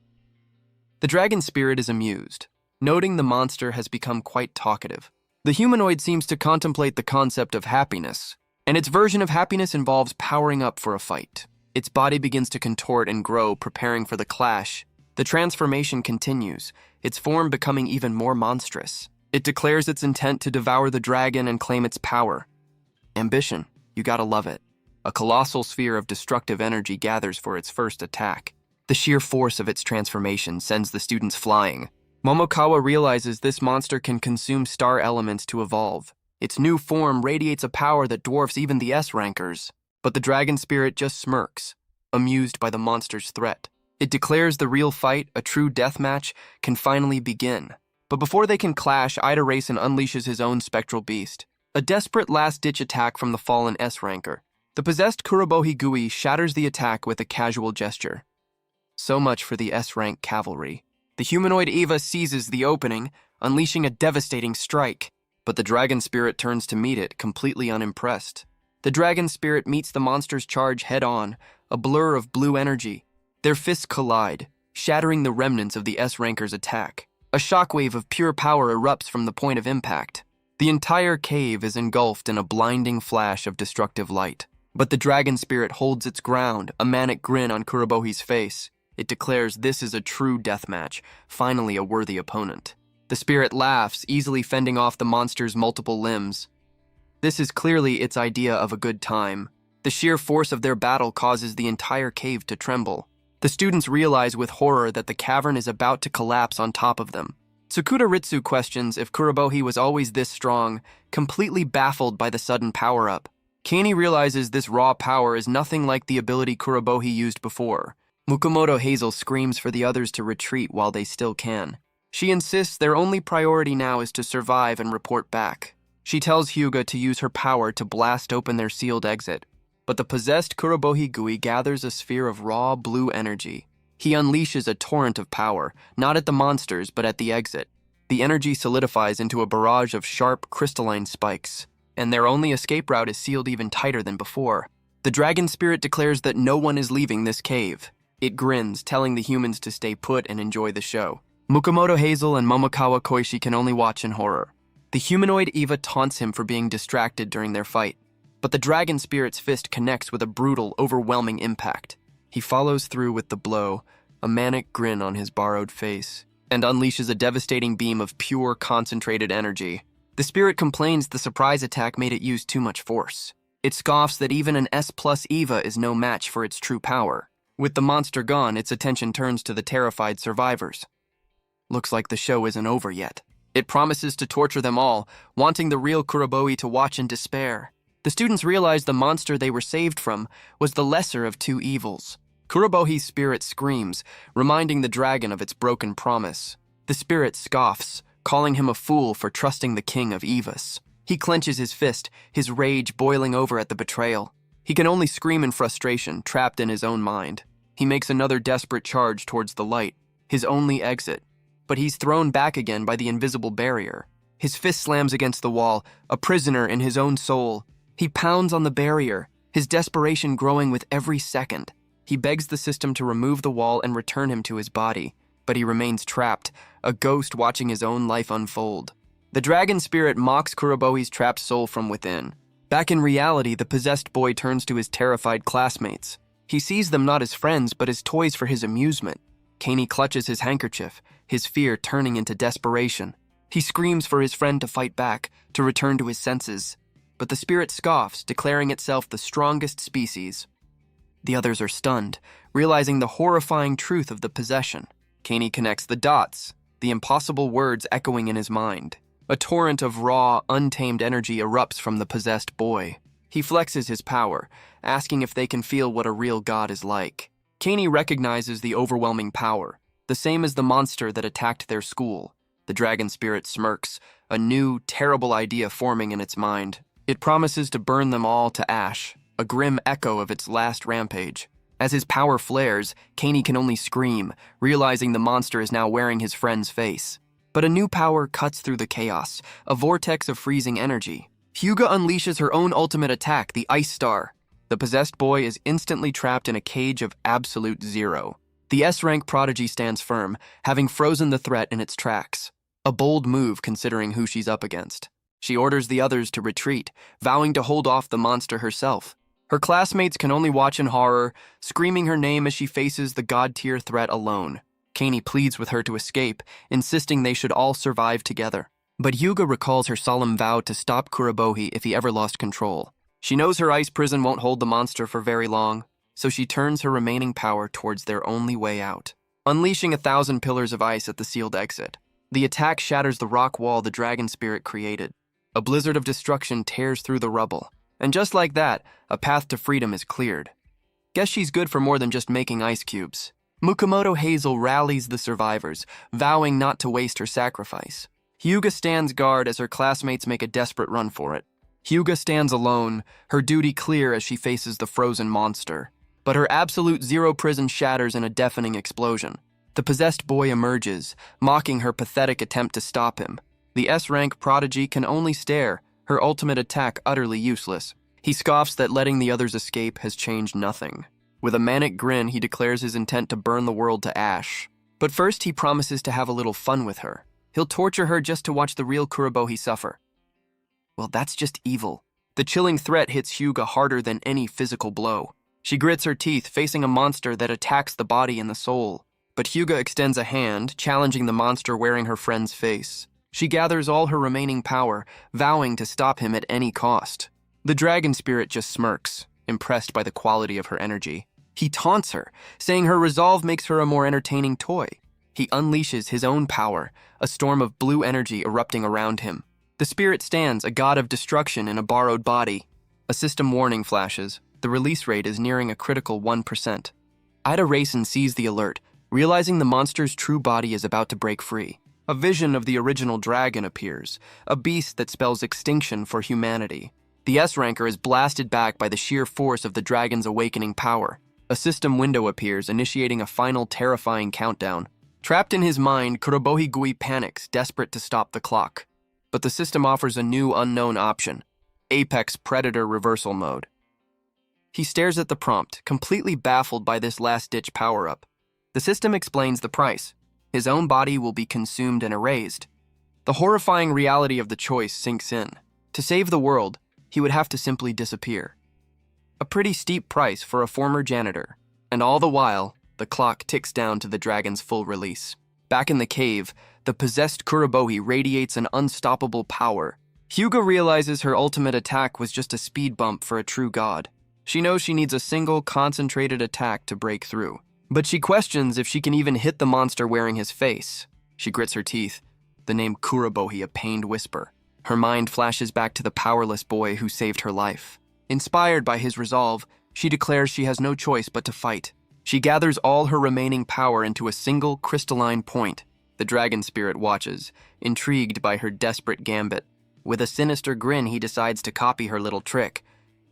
The dragon spirit is amused, noting the monster has become quite talkative. The humanoid seems to contemplate the concept of happiness, and its version of happiness involves powering up for a fight. Its body begins to contort and grow, preparing for the clash. The transformation continues, its form becoming even more monstrous. It declares its intent to devour the dragon and claim its power. Ambition, you gotta love it. A colossal sphere of destructive energy gathers for its first attack. The sheer force of its transformation sends the students flying. Momokawa realizes this monster can consume star elements to evolve. Its new form radiates a power that dwarfs even the S-rankers. But the dragon spirit just smirks, amused by the monster's threat. It declares the real fight, a true deathmatch, can finally begin. But before they can clash, Ida Racen unleashes his own spectral beast. A desperate last-ditch attack from the fallen S-ranker. The possessed Kurobohi Gui shatters the attack with a casual gesture. So much for the S-rank cavalry. The humanoid Eva seizes the opening, unleashing a devastating strike. But the dragon spirit turns to meet it, completely unimpressed. The dragon spirit meets the monster's charge head-on, a blur of blue energy. Their fists collide, shattering the remnants of the S-ranker's attack. A shockwave of pure power erupts from the point of impact. The entire cave is engulfed in a blinding flash of destructive light. But the dragon spirit holds its ground, a manic grin on Kurobohi's face. It declares this is a true deathmatch, finally a worthy opponent. The spirit laughs, easily fending off the monster's multiple limbs. This is clearly its idea of a good time. The sheer force of their battle causes the entire cave to tremble. The students realize with horror that the cavern is about to collapse on top of them. Tsukuda Ritsu questions if Kurobohi was always this strong, completely baffled by the sudden power-up. Kani realizes this raw power is nothing like the ability Kurobohi used before. Mukomoto Hazel screams for the others to retreat while they still can. She insists their only priority now is to survive and report back. She tells Hyuga to use her power to blast open their sealed exit. But the possessed Kurobohi Gui gathers a sphere of raw blue energy. He unleashes a torrent of power, not at the monsters, but at the exit. The energy solidifies into a barrage of sharp, crystalline spikes, and their only escape route is sealed even tighter than before. The dragon spirit declares that no one is leaving this cave. It grins, telling the humans to stay put and enjoy the show. Mukomoto Hazel and Momokawa Koishi can only watch in horror. The humanoid Eva taunts him for being distracted during their fight, but the dragon spirit's fist connects with a brutal, overwhelming impact. He follows through with the blow, a manic grin on his borrowed face, and unleashes a devastating beam of pure, concentrated energy. The spirit complains the surprise attack made it use too much force. It scoffs that even an S+ Eva is no match for its true power. With the monster gone, its attention turns to the terrified survivors. Looks like the show isn't over yet. It promises to torture them all, wanting the real Kuroboi to watch in despair. The students realize the monster they were saved from was the lesser of two evils. Kurobohi's spirit screams, reminding the dragon of its broken promise. The spirit scoffs, calling him a fool for trusting the king of Evas. He clenches his fist, his rage boiling over at the betrayal. He can only scream in frustration, trapped in his own mind. He makes another desperate charge towards the light, his only exit. But he's thrown back again by the invisible barrier. His fist slams against the wall, a prisoner in his own soul. He pounds on the barrier, his desperation growing with every second. He begs the system to remove the wall and return him to his body, but he remains trapped, a ghost watching his own life unfold. The dragon spirit mocks Kurobohi's trapped soul from within. Back in reality, the possessed boy turns to his terrified classmates. He sees them not as friends, but as toys for his amusement. Kaney clutches his handkerchief, his fear turning into desperation. He screams for his friend to fight back, to return to his senses. But the spirit scoffs, declaring itself the strongest species. The others are stunned, realizing the horrifying truth of the possession. Kaney connects the dots, the impossible words echoing in his mind. A torrent of raw, untamed energy erupts from the possessed boy. He flexes his power, asking if they can feel what a real god is like. Kaney recognizes the overwhelming power, the same as the monster that attacked their school. The dragon spirit smirks, a new, terrible idea forming in its mind. It promises to burn them all to ash, a grim echo of its last rampage. As his power flares, Kaney can only scream, realizing the monster is now wearing his friend's face. But a new power cuts through the chaos, a vortex of freezing energy. Hyuga unleashes her own ultimate attack, the Ice Star. The possessed boy is instantly trapped in a cage of absolute zero. The S-rank prodigy stands firm, having frozen the threat in its tracks. A bold move considering who she's up against. She orders the others to retreat, vowing to hold off the monster herself. Her classmates can only watch in horror, screaming her name as she faces the god-tier threat alone. Kaney pleads with her to escape, insisting they should all survive together. But Hyuga recalls her solemn vow to stop Kurobohi if he ever lost control. She knows her ice prison won't hold the monster for very long, so she turns her remaining power towards their only way out, unleashing 1,000 pillars of ice at the sealed exit. The attack shatters the rock wall the dragon spirit created. A blizzard of destruction tears through the rubble, and just like that, a path to freedom is cleared. Guess she's good for more than just making ice cubes. Mukomoto Hazel rallies the survivors, vowing not to waste her sacrifice. Hyuga stands guard as her classmates make a desperate run for it. Hyuga stands alone, her duty clear as she faces the frozen monster. But her absolute zero prison shatters in a deafening explosion. The possessed boy emerges, mocking her pathetic attempt to stop him. The S-rank prodigy can only stare, her ultimate attack utterly useless. He scoffs that letting the others escape has changed nothing. With a manic grin, he declares his intent to burn the world to ash. But first, he promises to have a little fun with her. He'll torture her just to watch the real Kurobohi suffer. Well, that's just evil. The chilling threat hits Hyuga harder than any physical blow. She grits her teeth, facing a monster that attacks the body and the soul. But Hyuga extends a hand, challenging the monster wearing her friend's face. She gathers all her remaining power, vowing to stop him at any cost. The dragon spirit just smirks, impressed by the quality of her energy. He taunts her, saying her resolve makes her a more entertaining toy. He unleashes his own power, a storm of blue energy erupting around him. The spirit stands, a god of destruction in a borrowed body. A system warning flashes. The release rate is nearing a critical 1%. Ida Racen sees the alert, realizing the monster's true body is about to break free. A vision of the original dragon appears, a beast that spells extinction for humanity. The S-ranker is blasted back by the sheer force of the dragon's awakening power. A system window appears, initiating a final terrifying countdown. Trapped in his mind, Kurobohi Gui panics, desperate to stop the clock. But the system offers a new unknown option: Apex Predator Reversal Mode. He stares at the prompt, completely baffled by this last-ditch power-up. The system explains the price. His own body will be consumed and erased. The horrifying reality of the choice sinks in. To save the world, he would have to simply disappear. A pretty steep price for a former janitor. And all the while, the clock ticks down to the dragon's full release. Back in the cave, the possessed Kurobohi radiates an unstoppable power. Hyuga realizes her ultimate attack was just a speed bump for a true god. She knows she needs a single, concentrated attack to break through. But she questions if she can even hit the monster wearing his face. She grits her teeth, the name Kurobohi a pained whisper. Her mind flashes back to the powerless boy who saved her life. Inspired by his resolve, she declares she has no choice but to fight. She gathers all her remaining power into a single crystalline point. The dragon spirit watches, intrigued by her desperate gambit. With a sinister grin, he decides to copy her little trick.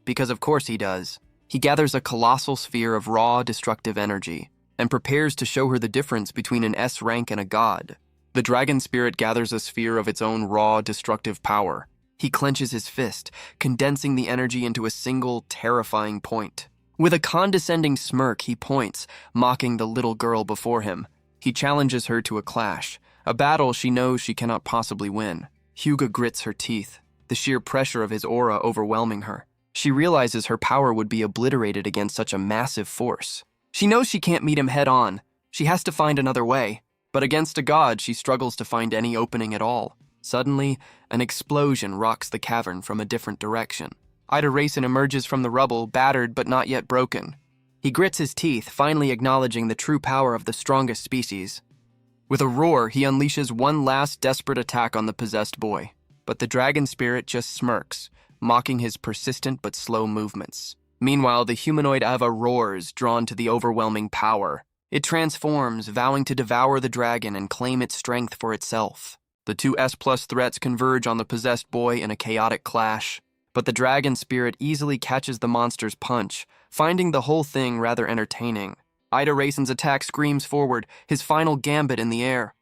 Because of course he does. He gathers a colossal sphere of raw, destructive energy, and prepares to show her the difference between an S rank and a god. The dragon spirit gathers a sphere of its own raw, destructive power. He clenches his fist, condensing the energy into a single, terrifying point. With a condescending smirk, he points, mocking the little girl before him. He challenges her to a clash, a battle she knows she cannot possibly win. Hyuga grits her teeth, the sheer pressure of his aura overwhelming her. She realizes her power would be obliterated against such a massive force. She knows she can't meet him head-on. She has to find another way. But against a god, she struggles to find any opening at all. Suddenly, an explosion rocks the cavern from a different direction. Ida Racin emerges from the rubble, battered but not yet broken. He grits his teeth, finally acknowledging the true power of the strongest species. With a roar, he unleashes one last desperate attack on the possessed boy. But the dragon spirit just smirks, mocking his persistent but slow movements. Meanwhile, the humanoid Ava roars, drawn to the overwhelming power. It transforms, vowing to devour the dragon and claim its strength for itself. The two S+ threats converge on the possessed boy in a chaotic clash. But the dragon spirit easily catches the monster's punch, finding the whole thing rather entertaining. Ida Racin's attack screams forward, his final gambit in the air.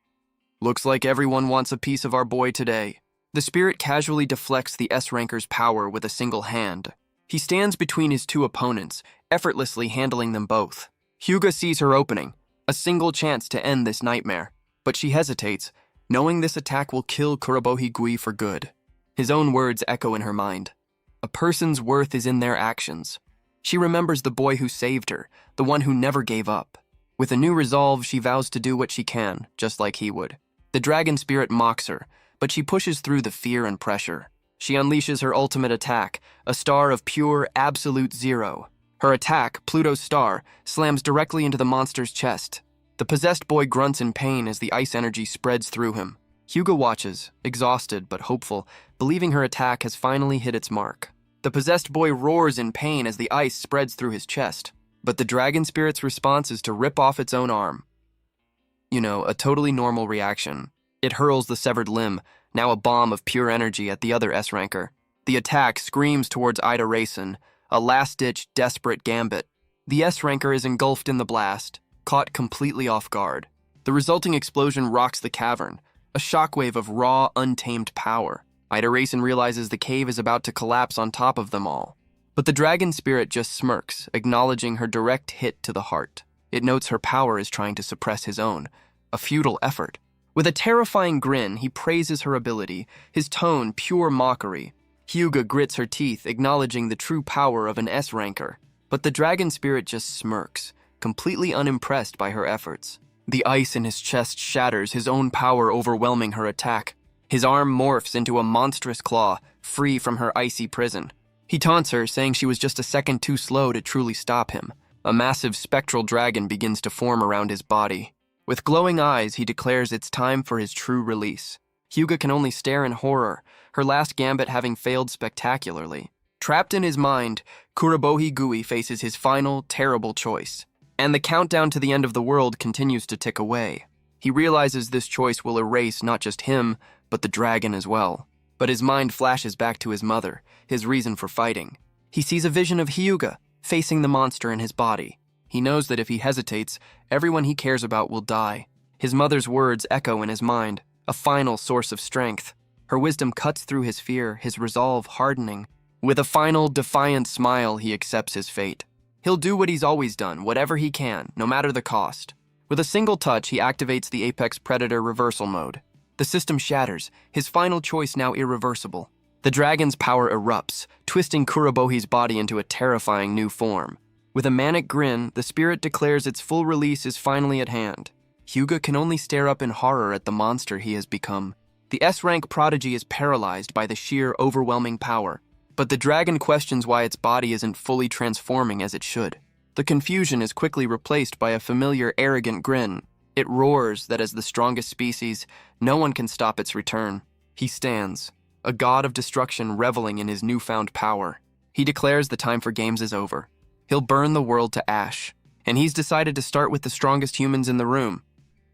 Looks like everyone wants a piece of our boy today. The spirit casually deflects the S-ranker's power with a single hand. He stands between his two opponents, effortlessly handling them both. Hyuga sees her opening, a single chance to end this nightmare. But she hesitates, knowing this attack will kill Kurobohi Gui for good. His own words echo in her mind. A person's worth is in their actions. She remembers the boy who saved her, the one who never gave up. With a new resolve, she vows to do what she can, just like he would. The dragon spirit mocks her, but she pushes through the fear and pressure. She unleashes her ultimate attack, a star of pure, absolute zero. Her attack, Pluto's star, slams directly into the monster's chest. The possessed boy grunts in pain as the ice energy spreads through him. Hyuga watches, exhausted but hopeful, believing her attack has finally hit its mark. The possessed boy roars in pain as the ice spreads through his chest. But the dragon spirit's response is to rip off its own arm. A totally normal reaction. It hurls the severed limb, now a bomb of pure energy at the other S-ranker. The attack screams towards Ida Racin, a last-ditch, desperate gambit. The S-ranker is engulfed in the blast, caught completely off guard. The resulting explosion rocks the cavern, a shockwave of raw, untamed power. Ida Racin realizes the cave is about to collapse on top of them all. But the dragon spirit just smirks, acknowledging her direct hit to the heart. It notes her power is trying to suppress his own, a futile effort. With a terrifying grin, he praises her ability, his tone pure mockery. Hyuga grits her teeth, acknowledging the true power of an S-ranker. But the dragon spirit just smirks, completely unimpressed by her efforts. The ice in his chest shatters, his own power overwhelming her attack. His arm morphs into a monstrous claw, free from her icy prison. He taunts her, saying she was just a second too slow to truly stop him. A massive spectral dragon begins to form around his body. With glowing eyes, he declares it's time for his true release. Hyuga can only stare in horror, her last gambit having failed spectacularly. Trapped in his mind, Kurobohi Gui faces his final, terrible choice. And the countdown to the end of the world continues to tick away. He realizes this choice will erase not just him, but the dragon as well. But his mind flashes back to his mother, his reason for fighting. He sees a vision of Hyuga, facing the monster in his body. He knows that if he hesitates, everyone he cares about will die. His mother's words echo in his mind, a final source of strength. Her wisdom cuts through his fear, his resolve hardening. With a final, defiant smile, he accepts his fate. He'll do what he's always done, whatever he can, no matter the cost. With a single touch, he activates the Apex Predator reversal mode. The system shatters, his final choice now irreversible. The dragon's power erupts, twisting Kurobohi's body into a terrifying new form. With a manic grin, the spirit declares its full release is finally at hand. Hyuga can only stare up in horror at the monster he has become. The S-rank prodigy is paralyzed by the sheer, overwhelming power, but the dragon questions why its body isn't fully transforming as it should. The confusion is quickly replaced by a familiar, arrogant grin. It roars that as the strongest species, no one can stop its return. He stands, a god of destruction reveling in his newfound power. He declares the time for games is over. He'll burn the world to ash, and he's decided to start with the strongest humans in the room.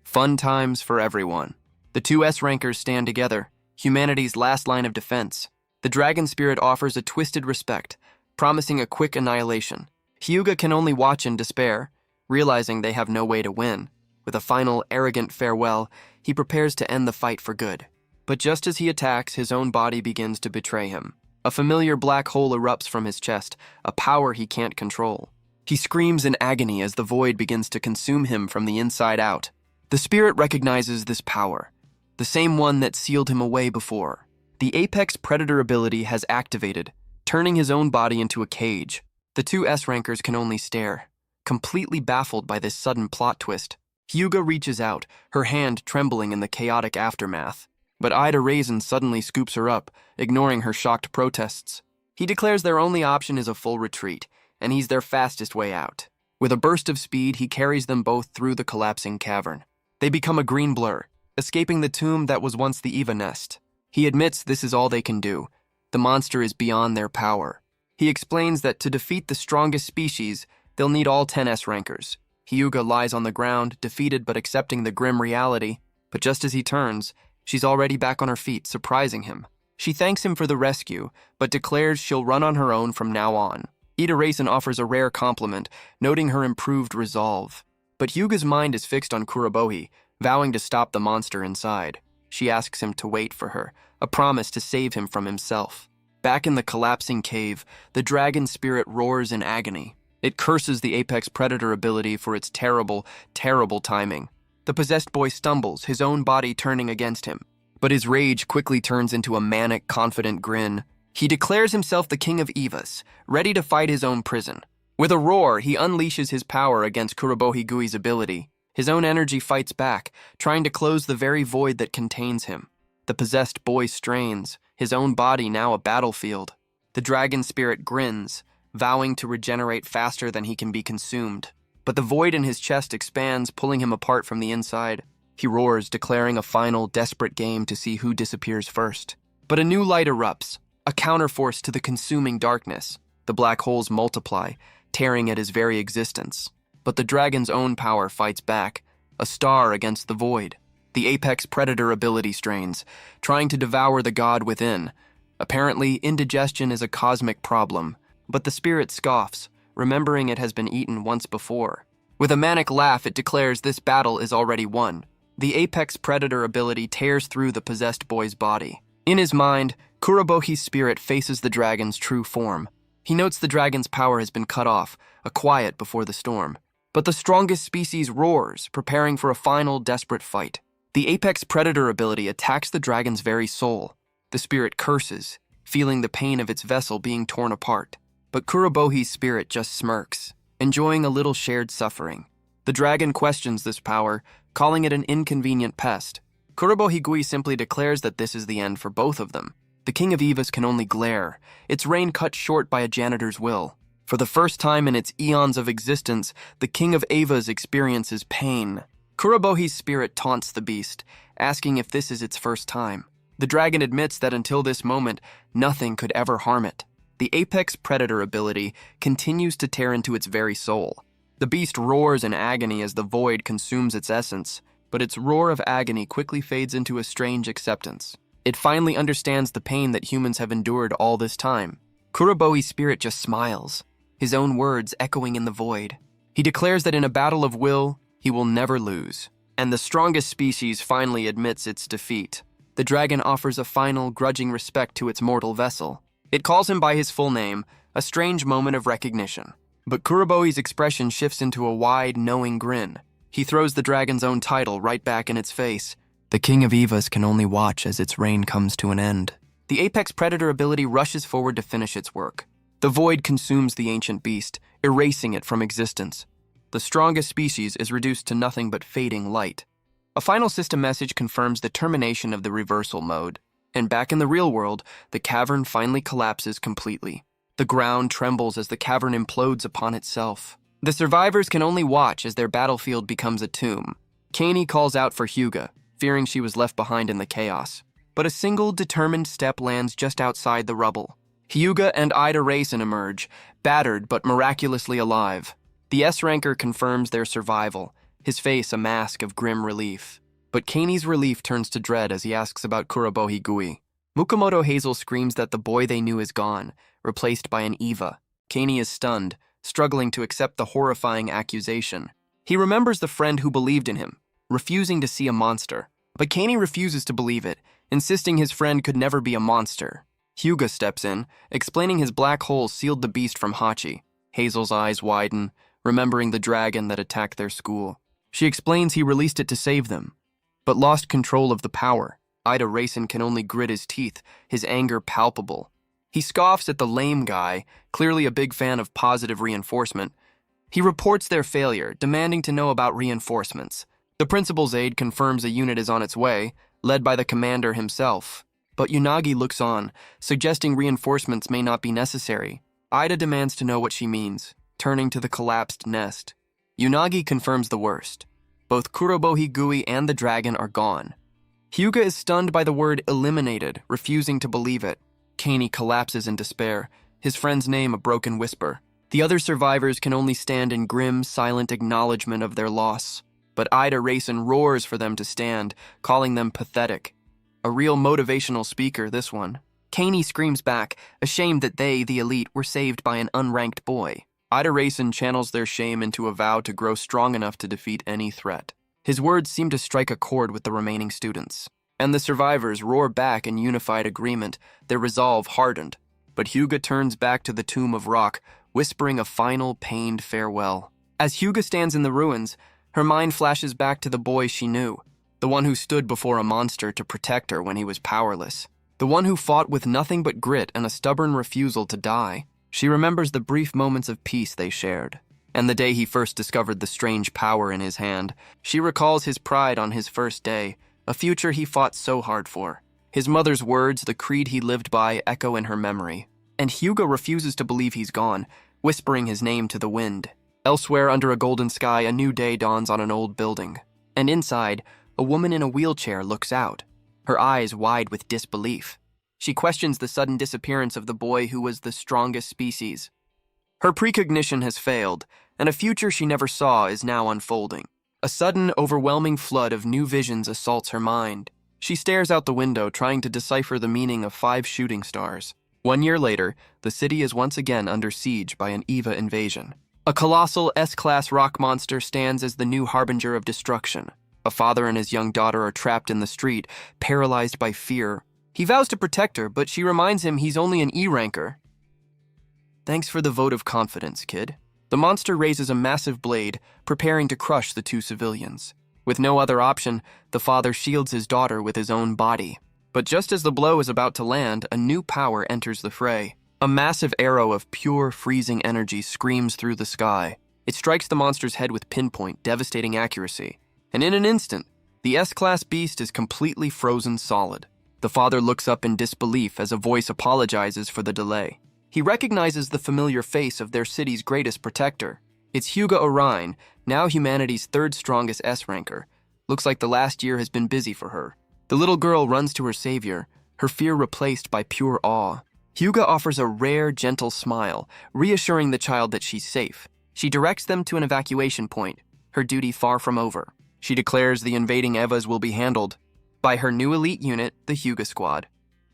Fun times for everyone. The two S-rankers stand together, humanity's last line of defense. The dragon spirit offers a twisted respect, promising a quick annihilation. Hyuga can only watch in despair, realizing they have no way to win. With a final, arrogant farewell, he prepares to end the fight for good. But just as he attacks, his own body begins to betray him. A familiar black hole erupts from his chest, a power he can't control. He screams in agony as the void begins to consume him from the inside out. The spirit recognizes this power, the same one that sealed him away before. The Apex Predator ability has activated, turning his own body into a cage. The two S-rankers can only stare, completely baffled by this sudden plot twist. Hyuga reaches out, her hand trembling in the chaotic aftermath. But Ida Raisin suddenly scoops her up, ignoring her shocked protests. He declares their only option is a full retreat, and he's their fastest way out. With a burst of speed, he carries them both through the collapsing cavern. They become a green blur, escaping the tomb that was once the Eva nest. He admits this is all they can do. The monster is beyond their power. He explains that to defeat the strongest species, they'll need all 10 S-rankers. Hyuga lies on the ground, defeated but accepting the grim reality. But just as he turns, she's already back on her feet, surprising him. She thanks him for the rescue, but declares she'll run on her own from now on. Ida Raisin offers a rare compliment, noting her improved resolve. But Hyuga's mind is fixed on Kurobohi, vowing to stop the monster inside. She asks him to wait for her, a promise to save him from himself. Back in the collapsing cave, the dragon spirit roars in agony. It curses the Apex Predator ability for its terrible, terrible timing. The possessed boy stumbles, his own body turning against him. But his rage quickly turns into a manic, confident grin. He declares himself the king of Evas, ready to fight his own prison. With a roar, he unleashes his power against Kurobohi Gui's ability. His own energy fights back, trying to close the very void that contains him. The possessed boy strains, his own body now a battlefield. The dragon spirit grins, vowing to regenerate faster than he can be consumed. But the void in his chest expands, pulling him apart from the inside. He roars, declaring a final, desperate game to see who disappears first. But a new light erupts, a counterforce to the consuming darkness. The black holes multiply, tearing at his very existence. But the dragon's own power fights back, a star against the void. The Apex Predator ability strains, trying to devour the god within. Apparently, indigestion is a cosmic problem, but the spirit scoffs, remembering it has been eaten once before. With a manic laugh, it declares this battle is already won. The Apex Predator ability tears through the possessed boy's body. In his mind, Kurobohi's spirit faces the dragon's true form. He notes the dragon's power has been cut off, a quiet before the storm. But the strongest species roars, preparing for a final, desperate fight. The Apex Predator ability attacks the dragon's very soul. The spirit curses, feeling the pain of its vessel being torn apart. But Kurobohi's spirit just smirks, enjoying a little shared suffering. The dragon questions this power, calling it an inconvenient pest. Kurobohi Gui simply declares that this is the end for both of them. The King of Evas can only glare, its reign cut short by a janitor's will. For the first time in its eons of existence, the King of Evas experiences pain. Kurobohi's spirit taunts the beast, asking if this is its first time. The dragon admits that until this moment, nothing could ever harm it. The Apex Predator ability continues to tear into its very soul. The beast roars in agony as the void consumes its essence, but its roar of agony quickly fades into a strange acceptance. It finally understands the pain that humans have endured all this time. Kurobohi's spirit just smiles, his own words echoing in the void. He declares that in a battle of will, he will never lose. And the strongest species finally admits its defeat. The dragon offers a final, grudging respect to its mortal vessel. It calls him by his full name, a strange moment of recognition. But Kuroboi's expression shifts into a wide, knowing grin. He throws the dragon's own title right back in its face. The King of Evas can only watch as its reign comes to an end. The apex predator ability rushes forward to finish its work. The void consumes the ancient beast, erasing it from existence. The strongest species is reduced to nothing but fading light. A final system message confirms the termination of the reversal mode. And back in the real world, the cavern finally collapses completely. The ground trembles as the cavern implodes upon itself. The survivors can only watch as their battlefield becomes a tomb. Kaney calls out for Hyuga, fearing she was left behind in the chaos. But a single determined step lands just outside the rubble. Hyuga and Ida Racen emerge, battered but miraculously alive. The S-ranker confirms their survival, his face a mask of grim relief. But Kaney's relief turns to dread as he asks about Kurobo Higui. Mukomoto Hazel screams that the boy they knew is gone, replaced by an Eva. Kaney is stunned, struggling to accept the horrifying accusation. He remembers the friend who believed in him, refusing to see a monster. But Kaney refuses to believe it, insisting his friend could never be a monster. Hyuga steps in, explaining his black hole sealed the beast from Hachi. Hazel's eyes widen, remembering the dragon that attacked their school. She explains he released it to save them, but lost control of the power. Ida Racen can only grit his teeth, his anger palpable. He scoffs at the lame guy, clearly a big fan of positive reinforcement. He reports their failure, demanding to know about reinforcements. The principal's aide confirms a unit is on its way, led by the commander himself. But Unagi looks on, suggesting reinforcements may not be necessary. Ida demands to know what she means, turning to the collapsed nest. Unagi confirms the worst. Both Kurobo Higui and the dragon are gone. Hyuga is stunned by the word eliminated, refusing to believe it. Kaney collapses in despair, his friend's name a broken whisper. The other survivors can only stand in grim, silent acknowledgement of their loss. But Ida Racen roars for them to stand, calling them pathetic. A real motivational speaker, this one. Kaney screams back, ashamed that they, the elite, were saved by an unranked boy. Ida Racen channels their shame into a vow to grow strong enough to defeat any threat. His words seem to strike a chord with the remaining students. And the survivors roar back in unified agreement, their resolve hardened. But Hyuga turns back to the tomb of rock, whispering a final, pained farewell. As Hyuga stands in the ruins, her mind flashes back to the boy she knew, the one who stood before a monster to protect her when he was powerless, the one who fought with nothing but grit and a stubborn refusal to die. She remembers the brief moments of peace they shared, and the day he first discovered the strange power in his hand. She recalls his pride on his first day, a future he fought so hard for. His mother's words, the creed he lived by, echo in her memory. And Hyuga refuses to believe he's gone, whispering his name to the wind. Elsewhere under a golden sky, a new day dawns on an old building. And inside, a woman in a wheelchair looks out, her eyes wide with disbelief. She questions the sudden disappearance of the boy who was the strongest species. Her precognition has failed, and a future she never saw is now unfolding. A sudden, overwhelming flood of new visions assaults her mind. She stares out the window, trying to decipher the meaning of 5 shooting stars. 1 year later, the city is once again under siege by an Eva invasion. A colossal S-class rock monster stands as the new harbinger of destruction. A father and his young daughter are trapped in the street, paralyzed by fear. He vows to protect her, but she reminds him he's only an E-ranker. Thanks for the vote of confidence, kid. The monster raises a massive blade, preparing to crush the 2 civilians. With no other option, the father shields his daughter with his own body. But just as the blow is about to land, a new power enters the fray. A massive arrow of pure, freezing energy screams through the sky. It strikes the monster's head with pinpoint, devastating accuracy. And in an instant, the S-class beast is completely frozen solid. The father looks up in disbelief as a voice apologizes for the delay. He recognizes the familiar face of their city's greatest protector. It's Hyuga Orion, now humanity's 3rd strongest S-ranker. Looks like the last year has been busy for her. The little girl runs to her savior, her fear replaced by pure awe. Hyuga offers a rare, gentle smile, reassuring the child that she's safe. She directs them to an evacuation point, her duty far from over. She declares the invading Evas will be handled by her new elite unit, the Hyuga Squad.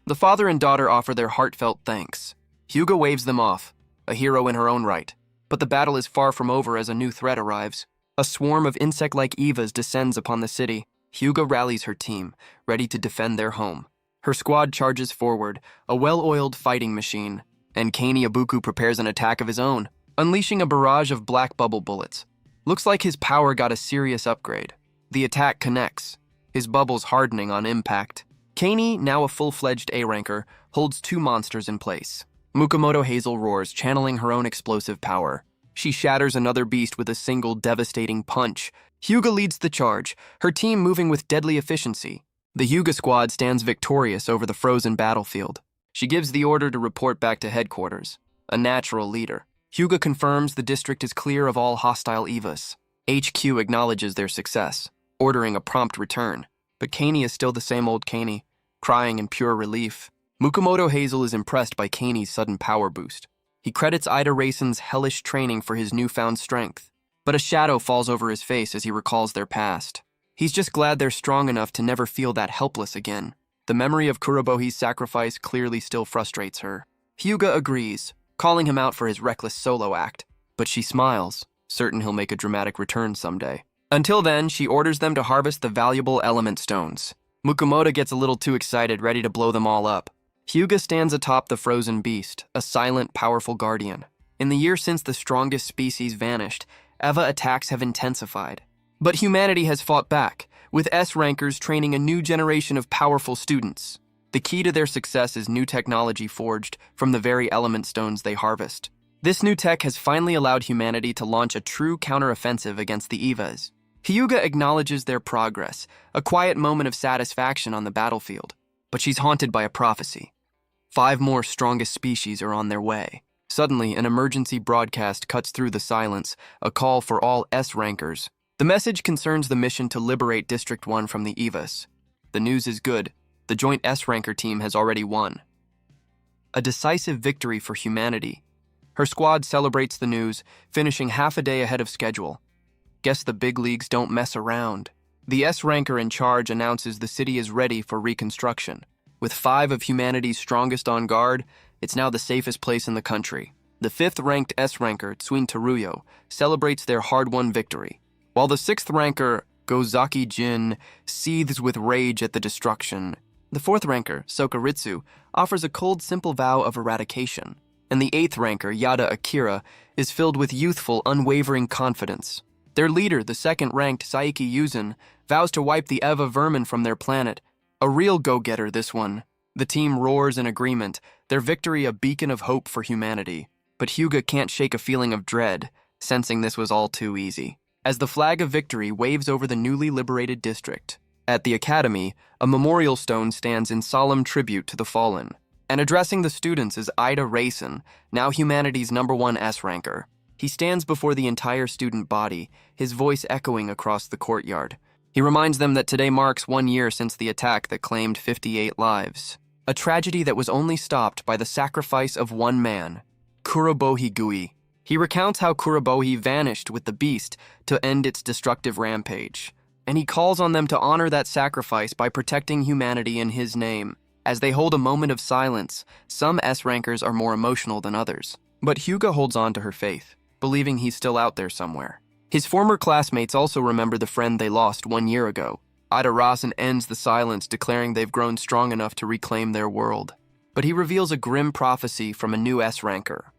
The father and daughter offer their heartfelt thanks. Hyuga waves them off, a hero in her own right. But the battle is far from over as a new threat arrives. A swarm of insect-like Evas descends upon the city. Hyuga rallies her team, ready to defend their home. Her squad charges forward, a well-oiled fighting machine, and Kani Ibuku prepares an attack of his own, unleashing a barrage of black bubble bullets. Looks like his power got a serious upgrade. The attack connects, his bubbles hardening on impact. Kani, now a full-fledged A-ranker, holds two monsters in place. Mukomoto Hazel roars, channeling her own explosive power. She shatters another beast with a single devastating punch. Hyuga leads the charge, her team moving with deadly efficiency. The Hyuga squad stands victorious over the frozen battlefield. She gives the order to report back to headquarters. A natural leader. Hyuga confirms the district is clear of all hostile Evas. HQ acknowledges their success, ordering a prompt return. But Kani is still the same old Kani, crying in pure relief. Mukomoto Hazel is impressed by Kani's sudden power boost. He credits Ida Raisin's hellish training for his newfound strength. But a shadow falls over his face as he recalls their past. He's just glad they're strong enough to never feel that helpless again. The memory of Kurobohi's sacrifice clearly still frustrates her. Hyuga agrees, calling him out for his reckless solo act. But she smiles, certain he'll make a dramatic return someday. Until then, she orders them to harvest the valuable element stones. Mukomoto gets a little too excited, ready to blow them all up. Hyuga stands atop the frozen beast, a silent, powerful guardian. In the year since the strongest species vanished, Eva attacks have intensified. But humanity has fought back, with S-rankers training a new generation of powerful students. The key to their success is new technology forged from the very element stones they harvest. This new tech has finally allowed humanity to launch a true counteroffensive against the Evas. Hyuga acknowledges their progress, a quiet moment of satisfaction on the battlefield. But she's haunted by a prophecy. 5 more strongest species are on their way. Suddenly, an emergency broadcast cuts through the silence, a call for all S-rankers. The message concerns the mission to liberate District 1 from the Evas. The news is good. The joint S-ranker team has already won. A decisive victory for humanity. Her squad celebrates the news, finishing half a day ahead of schedule. Guess the big leagues don't mess around. The S-ranker in charge announces the city is ready for reconstruction. With 5 of humanity's strongest on guard, it's now the safest place in the country. The 5th-ranked S-ranker, Tsuin Teruyo, celebrates their hard-won victory, while the 6th-ranker, Gozaki Jin, seethes with rage at the destruction. The 4th-ranker, Sokaritsu, offers a cold, simple vow of eradication, and the 8th-ranker, Yada Akira, is filled with youthful, unwavering confidence. Their leader, the 2nd-ranked Saiki Yuzun, vows to wipe the Eva vermin from their planet. A real go-getter, this one. The team roars in agreement, their victory a beacon of hope for humanity. But Hyuga can't shake a feeling of dread, sensing this was all too easy. As the flag of victory waves over the newly liberated district, at the academy, a memorial stone stands in solemn tribute to the fallen. And addressing the students is Ida Raisin, now humanity's #1 S-ranker. He stands before the entire student body, his voice echoing across the courtyard. He reminds them that today marks 1 year since the attack that claimed 58 lives. A tragedy that was only stopped by the sacrifice of one man, Kurobohi Gui. He recounts how Kurobohi vanished with the beast to end its destructive rampage. And he calls on them to honor that sacrifice by protecting humanity in his name. As they hold a moment of silence, some S-rankers are more emotional than others. But Hyuga holds on to her faith, believing he's still out there somewhere. His former classmates also remember the friend they lost 1 year ago. Ida Rasen ends the silence, declaring they've grown strong enough to reclaim their world. But he reveals a grim prophecy from a new S-ranker.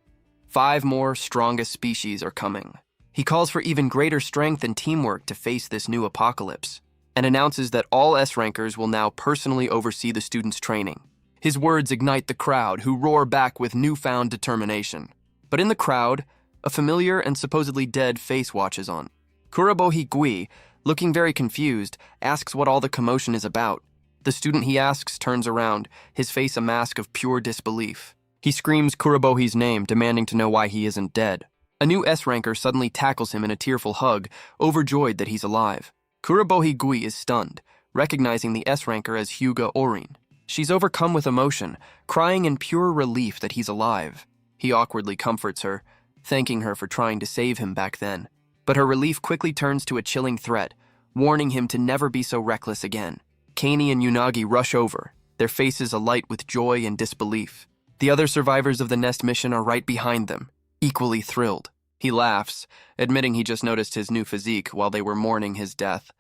5 more strongest species are coming. He calls for even greater strength and teamwork to face this new apocalypse, and announces that all S-rankers will now personally oversee the students' training. His words ignite the crowd, who roar back with newfound determination. But in the crowd, a familiar and supposedly dead face watches on. Kurobohi Gui, looking very confused, asks what all the commotion is about. The student he asks turns around, his face a mask of pure disbelief. He screams Kurobohi's name, demanding to know why he isn't dead. A new S-ranker suddenly tackles him in a tearful hug, overjoyed that he's alive. Kurobohi Gui is stunned, recognizing the S-ranker as Hyuga Orin. She's overcome with emotion, crying in pure relief that he's alive. He awkwardly comforts her, thanking her for trying to save him back then. But her relief quickly turns to a chilling threat, warning him to never be so reckless again. Kani and Unagi rush over, their faces alight with joy and disbelief. The other survivors of the Nest mission are right behind them, equally thrilled. He laughs, admitting he just noticed his new physique while they were mourning his death.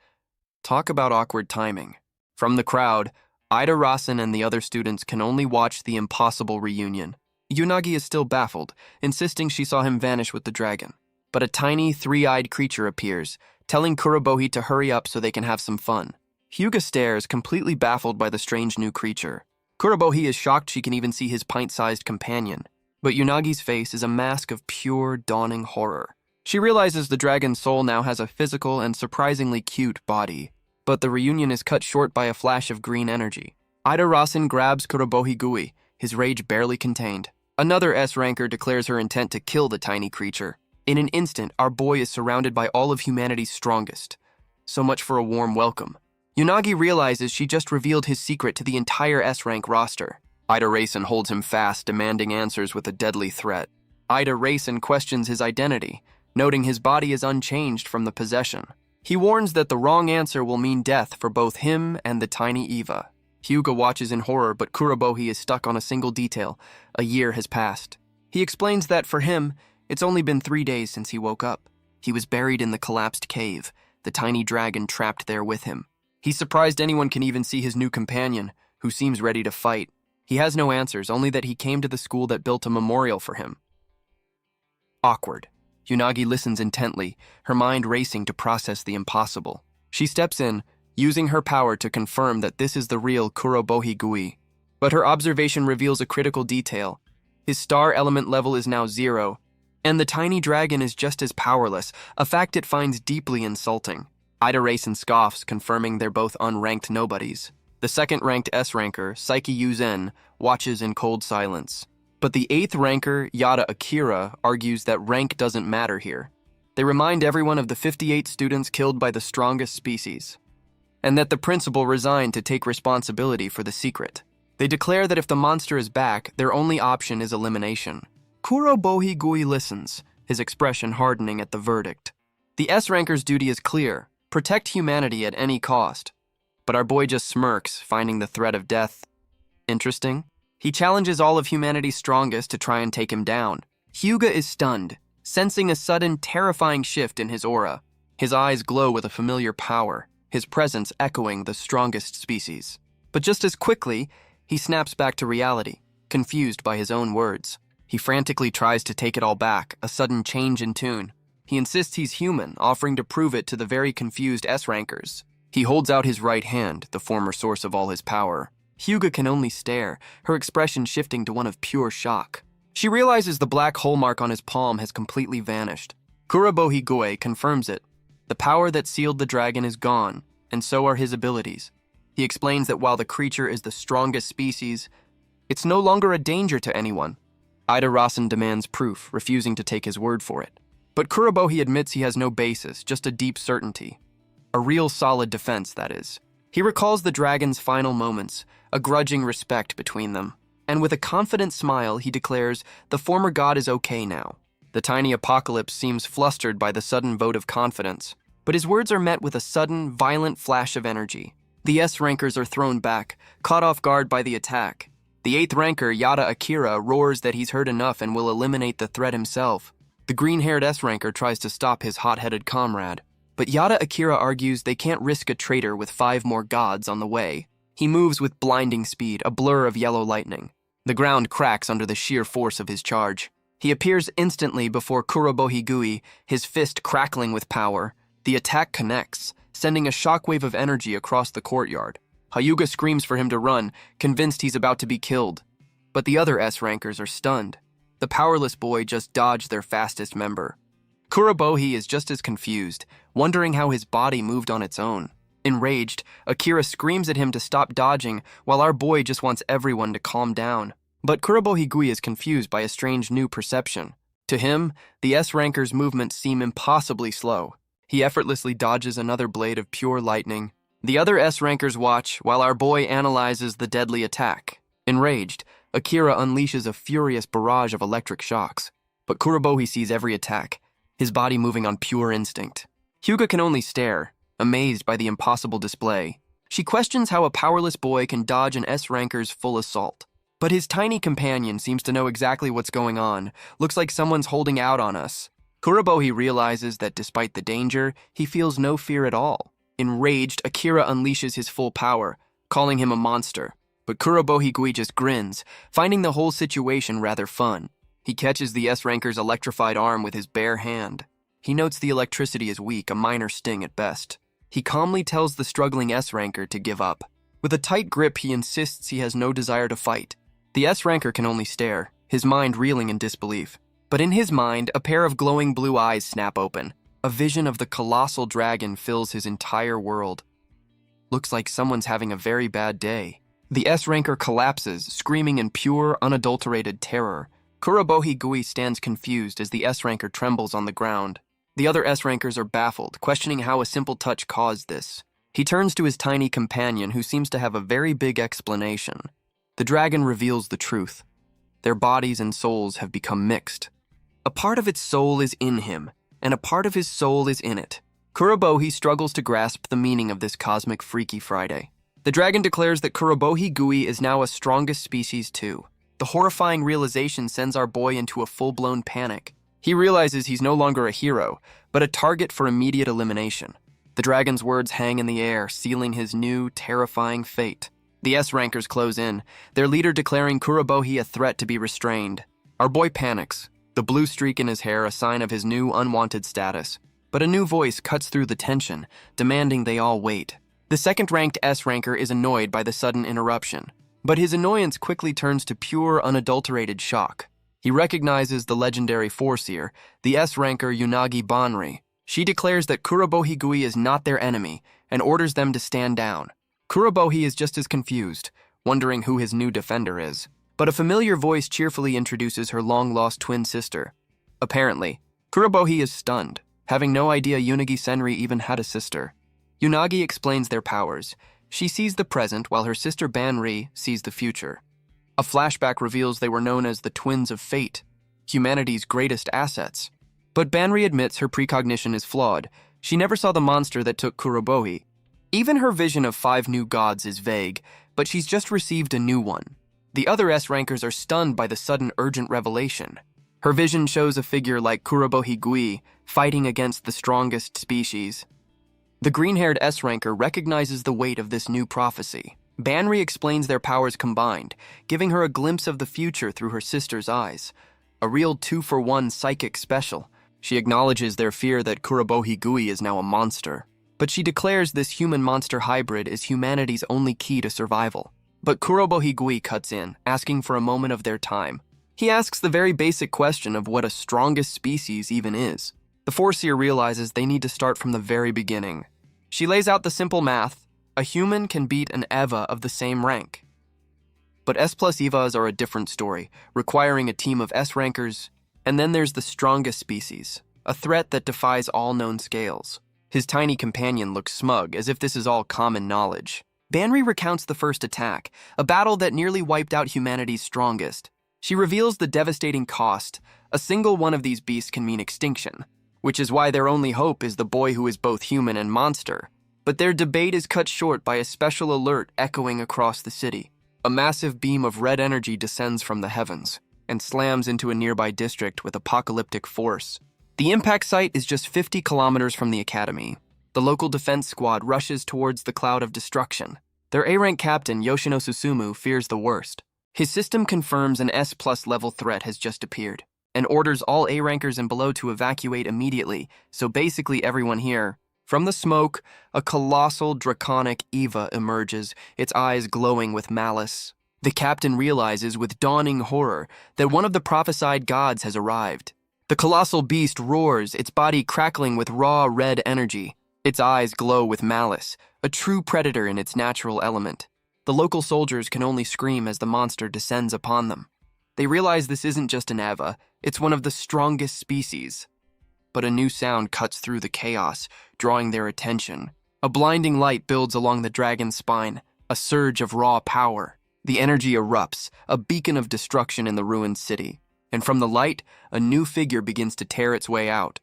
Talk about awkward timing. From the crowd, Ida Rasen and the other students can only watch the impossible reunion. Unagi is still baffled, insisting she saw him vanish with the dragon. But a tiny, three-eyed creature appears, telling Kurobohi to hurry up so they can have some fun. Hyuga stares, completely baffled by the strange new creature. Kurobohi is shocked she can even see his pint-sized companion. But Unagi's face is a mask of pure, dawning horror. She realizes the dragon's soul now has a physical and surprisingly cute body. But the reunion is cut short by a flash of green energy. Ida Rasen grabs Kurobohi Gui, his rage barely contained. Another S-ranker declares her intent to kill the tiny creature. In an instant, our boy is surrounded by all of humanity's strongest. So much for a warm welcome. Unagi realizes she just revealed his secret to the entire S-rank roster. Ida Rasen holds him fast, demanding answers with a deadly threat. Ida Rasen questions his identity, noting his body is unchanged from the possession. He warns that the wrong answer will mean death for both him and the tiny Eva. Hyuga watches in horror, but Kurobohi is stuck on a single detail. A year has passed. He explains that for him, it's only been 3 days since he woke up. He was buried in the collapsed cave, the tiny dragon trapped there with him. He's surprised anyone can even see his new companion, who seems ready to fight. He has no answers, only that he came to the school that built a memorial for him. Awkward. Unagi listens intently, her mind racing to process the impossible. She steps in, using her power to confirm that this is the real Kurobohi Gui. But her observation reveals a critical detail. His star element level is now 0, and the tiny dragon is just as powerless, a fact it finds deeply insulting. Ida Rasen scoffs, confirming they're both unranked nobodies. The second-ranked S-ranker, Saiki Yuzen, watches in cold silence. But the 8th ranker, Yada Akira, argues that rank doesn't matter here. They remind everyone of the 58 students killed by the strongest species, and that the principal resigned to take responsibility for the secret. They declare that if the monster is back, their only option is elimination. Kurobohi Gui listens, his expression hardening at the verdict. The S-ranker's duty is clear: protect humanity at any cost. But our boy just smirks, finding the threat of death interesting. He challenges all of humanity's strongest to try and take him down. Hyuga is stunned, sensing a sudden, terrifying shift in his aura. His eyes glow with a familiar power, his presence echoing the strongest species. But just as quickly, he snaps back to reality, confused by his own words. He frantically tries to take it all back, a sudden change in tune. He insists he's human, offering to prove it to the very confused S-rankers. He holds out his right hand, the former source of all his power. Hyuga can only stare, her expression shifting to one of pure shock. She realizes the black hole mark on his palm has completely vanished. Kurobohi Gui confirms it. The power that sealed the dragon is gone, and so are his abilities. He explains that while the creature is the strongest species, it's no longer a danger to anyone. Ida Rasen demands proof, refusing to take his word for it. But Kurobohi admits he has no basis, just a deep certainty. A real solid defense, that is. He recalls the dragon's final moments, a grudging respect between them. And with a confident smile, he declares the former god is okay now. The tiny apocalypse seems flustered by the sudden vote of confidence. But his words are met with a sudden, violent flash of energy. The S-rankers are thrown back, caught off guard by the attack. The 8th ranker, Yada Akira, roars that he's heard enough and will eliminate the threat himself. The green-haired S-ranker tries to stop his hot-headed comrade. But Yada Akira argues they can't risk a traitor with 5 more gods on the way. He moves with blinding speed, a blur of yellow lightning. The ground cracks under the sheer force of his charge. He appears instantly before Kurobohi Gui, his fist crackling with power. The attack connects, sending a shockwave of energy across the courtyard. Hyuga screams for him to run, convinced he's about to be killed. But the other S-rankers are stunned. The powerless boy just dodged their fastest member. Kurobohi is just as confused, wondering how his body moved on its own. Enraged, Akira screams at him to stop dodging, while our boy just wants everyone to calm down. But Kurobohi Gui is confused by a strange new perception. To him, the S-ranker's movements seem impossibly slow. He effortlessly dodges another blade of pure lightning. The other S-rankers watch, while our boy analyzes the deadly attack. Enraged, Akira unleashes a furious barrage of electric shocks. But Kurobohi sees every attack, his body moving on pure instinct. Hyuga can only stare, amazed by the impossible display. She questions how a powerless boy can dodge an S-ranker's full assault. But his tiny companion seems to know exactly what's going on. Looks like someone's holding out on us. Kurobohi realizes that despite the danger, he feels no fear at all. Enraged, Akira unleashes his full power, calling him a monster. But Kurobohi Gui just grins, finding the whole situation rather fun. He catches the S-Ranker's electrified arm with his bare hand. He notes the electricity is weak, a minor sting at best. He calmly tells the struggling S-Ranker to give up. With a tight grip, he insists he has no desire to fight. The S-Ranker can only stare, his mind reeling in disbelief. But in his mind, a pair of glowing blue eyes snap open. A vision of the colossal dragon fills his entire world. Looks like someone's having a very bad day. The S-Ranker collapses, screaming in pure, unadulterated terror. Kurobohi Gui stands confused as the S-Ranker trembles on the ground. The other S-Rankers are baffled, questioning how a simple touch caused this. He turns to his tiny companion, who seems to have a very big explanation. The dragon reveals the truth. Their bodies and souls have become mixed. A part of its soul is in him, and a part of his soul is in it. Kurobohi struggles to grasp the meaning of this cosmic Freaky Friday. The dragon declares that Kurobohi Gui is now a strongest species too. The horrifying realization sends our boy into a full-blown panic. He realizes he's no longer a hero, but a target for immediate elimination. The dragon's words hang in the air, sealing his new, terrifying fate. The S-Rankers close in, their leader declaring Kurobohi a threat to be restrained. Our boy panics, the blue streak in his hair a sign of his new, unwanted status. But a new voice cuts through the tension, demanding they all wait. The second-ranked S-Ranker is annoyed by the sudden interruption, but his annoyance quickly turns to pure, unadulterated shock. He recognizes the legendary Foreseer, the S-Ranker Unagi Banri. She declares that Kurobohi Gui is not their enemy and orders them to stand down. Kurobohi is just as confused, wondering who his new defender is. But a familiar voice cheerfully introduces her long-lost twin sister. Apparently, Kurobohi is stunned, having no idea Unagi Senri even had a sister. Unagi explains their powers. She sees the present while her sister Banri sees the future. A flashback reveals they were known as the Twins of Fate, humanity's greatest assets. But Banri admits her precognition is flawed. She never saw the monster that took Kurobohi. Even her vision of 5 new gods is vague, but she's just received a new one. The other S-Rankers are stunned by the sudden urgent revelation. Her vision shows a figure like Kurobohi Gui fighting against the strongest species. The green-haired S-Ranker recognizes the weight of this new prophecy. Banri explains their powers combined, giving her a glimpse of the future through her sister's eyes. A real 2-for-1 psychic special. She acknowledges their fear that Kurobohi Gui is now a monster. But she declares this human-monster hybrid is humanity's only key to survival. But Kurobohi Gui cuts in, asking for a moment of their time. He asks the very basic question of what a strongest species even is. The Foreseer realizes they need to start from the very beginning. She lays out the simple math. A human can beat an Eva of the same rank. But S plus Evas are a different story, requiring a team of S-Rankers. And then there's the strongest species, a threat that defies all known scales. His tiny companion looks smug, as if this is all common knowledge. Banri recounts the first attack, a battle that nearly wiped out humanity's strongest. She reveals the devastating cost. A single one of these beasts can mean extinction, which is why their only hope is the boy who is both human and monster. But their debate is cut short by a special alert echoing across the city. A massive beam of red energy descends from the heavens and slams into a nearby district with apocalyptic force. The impact site is just 50 kilometers from the academy. The local defense squad rushes towards the cloud of destruction. Their A-rank captain, Yoshino Susumu, fears the worst. His system confirms an S-plus level threat has just appeared and orders all A-rankers and below to evacuate immediately, so basically everyone here. From the smoke, a colossal draconic Eva emerges, its eyes glowing with malice. The captain realizes with dawning horror that one of the prophesied gods has arrived. The colossal beast roars, its body crackling with raw red energy. Its eyes glow with malice, a true predator in its natural element. The local soldiers can only scream as the monster descends upon them. They realize this isn't just an Eva, it's one of the strongest species. But a new sound cuts through the chaos, drawing their attention. A blinding light builds along the dragon's spine, a surge of raw power. The energy erupts, a beacon of destruction in the ruined city. And from the light, a new figure begins to tear its way out.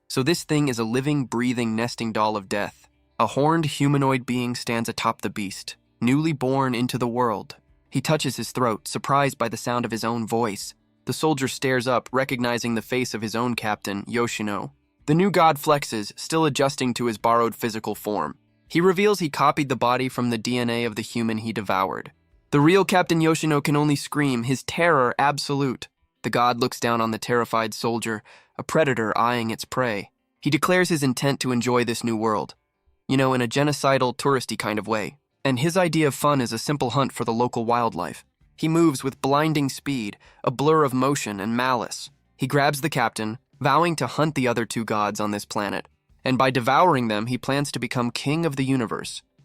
So this thing is a living, breathing nesting doll of death. A horned humanoid being stands atop the beast, newly born into the world. He touches his throat, surprised by the sound of his own voice. The soldier stares up, recognizing the face of his own captain, Yoshino. The new god flexes, still adjusting to his borrowed physical form. He reveals he copied the body from the DNA of the human he devoured. The real Captain Yoshino can only scream, his terror absolute. The god looks down on the terrified soldier, a predator eyeing its prey. He declares his intent to enjoy this new world. In a genocidal, touristy kind of way. And his idea of fun is a simple hunt for the local wildlife. He moves with blinding speed, a blur of motion and malice. He grabs the captain, vowing to hunt the other two gods on this planet. And by devouring them, he plans to become king of the universe.